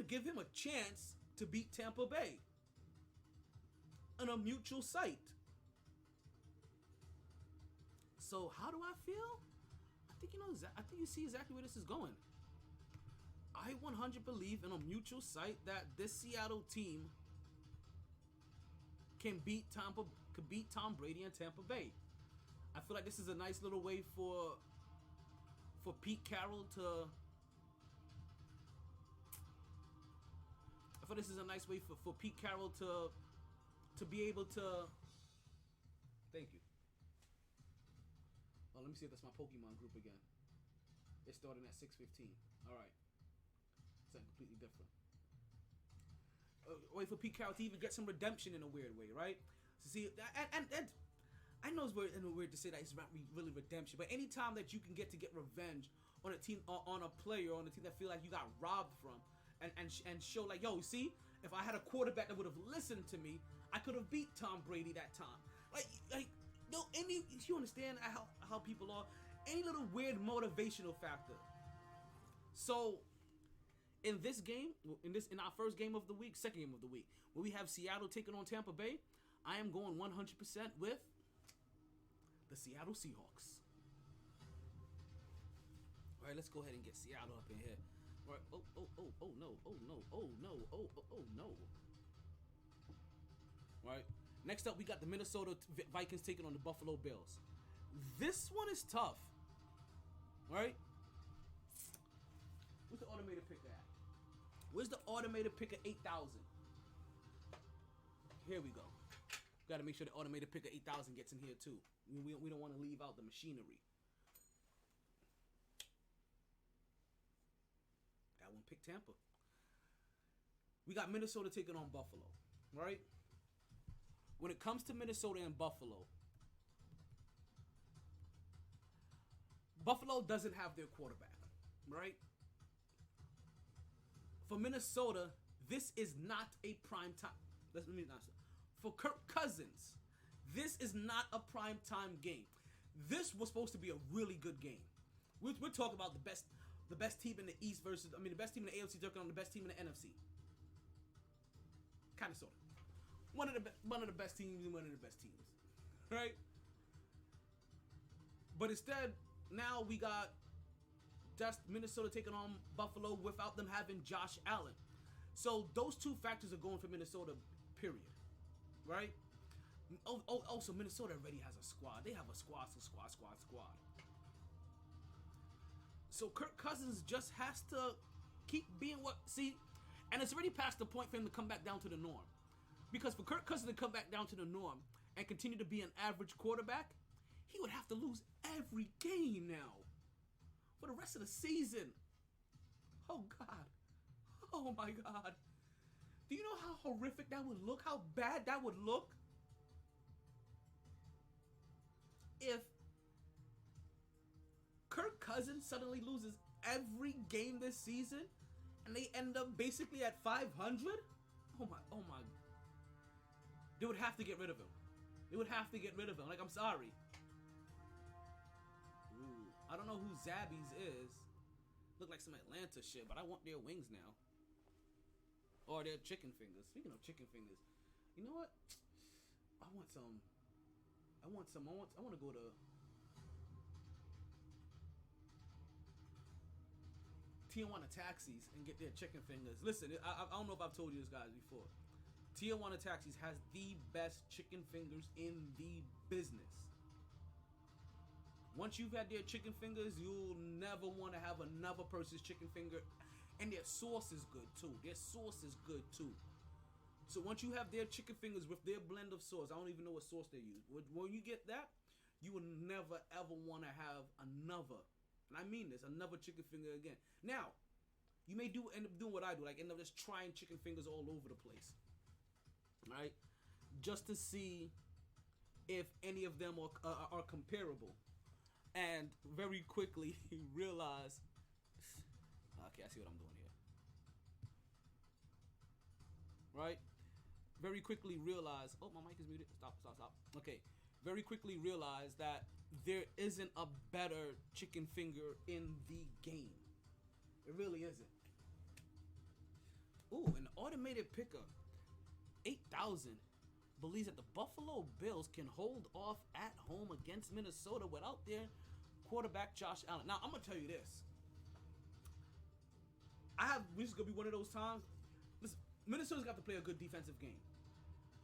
give him a chance to beat Tampa Bay on a mutual site. So how do I feel? I think you see exactly where this is going. I 100 believe in a mutual site that this Seattle team can beat Tom Brady and Tampa Bay. I feel like this is a nice little way for Pete Carroll to. I feel this is a nice way for Pete Carroll to be able to. Thank you. Oh, let me see if that's my Pokemon group again. It's starting at 6:15. All right. Something completely different. Wait for Pete Carroll to even get some redemption in a weird way, right? So see, and I know it's weird to say that it's not really redemption, but anytime that you can get revenge on a team, on a player, on a team that feel like you got robbed from, and show like, yo, see, if I had a quarterback that would have listened to me, I could have beat Tom Brady that time. Like, no, you understand how people are. Any little weird motivational factor. So, in this game, in our first game of the week, second game of the week, where we have Seattle taking on Tampa Bay, I am going 100% with the Seattle Seahawks. All right, let's go ahead and get Seattle up in here. All right, oh no. All right, next up we got the Minnesota Vikings taking on the Buffalo Bills. This one is tough. All right, where's the automated picker at? Where's the automated picker 8,000? Here we go. Got to make sure the automated picker 8,000 gets in here too. We don't want to leave out the machinery. That one picked Tampa. We got Minnesota taking on Buffalo, right? When it comes to Minnesota and Buffalo, Buffalo doesn't have their quarterback, right? For Minnesota, this is not a prime time. Let me not say. For Kirk Cousins, this is not a prime time game. This was supposed to be a really good game. We're talking about the best team in the East versus, the best team in the AFC taking on the best team in the NFC. Kind of, sort of. One of the best teams and one of the best teams, right? But instead, now we got just Minnesota taking on Buffalo without them having Josh Allen. So those two factors are going for Minnesota, period. Right? Also, Minnesota already has a squad. They have a squad. So Kirk Cousins just has to keep being and it's already past the point for him to come back down to the norm. Because for Kirk Cousins to come back down to the norm and continue to be an average quarterback, he would have to lose every game now for the rest of the season. Oh, God. Oh, my God. Do you know how horrific that would look? How bad that would look? If Kirk Cousins suddenly loses every game this season and they end up basically at 500? Oh my. They would have to get rid of him. Like, I'm sorry. Ooh, I don't know who Zabby's is. Look like some Atlanta shit, but I want their wings now. Or their chicken fingers. Speaking of chicken fingers, you know what? I want to go to Tijuana Taxis and get their chicken fingers. Listen, I don't know if I've told you this, guys, before. Tijuana Taxis has the best chicken fingers in the business. Once you've had their chicken fingers, you'll never want to have another person's chicken finger. And their sauce is good too. So once you have their chicken fingers with their blend of sauce, I don't even know what sauce they use. When you get that, you will never ever want to have another, and I mean this, another chicken finger again. Now, you may end up doing what I do, like end up just trying chicken fingers all over the place, right? Just to see if any of them are comparable, and very quickly realize. Okay, I see what I'm doing here. Right? Very quickly realize, my mic is muted. Stop. Okay. Very quickly realize that there isn't a better chicken finger in the game. It really isn't. automated picker 8,000 believes that the Buffalo Bills can hold off at home against Minnesota without their quarterback Josh Allen. Now I'm gonna tell you this. This is gonna be one of those times. Listen, Minnesota's got to play a good defensive game.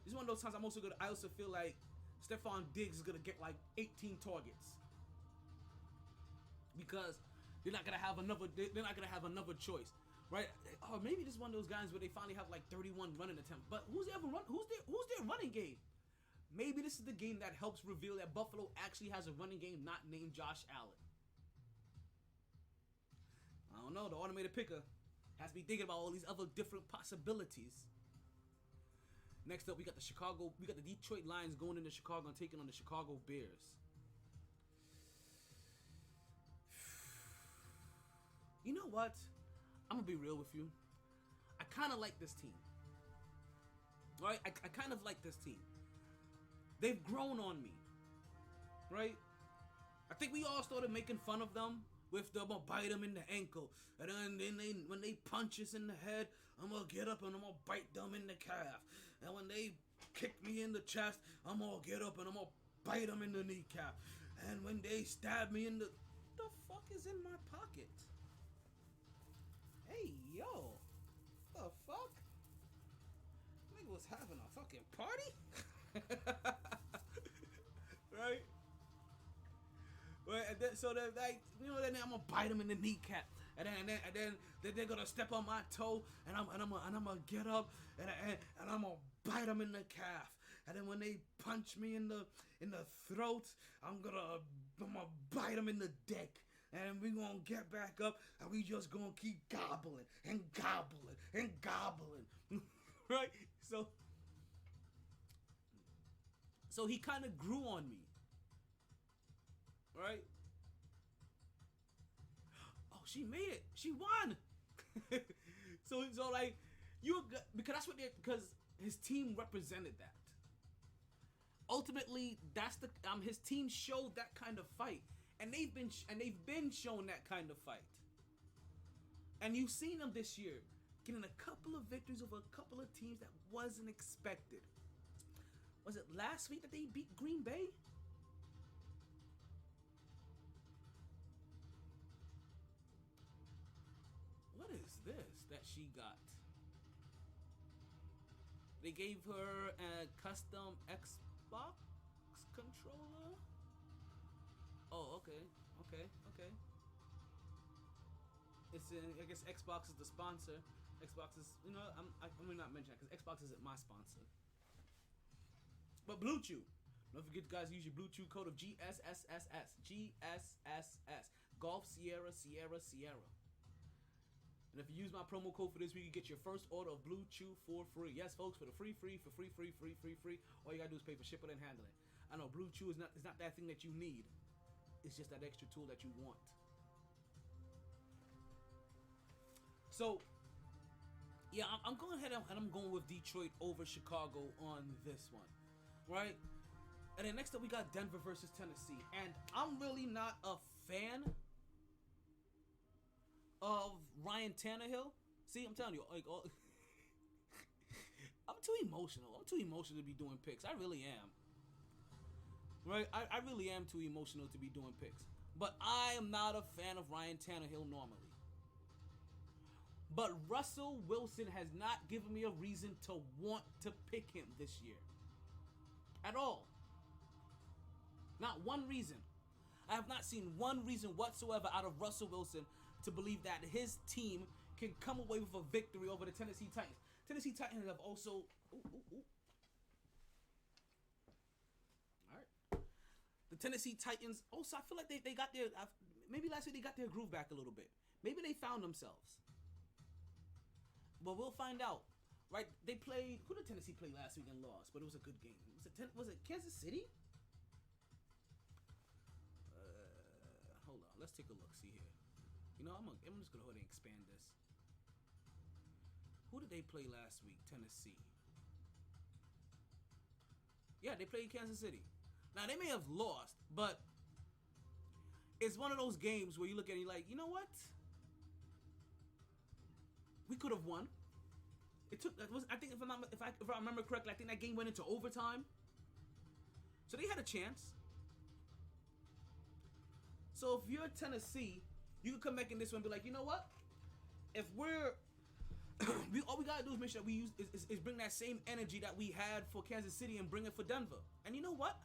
This is one of those times I also feel like Stephon Diggs is gonna get like 18 targets because they're not gonna have another choice, right? Or maybe this is one of those guys where they finally have like 31 running attempts. But who's their running game? Maybe this is the game that helps reveal that Buffalo actually has a running game not named Josh Allen. I don't know. The automated picker has me thinking about all these other different possibilities. Next up, we got the Detroit Lions going into Chicago and taking on the Chicago Bears. You know what? I'm gonna be real with you. I kind of like this team. Right? I kind of like this team. They've grown on me. Right? I think we all started making fun of them with the, I'm gonna bite them in the ankle. And then when they punch us in the head, I'm gonna get up and I'm gonna bite them in the calf. And when they kick me in the chest, I'm gonna get up and I'm gonna bite them in the kneecap. And when they stab me in the fuck is in my pocket? Hey, yo. The fuck? Nigga was having a fucking party? Right? Right, and then, so they're like, then I'm gonna bite them in the kneecap, and then they're gonna step on my toe, and I'm gonna get up, and I'm gonna bite them in the calf, and then when they punch me in the throat, I'm gonna bite them in the dick, and we gonna get back up, and we just gonna keep gobbling and gobbling and gobbling, right? So he kind of grew on me. Right? Oh, she made it. She won. so like because his team represented that. Ultimately, that's the his team showed that kind of fight, and they've been shown that kind of fight. And you've seen them this year getting a couple of victories over a couple of teams that wasn't expected. Was it last week that they beat Green Bay? What is this that she got? They gave her a custom Xbox controller. Oh, okay. It's I guess Xbox is the sponsor. Xbox is, I'm gonna not mention that because Xbox isn't my sponsor. But Blue Chew. Don't forget, guys, use your Blue Chew code of GSSSS. GSSS. Golf Sierra Sierra Sierra. And if you use my promo code for this week, you get your first order of Blue Chew for free. Yes, folks, for the free. All you gotta do is pay for shipping and handling. I know Blue Chew is not that thing that you need. It's just that extra tool that you want. So, yeah, I'm going ahead and I'm going with Detroit over Chicago on this one, right? And then next up we got Denver versus Tennessee, and I'm really not a fan of Ryan Tannehill. See, I'm telling you, like, I'm too emotional. I'm too emotional to be doing picks. I really am. Right? I really am too emotional to be doing picks. But I am not a fan of Ryan Tannehill normally. But Russell Wilson has not given me a reason to want to pick him this year. At all. Not one reason. I have not seen one reason whatsoever out of Russell Wilson to believe that his team can come away with a victory over the Tennessee Titans. Tennessee Titans have also... Alright. The Tennessee Titans also, I feel like they got their... Maybe last week they got their groove back a little bit. Maybe they found themselves. But we'll find out. Right? They played... Who did Tennessee play last week and lost? But it was a good game. Was it Kansas City? Hold on. Let's take a look. See here. I'm just going to go ahead and expand this. Who did they play last week? Tennessee. Yeah, they played Kansas City. Now, they may have lost, but it's one of those games where you look at it and you're like, you know what? We could have won. It took. I think if I remember correctly, I think that game went into overtime. So they had a chance. So if you're Tennessee, you can come back in this one and be like, you know what? If we're all we gotta do is make sure that we use is bring that same energy that we had for Kansas City and bring it for Denver. And you know what?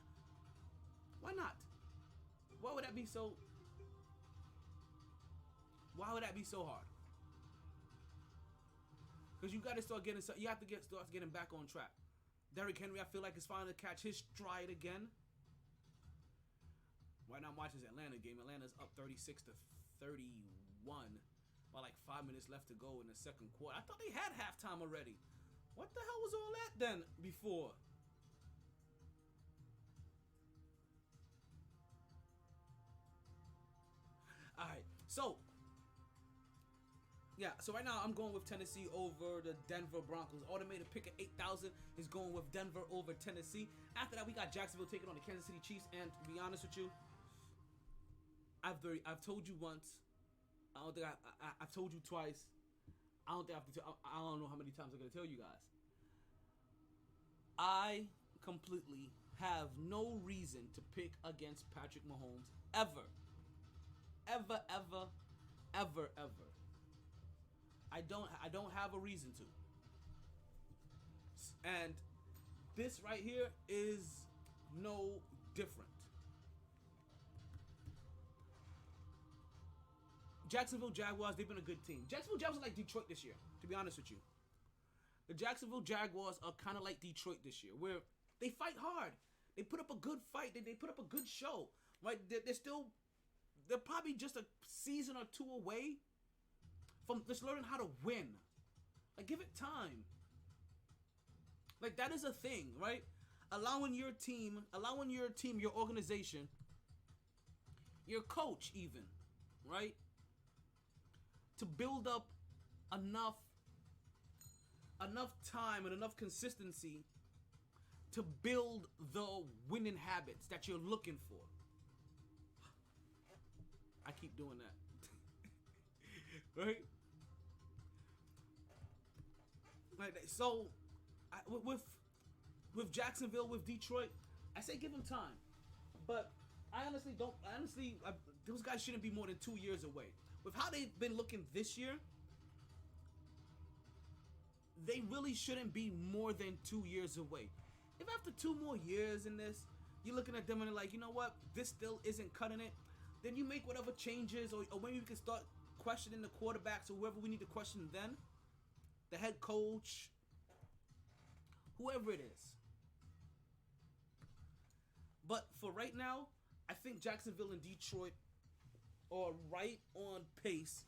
Why not? Why would that be so? Why would that be so hard? Because you got to start getting. You have to start getting back on track. Derrick Henry, I feel like, is finally to catch his stride again. Right now, I'm watching this Atlanta game. Atlanta's up 36-31, while like 5 minutes left to go in the second quarter. I thought they had halftime already. What the hell was all that then before? All right, so yeah, so right now I'm going with Tennessee over the Denver Broncos. Automated pick at 8,000 is going with Denver over Tennessee. After that, we got Jacksonville taking on the Kansas City Chiefs. And to be honest with you, I've told you once. I don't think I've told you twice. I don't think I don't know how many times I'm gonna tell you guys. I completely have no reason to pick against Patrick Mahomes ever. I don't have a reason to. And this right here is no different. Jacksonville Jaguars, they've been a good team. Jacksonville Jaguars are like Detroit this year, to be honest with you. The Jacksonville Jaguars are kind of like Detroit this year, where they fight hard. They put up a good fight. They put up a good show. Right? They're probably just a season or two away from just learning how to win. Like, give it time. Like, that is a thing, right? Allowing your team, your organization, your coach even, right? To build up enough time and enough consistency to build the winning habits that you're looking for. I keep doing that. Right? So, with Jacksonville, with Detroit, I say give them time. But I honestly don't. Those guys shouldn't be more than 2 years away. With how they've been looking this year, they really shouldn't be more than 2 years away. If after 2 more years in this, you're looking at them and like, you know what, this still isn't cutting it, then you make whatever changes, or maybe we can start questioning the quarterbacks or whoever we need to question then, the head coach, whoever it is. But for right now, I think Jacksonville and Detroit are right on pace,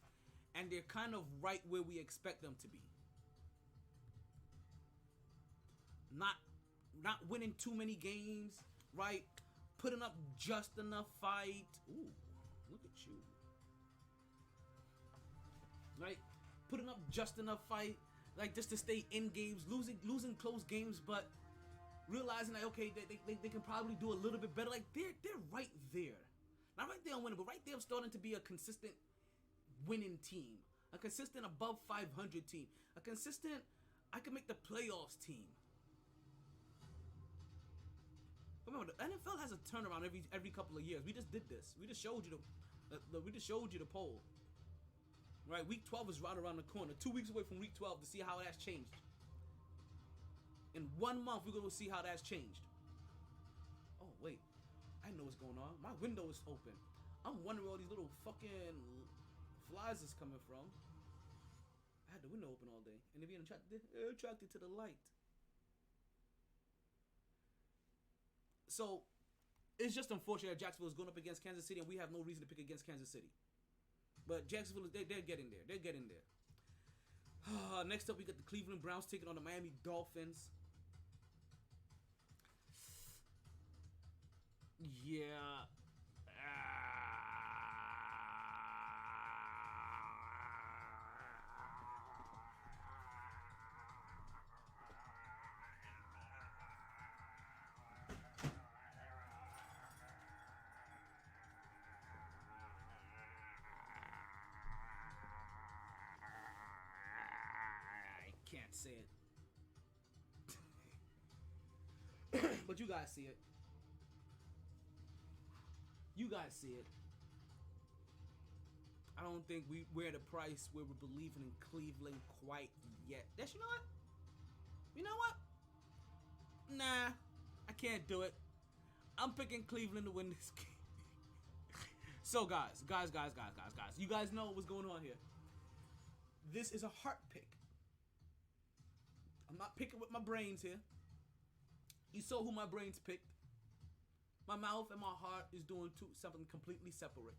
and they're kind of right where we expect them to be. Not winning too many games, right? Putting up just enough fight. Ooh, look at you. Right? Putting up just enough fight, like just to stay in games, losing close games, but realizing that okay, they can probably do a little bit better. Like they're right there. Not right there on winning, but right there starting to be a consistent winning team. A consistent above 500 team. A consistent, I can make the playoffs team. Remember, the NFL has a turnaround every couple of years. We just did this. We just showed you the poll. Right, week 12 is right around the corner. 2 weeks away from week 12 to see how that's changed. In 1 month, we're going to see how that's changed. Oh, wait. I know what's going on. My window is open. I'm wondering where all these little fucking flies is coming from. I had the window open all day. And they're being attracted to the light. So, it's just unfortunate that Jacksonville is going up against Kansas City, and we have no reason to pick against Kansas City. But Jacksonville, they're getting there. They're getting there. Next up, we got the Cleveland Browns taking on the Miami Dolphins. Yeah. can't say it. But you guys see it. You guys see it. I don't think we're at a price where we're believing in Cleveland quite yet. That's, you know what? You know what? Nah, I can't do it. I'm picking Cleveland to win this game. So guys, you guys know what's going on here. This is a heart pick. I'm not picking with my brains here. You saw who my brains picked. My mouth and my heart is doing something completely separate.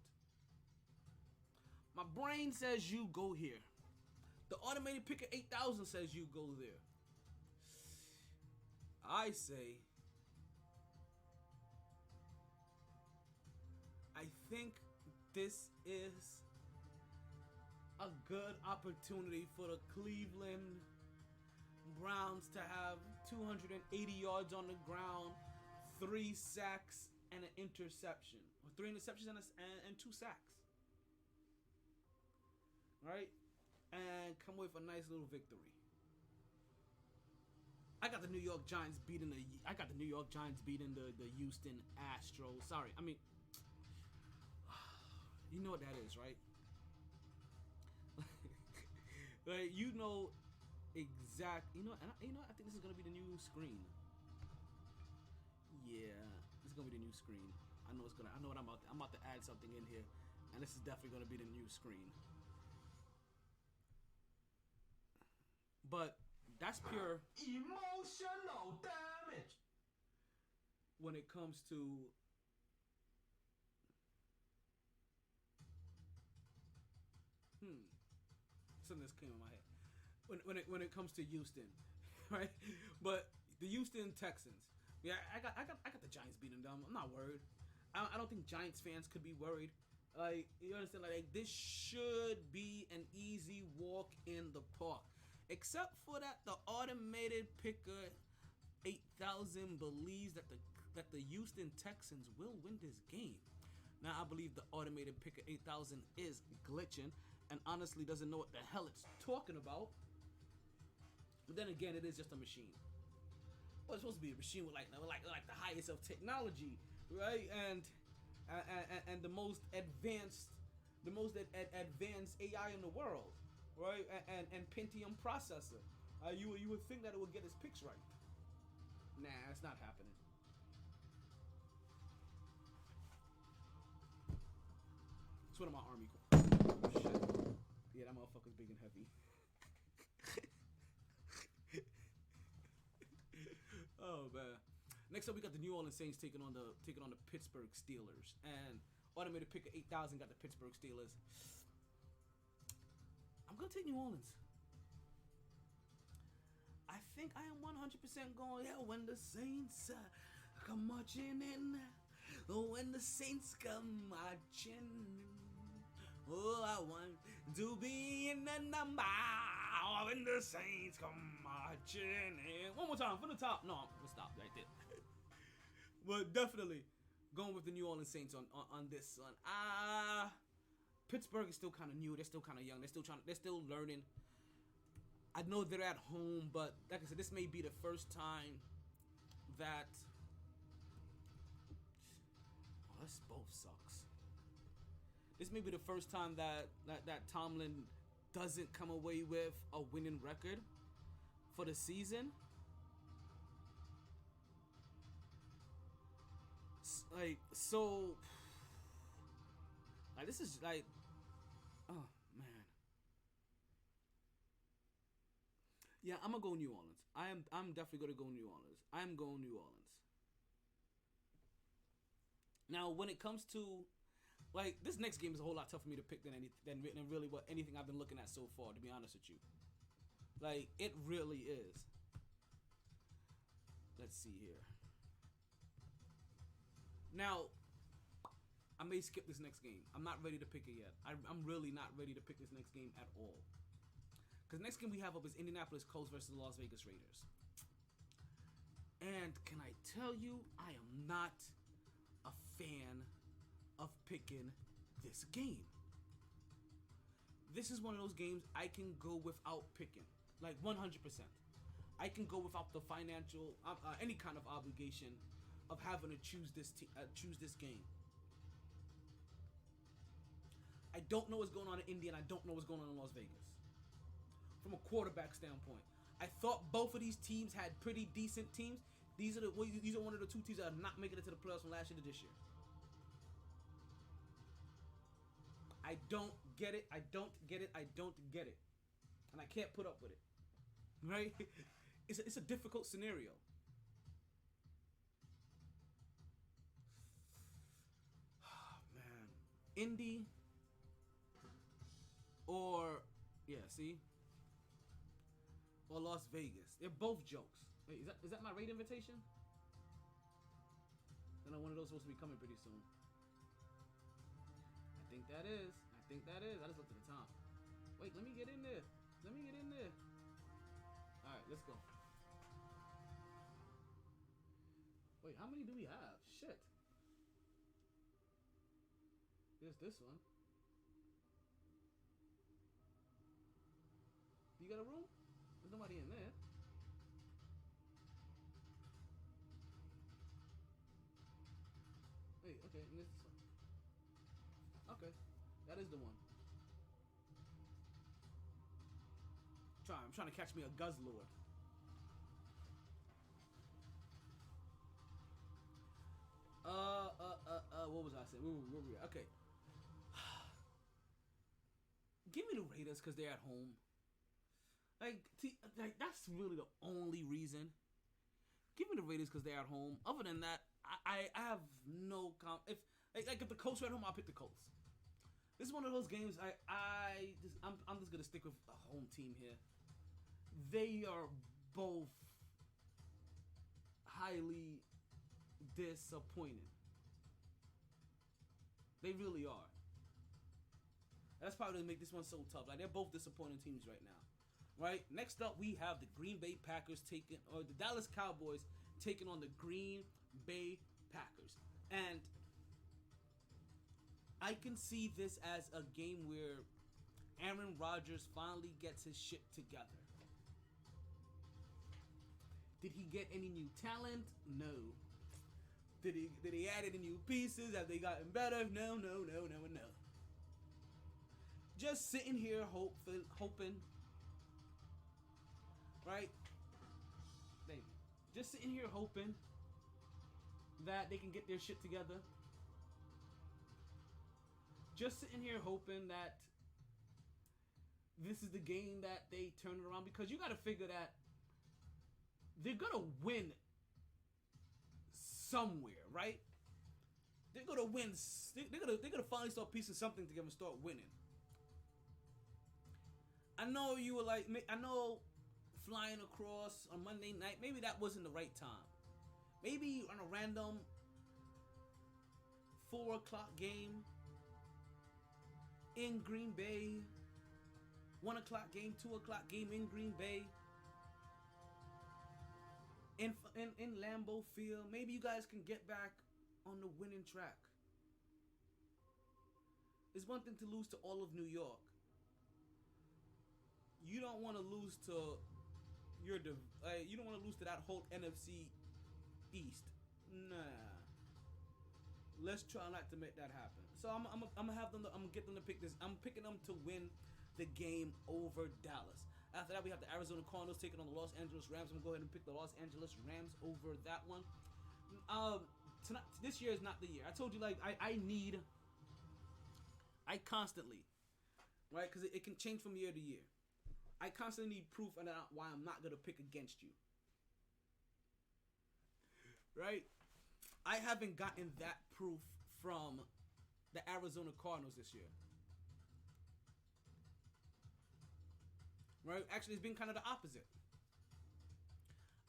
My brain says you go here. The automated picker 8000 says you go there. I say, I think this is a good opportunity for the Cleveland Browns to have 280 yards on the ground, 3 sacks, and an interception. Or 3 interceptions and 2 sacks. Right? And come with a nice little victory. I got the New York Giants beating the Houston Astros. Sorry, I mean, you know what that is, right? Like, you know exact. You know, I think this is gonna be the new screen. Yeah, this is gonna be the new screen. I know what I'm about to add something in here, and this is definitely gonna be the new screen. But that's pure Emotional damage. when it comes to something just came in my head. When it comes to Houston, right? But the Houston Texans, yeah, I got the Giants beating them. I'm not worried. I don't think Giants fans could be worried. Like, you understand? Like, this should be an easy walk in the park. Except for that, the automated picker 8000 believes that the Houston Texans will win this game. Now, I believe the automated picker 8000 is glitching and honestly doesn't know what the hell it's talking about. But then again, it is just a machine. Well, it's supposed to be a machine with like the highest of technology, right? And the most advanced AI in the world. Right, and Pentium processor. You would think that it would get its picks right. Nah, it's not happening. It's one of my army. Oh, shit. Yeah, that motherfucker's big and heavy. Oh man. Next up, we got the New Orleans Saints taking on the Pittsburgh Steelers, and automated picker 8000 got the Pittsburgh Steelers. I'm going to take New Orleans. I think I am 100% going, yeah, when the Saints come marching in. When the Saints come marching in. Oh, I want to be in the number. When the Saints come marching in. One more time, from the top. No, I'm going to stop right there. But definitely going with the New Orleans Saints on this one. Pittsburgh is still kind of new. They're still kind of young. They're still learning. I know they're at home, but like I said, this may be the first time that. Oh, this both sucks. This may be the first time that Tomlin doesn't come away with a winning record for the season. This is like. Oh, man. Yeah, I'm going to go New Orleans. I'm definitely going to go New Orleans. I'm going New Orleans. Now, when it comes to, like, this next game is a whole lot tougher for me to pick than really what anything I've been looking at so far, to be honest with you. Like, it really is. Let's see here. Now, I may skip this next game. I'm not ready to pick it yet. I'm really not ready to pick this next game at all. Because next game we have up is Indianapolis Colts versus the Las Vegas Raiders. And can I tell you, I am not a fan of picking this game. This is one of those games I can go without picking. like 100%. I can go without the financial, any kind of obligation of having to choose this game. I don't know what's going on in Indy, and I don't know what's going on in Las Vegas. From a quarterback standpoint, I thought both of these teams had pretty decent teams. These are one of the two teams that are not making it to the playoffs from last year to this year. I don't get it. I don't get it. I don't get it. And I can't put up with it. Right? It's a difficult scenario. Oh, man. Indy or, yeah, see? Or Las Vegas. They're both jokes. Wait, is that my rate invitation? I know one of those supposed to be coming pretty soon. I think that is. I just looked at the time. Wait, let me get in there. Alright, let's go. Wait, how many do we have? Shit. There's this one. You got a room? There's nobody in there. Wait, okay, and this one. Okay, that is the one. I'm trying to catch me a Guzzlord. What was I saying? Where we at? Okay. Give me the Raiders because they're at home. Like that's really the only reason. Give me the Raiders because they're at home. Other than that, I have no if the Colts are at home, I'll pick the Colts. This is one of those games I'm just gonna stick with a home team here. They are both highly disappointing. They really are. That's probably gonna make this one so tough. Like, they're both disappointing teams right now. Right? Next up, we have the Green Bay Packers the Dallas Cowboys taking on the Green Bay Packers. And I can see this as a game where Aaron Rodgers finally gets his shit together. Did he get any new talent? No. Did he add any new pieces? Have they gotten better? No. Just sitting here hoping. Right? Thank you. Just sitting here hoping that they can get their shit together. Just sitting here hoping that this is the game that they turn it around, because you got to figure that they're gonna win somewhere, right? They're gonna win. They're gonna finally start piecing something together and start winning. I know you were like, I know flying across on Monday night, maybe that wasn't the right time. Maybe on a random 4 o'clock game in Green Bay, 1 o'clock game, 2 o'clock game in Green Bay, in Lambeau Field, maybe you guys can get back on the winning track. It's one thing to lose to all of New York. You don't want to lose to you don't want to lose to that whole NFC East. Nah. Let's try not to make that happen. So I'm gonna have them. I'm gonna get them to pick this. I'm picking them to win the game over Dallas. After that, we have the Arizona Cardinals taking on the Los Angeles Rams. I'm gonna go ahead and pick the Los Angeles Rams over that one. Tonight, this year is not the year. I told you, like, I constantly, right? Because it can change from year to year. I constantly need proof and why I'm not gonna pick against you. Right? I haven't gotten that proof from the Arizona Cardinals this year. Right? Actually, it's been kind of the opposite.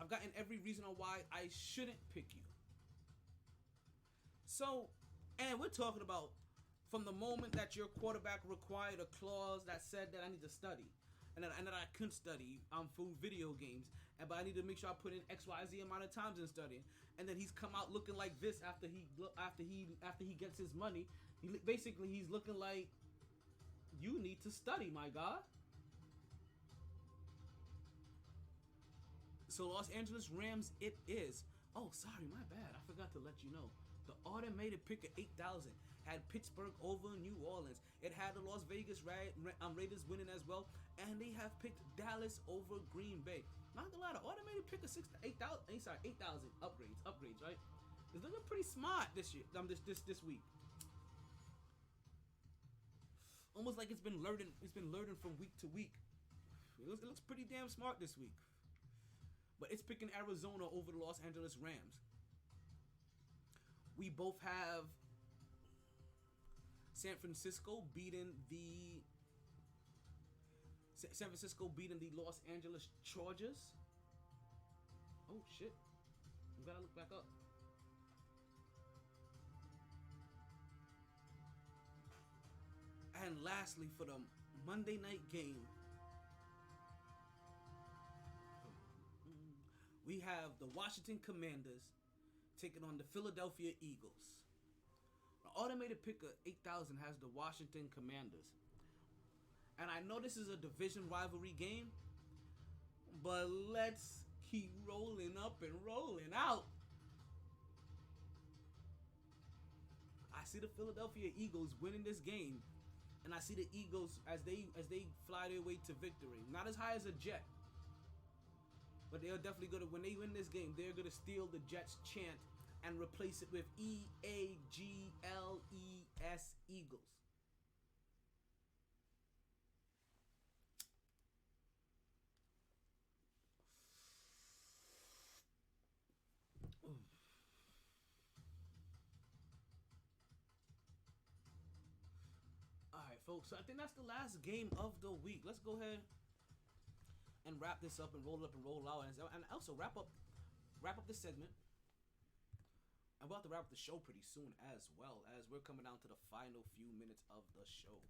I've gotten every reason on why I shouldn't pick you. So, and we're talking about from the moment that your quarterback required a clause that said that I need to study. And that I couldn't study for video games, but I need to make sure I put in XYZ amount of times in studying. And then he's come out looking like this after he gets his money. He's looking like, you need to study, my God. So Los Angeles Rams it is. Oh, sorry, my bad. I forgot to let you know. The automated pick of 8,000 had Pittsburgh over New Orleans. It had the Las Vegas Raiders winning as well, and they have picked Dallas over Green Bay. Not gonna lie, the automated pick of 8,000 upgrades, right? It's looking pretty smart this year. This week. Almost like it's been learning from week to week. It looks pretty damn smart this week. But it's picking Arizona over the Los Angeles Rams. We both have San Francisco beating the Los Angeles Chargers. Oh shit. We gotta look back up. And lastly, for the Monday night game, we have the Washington Commanders taking on the Philadelphia Eagles. The automated pick of 8,000 has the Washington Commanders. And I know this is a division rivalry game, but let's keep rolling up and rolling out. I see the Philadelphia Eagles winning this game, and I see the Eagles as they fly their way to victory. Not as high as a Jet, but they're definitely gonna, when they win this game, they're gonna steal the Jets chant and replace it with EAGLES Eagles. Alright, folks, so I think that's the last game of the week. Let's go ahead and wrap this up and roll it up and roll out, and also wrap up this segment. I'm about to wrap up the show pretty soon as well, as we're coming down to the final few minutes of the show.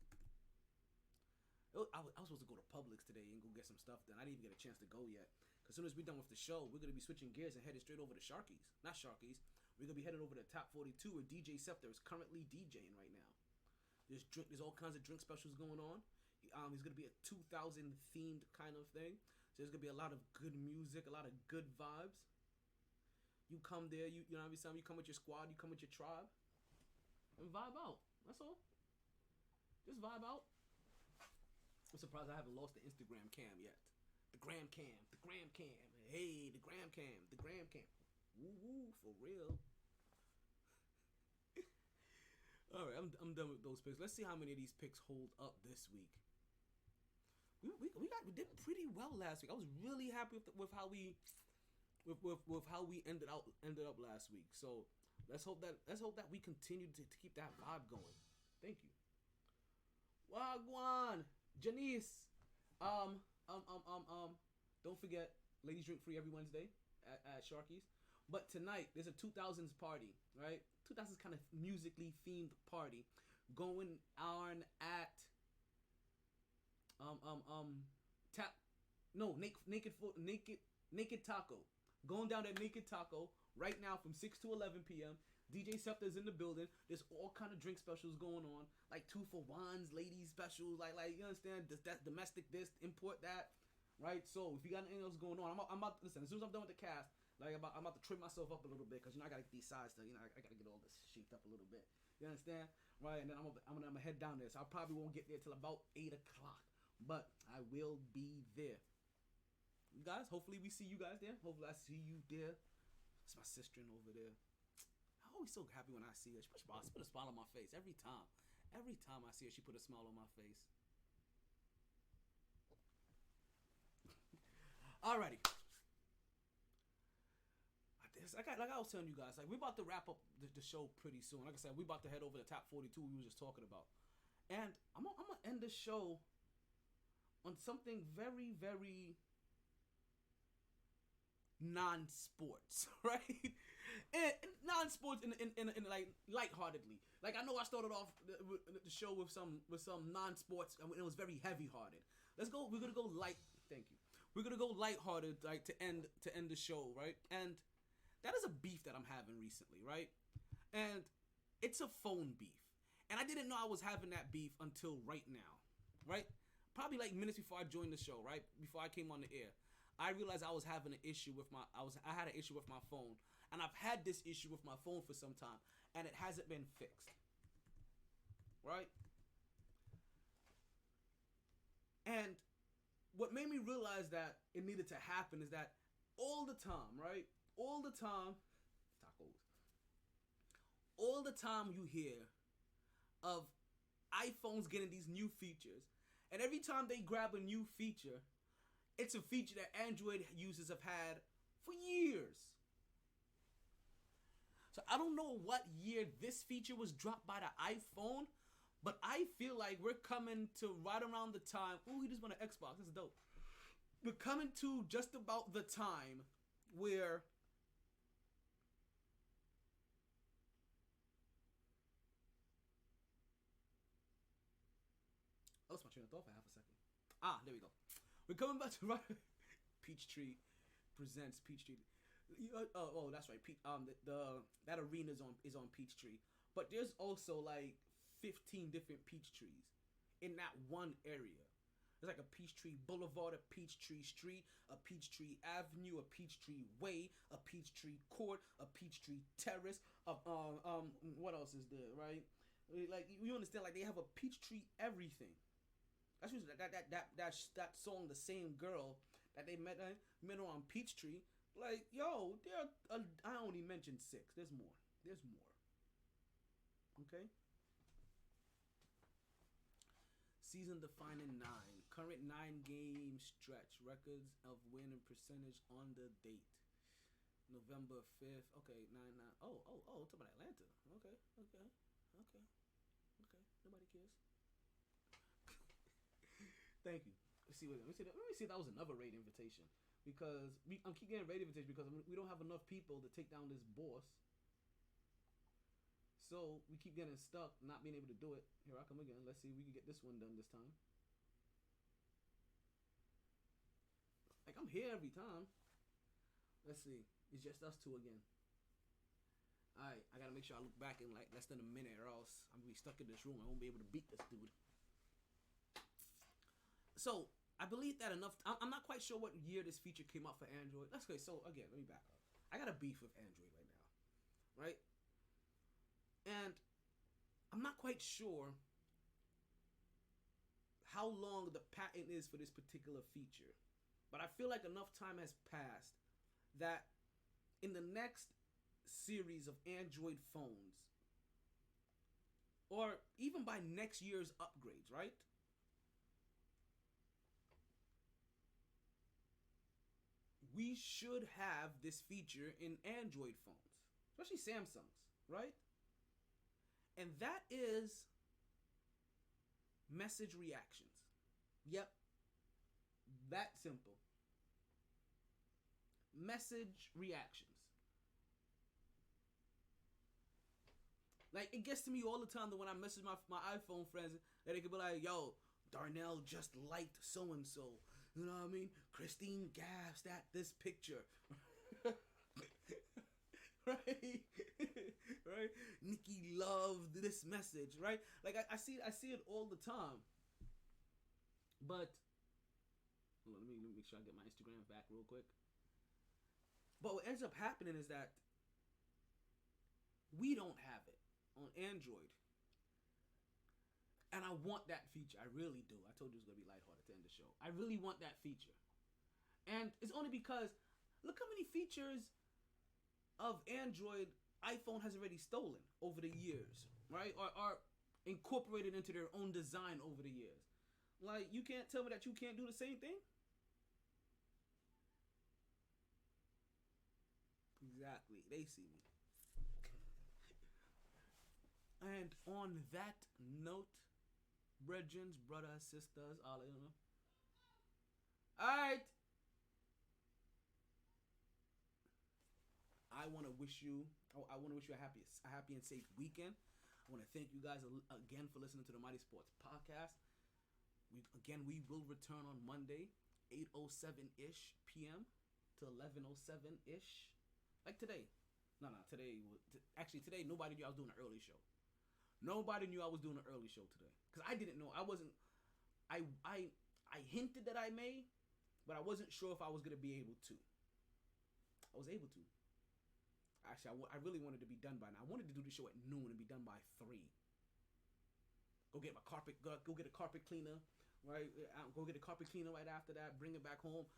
I was supposed to go to Publix today and go get some stuff done. I didn't even get a chance to go yet. As soon as we're done with the show, we're going to be switching gears and headed straight over to Sharky's. Not Sharky's. We're going to be headed over to Top 42, where DJ Scepter is currently DJing right now. There's all kinds of drink specials going on. It's going to be a 2000 themed kind of thing. So there's going to be a lot of good music, a lot of good vibes. You come there, you know what I'm saying? You come with your squad, you come with your tribe, and vibe out. That's all. Just vibe out. I'm surprised I haven't lost the Instagram cam yet. The gram cam. Hey, the gram cam. Woo woo, for real. All right, I'm done with those picks. Let's see how many of these picks hold up this week. We did pretty well last week. I was really happy with how we ended up last week. So let's hope that we continue to keep that vibe going. Thank you. Wagwan, Janice. Don't forget, ladies drink free every Wednesday at Sharky's. But tonight there's a 2000s party, right? 2000s kind of musically themed party going on at Naked Taco. Going down at Naked Taco right now from 6 to 11 p.m. DJ Scepter's in the building. There's all kind of drink specials going on, like 2 for 1s, ladies specials, like you understand, that domestic this, import that, right? So if you got anything else going on, I'm about to listen. As soon as I'm done with the cast, like I'm about to trim myself up a little bit, because I gotta get these sides to, I gotta get all this shaped up a little bit. You understand, right? And then I'm gonna head down there. So I probably won't get there till about 8 o'clock, but I will be there. You guys, hopefully we see you guys there. Hopefully I see you there. It's my sister over there. I'm always so happy when I see her. She put a smile on my face every time. Every time I see her, she put a smile on my face. Alrighty. Like I was telling you guys, like we're about to wrap up the show pretty soon. Like I said, we're about to head over to Top 42 we were just talking about. And I'm gonna end the show on something very, very non-sports, right? And non-sports in like lightheartedly. Like I know I started off the show with some non-sports, and it was very heavy-hearted. We're gonna go light. Thank you. We're gonna go lighthearted, like to end the show, right? And that is a beef that I'm having recently, right? And it's a phone beef. And I didn't know I was having that beef until right now, right? Probably like minutes before I joined the show, right? Before I came on the air. I realized I was having an issue with I had an issue with my phone, and I've had this issue with my phone for some time, and it hasn't been fixed. Right? And what made me realize that it needed to happen is that all the time, right? All the time, tacos. All the time you hear of iPhones getting these new features, and every time they grab a new feature, it's a feature that Android users have had for years. So I don't know what year this feature was dropped by the iPhone, but I feel like we're coming to right around the time. Oh, he just won an Xbox. This is dope. We're coming to just about the time where I lost my train of thought for half a second. There we go. We're coming back to Peachtree presents Peachtree. Oh, that's right. That arena is on Peachtree, but there's also like 15 different Peachtrees in that one area. There's like a Peachtree Boulevard, a Peachtree Street, a Peachtree Avenue, a Peachtree Way, a Peachtree Court, a Peachtree Terrace. What else is there? Right? Like you understand? Like they have a Peachtree everything. That's usually that song, The Same Girl, that they met her on Peachtree. Like, yo, I only mentioned 6. There's more. Okay? Season defining 9. Current 9-game stretch. Records of win and percentage on the date. November 5th. Okay, 9. Oh, it's about Atlanta. Okay. Nobody cares. Thank you. Let me see if that was another raid invitation. Because I'm keep getting raid invitations because we don't have enough people to take down this boss. So we keep getting stuck, not being able to do it. Here I come again. Let's see if we can get this one done this time. Like I'm here every time. Let's see. It's just us two again. Alright, I gotta make sure I look back in like less than a minute or else I'm gonna be stuck in this room. I won't be able to beat this dude. So, I believe that enough. I'm not quite sure what year this feature came out for Android. That's okay. So, again, let me back up. I got a beef with Android right now. Right? And I'm not quite sure how long the patent is for this particular feature. But I feel like enough time has passed that in the next series of Android phones, or even by next year's upgrades, right? We should have this feature in Android phones, especially Samsung's, right? And that is message reactions. Yep. That simple. Message reactions. Like, it gets to me all the time that when I message my iPhone friends, that they could be like, yo, Darnell just liked so-and-so. You know what I mean? Christine gasped at this picture. Right? Right? Nikki loved this message, right? Like I see it all the time. But let me make sure I get my Instagram back real quick. But what ends up happening is that we don't have it on Android. And I want that feature. I really do. I told you it was going to be lighthearted to end the show. I really want that feature. And it's only because look how many features of Android iPhone has already stolen over the years, right? Or are incorporated into their own design over the years. Like, you can't tell me that you can't do the same thing? Exactly. They see me. And on that note, brethren, brothers, sisters, all of you know. Alright. I want to wish you a happy and safe weekend. I want to thank you guys again for listening to the Mighty Sports Podcast. We will return on Monday, 8:07-ish p.m. to 11:07-ish. Like today. Today nobody knew I was doing an early show. Nobody knew I was doing an early show today. Because I didn't know. I hinted that I may, but I wasn't sure if I was gonna be able to. I was able to. Actually, I really wanted to be done by now. I wanted to do the show at noon and be done by 3. Go get my carpet. Go get a carpet cleaner. Right. Go get a carpet cleaner right after that. Bring it back home.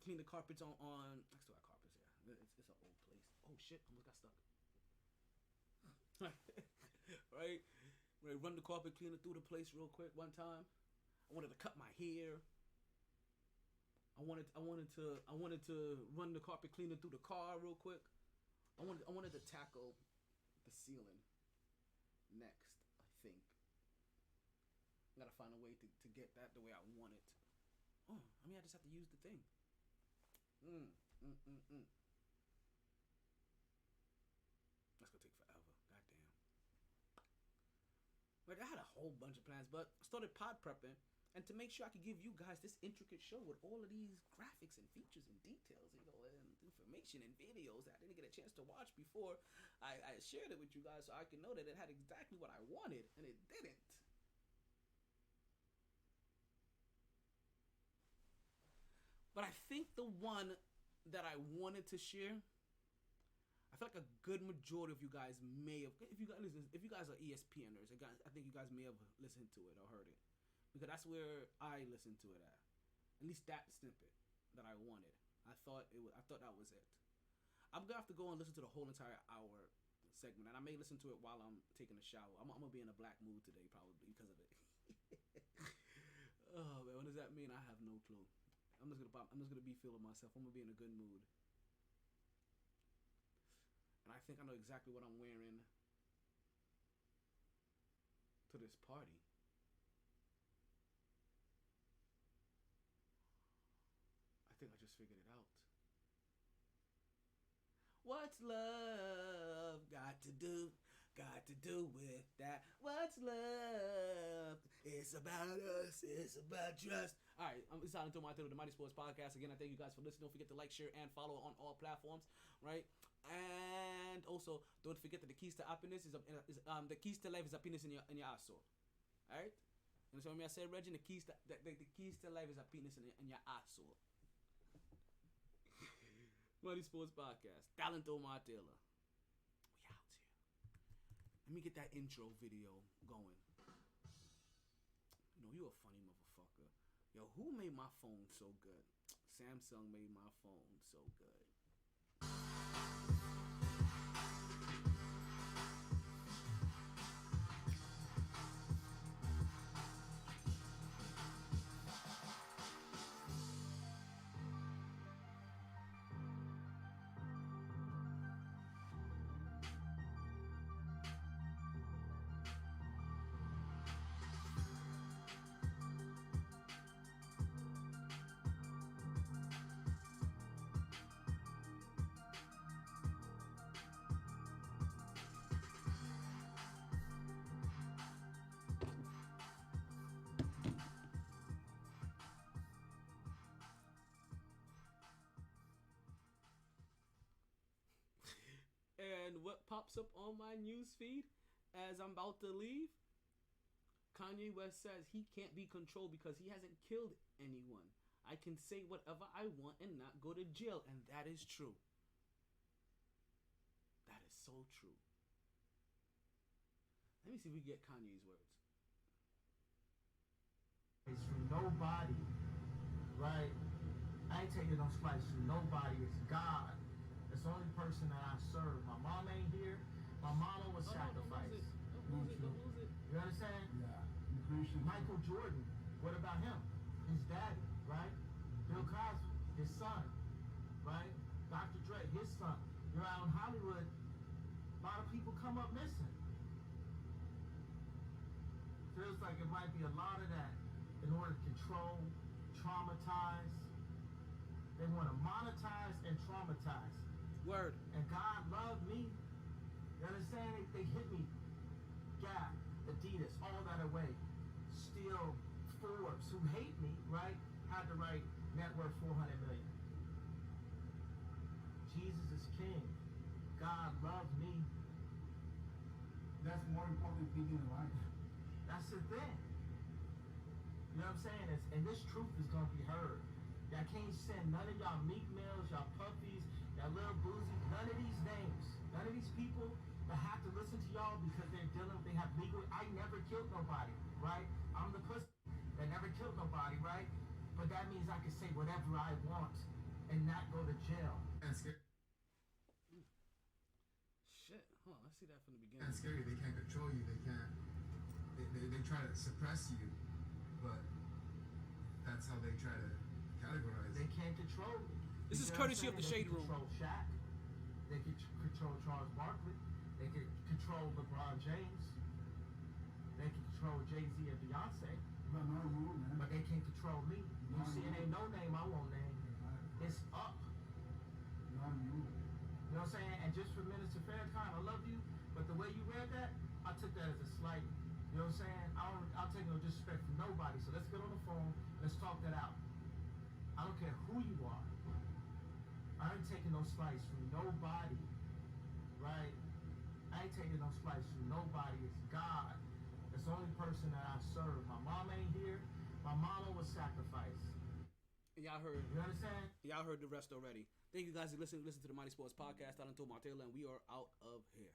Clean the carpets on. I still got carpets here. It's an old place. Oh shit! Almost got stuck. Right. Run the carpet cleaner through the place real quick one time. I wanted to cut my hair. I wanted to run the carpet cleaner through the car real quick. I wanted to tackle the ceiling next, I think. I gotta find a way to get that the way I want it. Oh, I mean, I just have to use the thing. That's gonna take forever. Goddamn. But I had a whole bunch of plans, but I started pod prepping, and to make sure I could give you guys this intricate show with all of these graphics and features and details, and information and videos that I didn't get a chance to watch before I shared it with you guys, so I could know that it had exactly what I wanted, and it didn't. But I think the one that I wanted to share, I feel like a good majority of you guys may have, if you guys are ESPNers, I think you guys may have listened to it or heard it, because that's where I listened to it at least that snippet that I wanted. I thought that was it. I'm gonna have to go and listen to the whole entire hour segment, and I may listen to it while I'm taking a shower. I'm gonna be in a black mood today, probably because of it. Oh man, what does that mean? I have no clue. I'm just gonna be feeling myself. I'm gonna be in a good mood, and I think I know exactly what I'm wearing to this party. I think I just figured it out. What's love got to do with that? What's love? It's about us. It's about trust. All right, I'm signing to my with the MyT Sports Podcast. Again, I thank you guys for listening. Don't forget to like, share, and follow on all platforms, right? And also, don't forget that the keys to happiness is the keys to life is happiness in your asshole. All right? You know what I said, Reggie? The keys to life is happiness in your asshole. MyT Sports Podcast. Talento Martella. We out here. Let me get that intro video going. You know, you a funny motherfucker. Yo, who made my phone so good? Samsung made my phone so good. And what pops up on my news feed as I'm about to leave? Kanye West says he can't be controlled because he hasn't killed anyone. I can say whatever I want and not go to jail, and that is true. That is so true. Let me see if we get Kanye's words. It's from nobody, right? I ain't taking no slice from nobody. It's God. It's the only person that I serve. My mom ain't here. My mama was sacrificed. Don't lose it. You understand? Yeah. Michael Jordan, what about him? His daddy, right? Bill Cosby, his son, right? Dr. Dre, his son. You're out in Hollywood, a lot of people come up missing. Feels like it might be a lot of that in order to control, traumatize. They want to monetize and traumatize. Word. And God loved me. You understand? They hit me. Gap, Adidas, all that away. Still, Forbes, who hate me, right? Had to write net worth 400 million. Jesus is king. God loved me. That's more important than being alive. That's the thing. You know what I'm saying? And this truth is going to be heard. Y'all can't send none of y'all Meek Mills, y'all Puffies, y'all Lil Boozy, none of these names, none of these people that have to listen to y'all because they have legal. I never killed nobody, right? I'm the pussy that never killed nobody, right? But that means I can say whatever I want and not go to jail. And scary. Shit, huh? I see that from the And beginning. scary. They can't control you. They can't. They try to suppress you, but that's how they try to categorize. They can't control me. This is You know what I'm courtesy of the saying? Shade Room. They can control Shaq. They can control Charles Barkley. They can control LeBron James. They can control Jay-Z and Beyonce. But not you, man. But they can't control me. You Not see, it you. ain't no name I won't name. It's up. Not you. You know what I'm saying? And just for Minister Farrakhan, I love you, but the way you read that, I took that as a slight. You know what I'm saying? I'll take no disrespect from nobody. So let's get on the phone. Let's talk that out. I don't care who you are. I ain't taking no slice from nobody. Right? I ain't taking no slice from nobody. It's God. That's the only person that I serve. My mom ain't here. My mama was sacrificed. Y'all heard. You understand? Y'all heard the rest already. Thank you guys for listening to the Mighty Sports Podcast. I done told Martella, and we are out of here.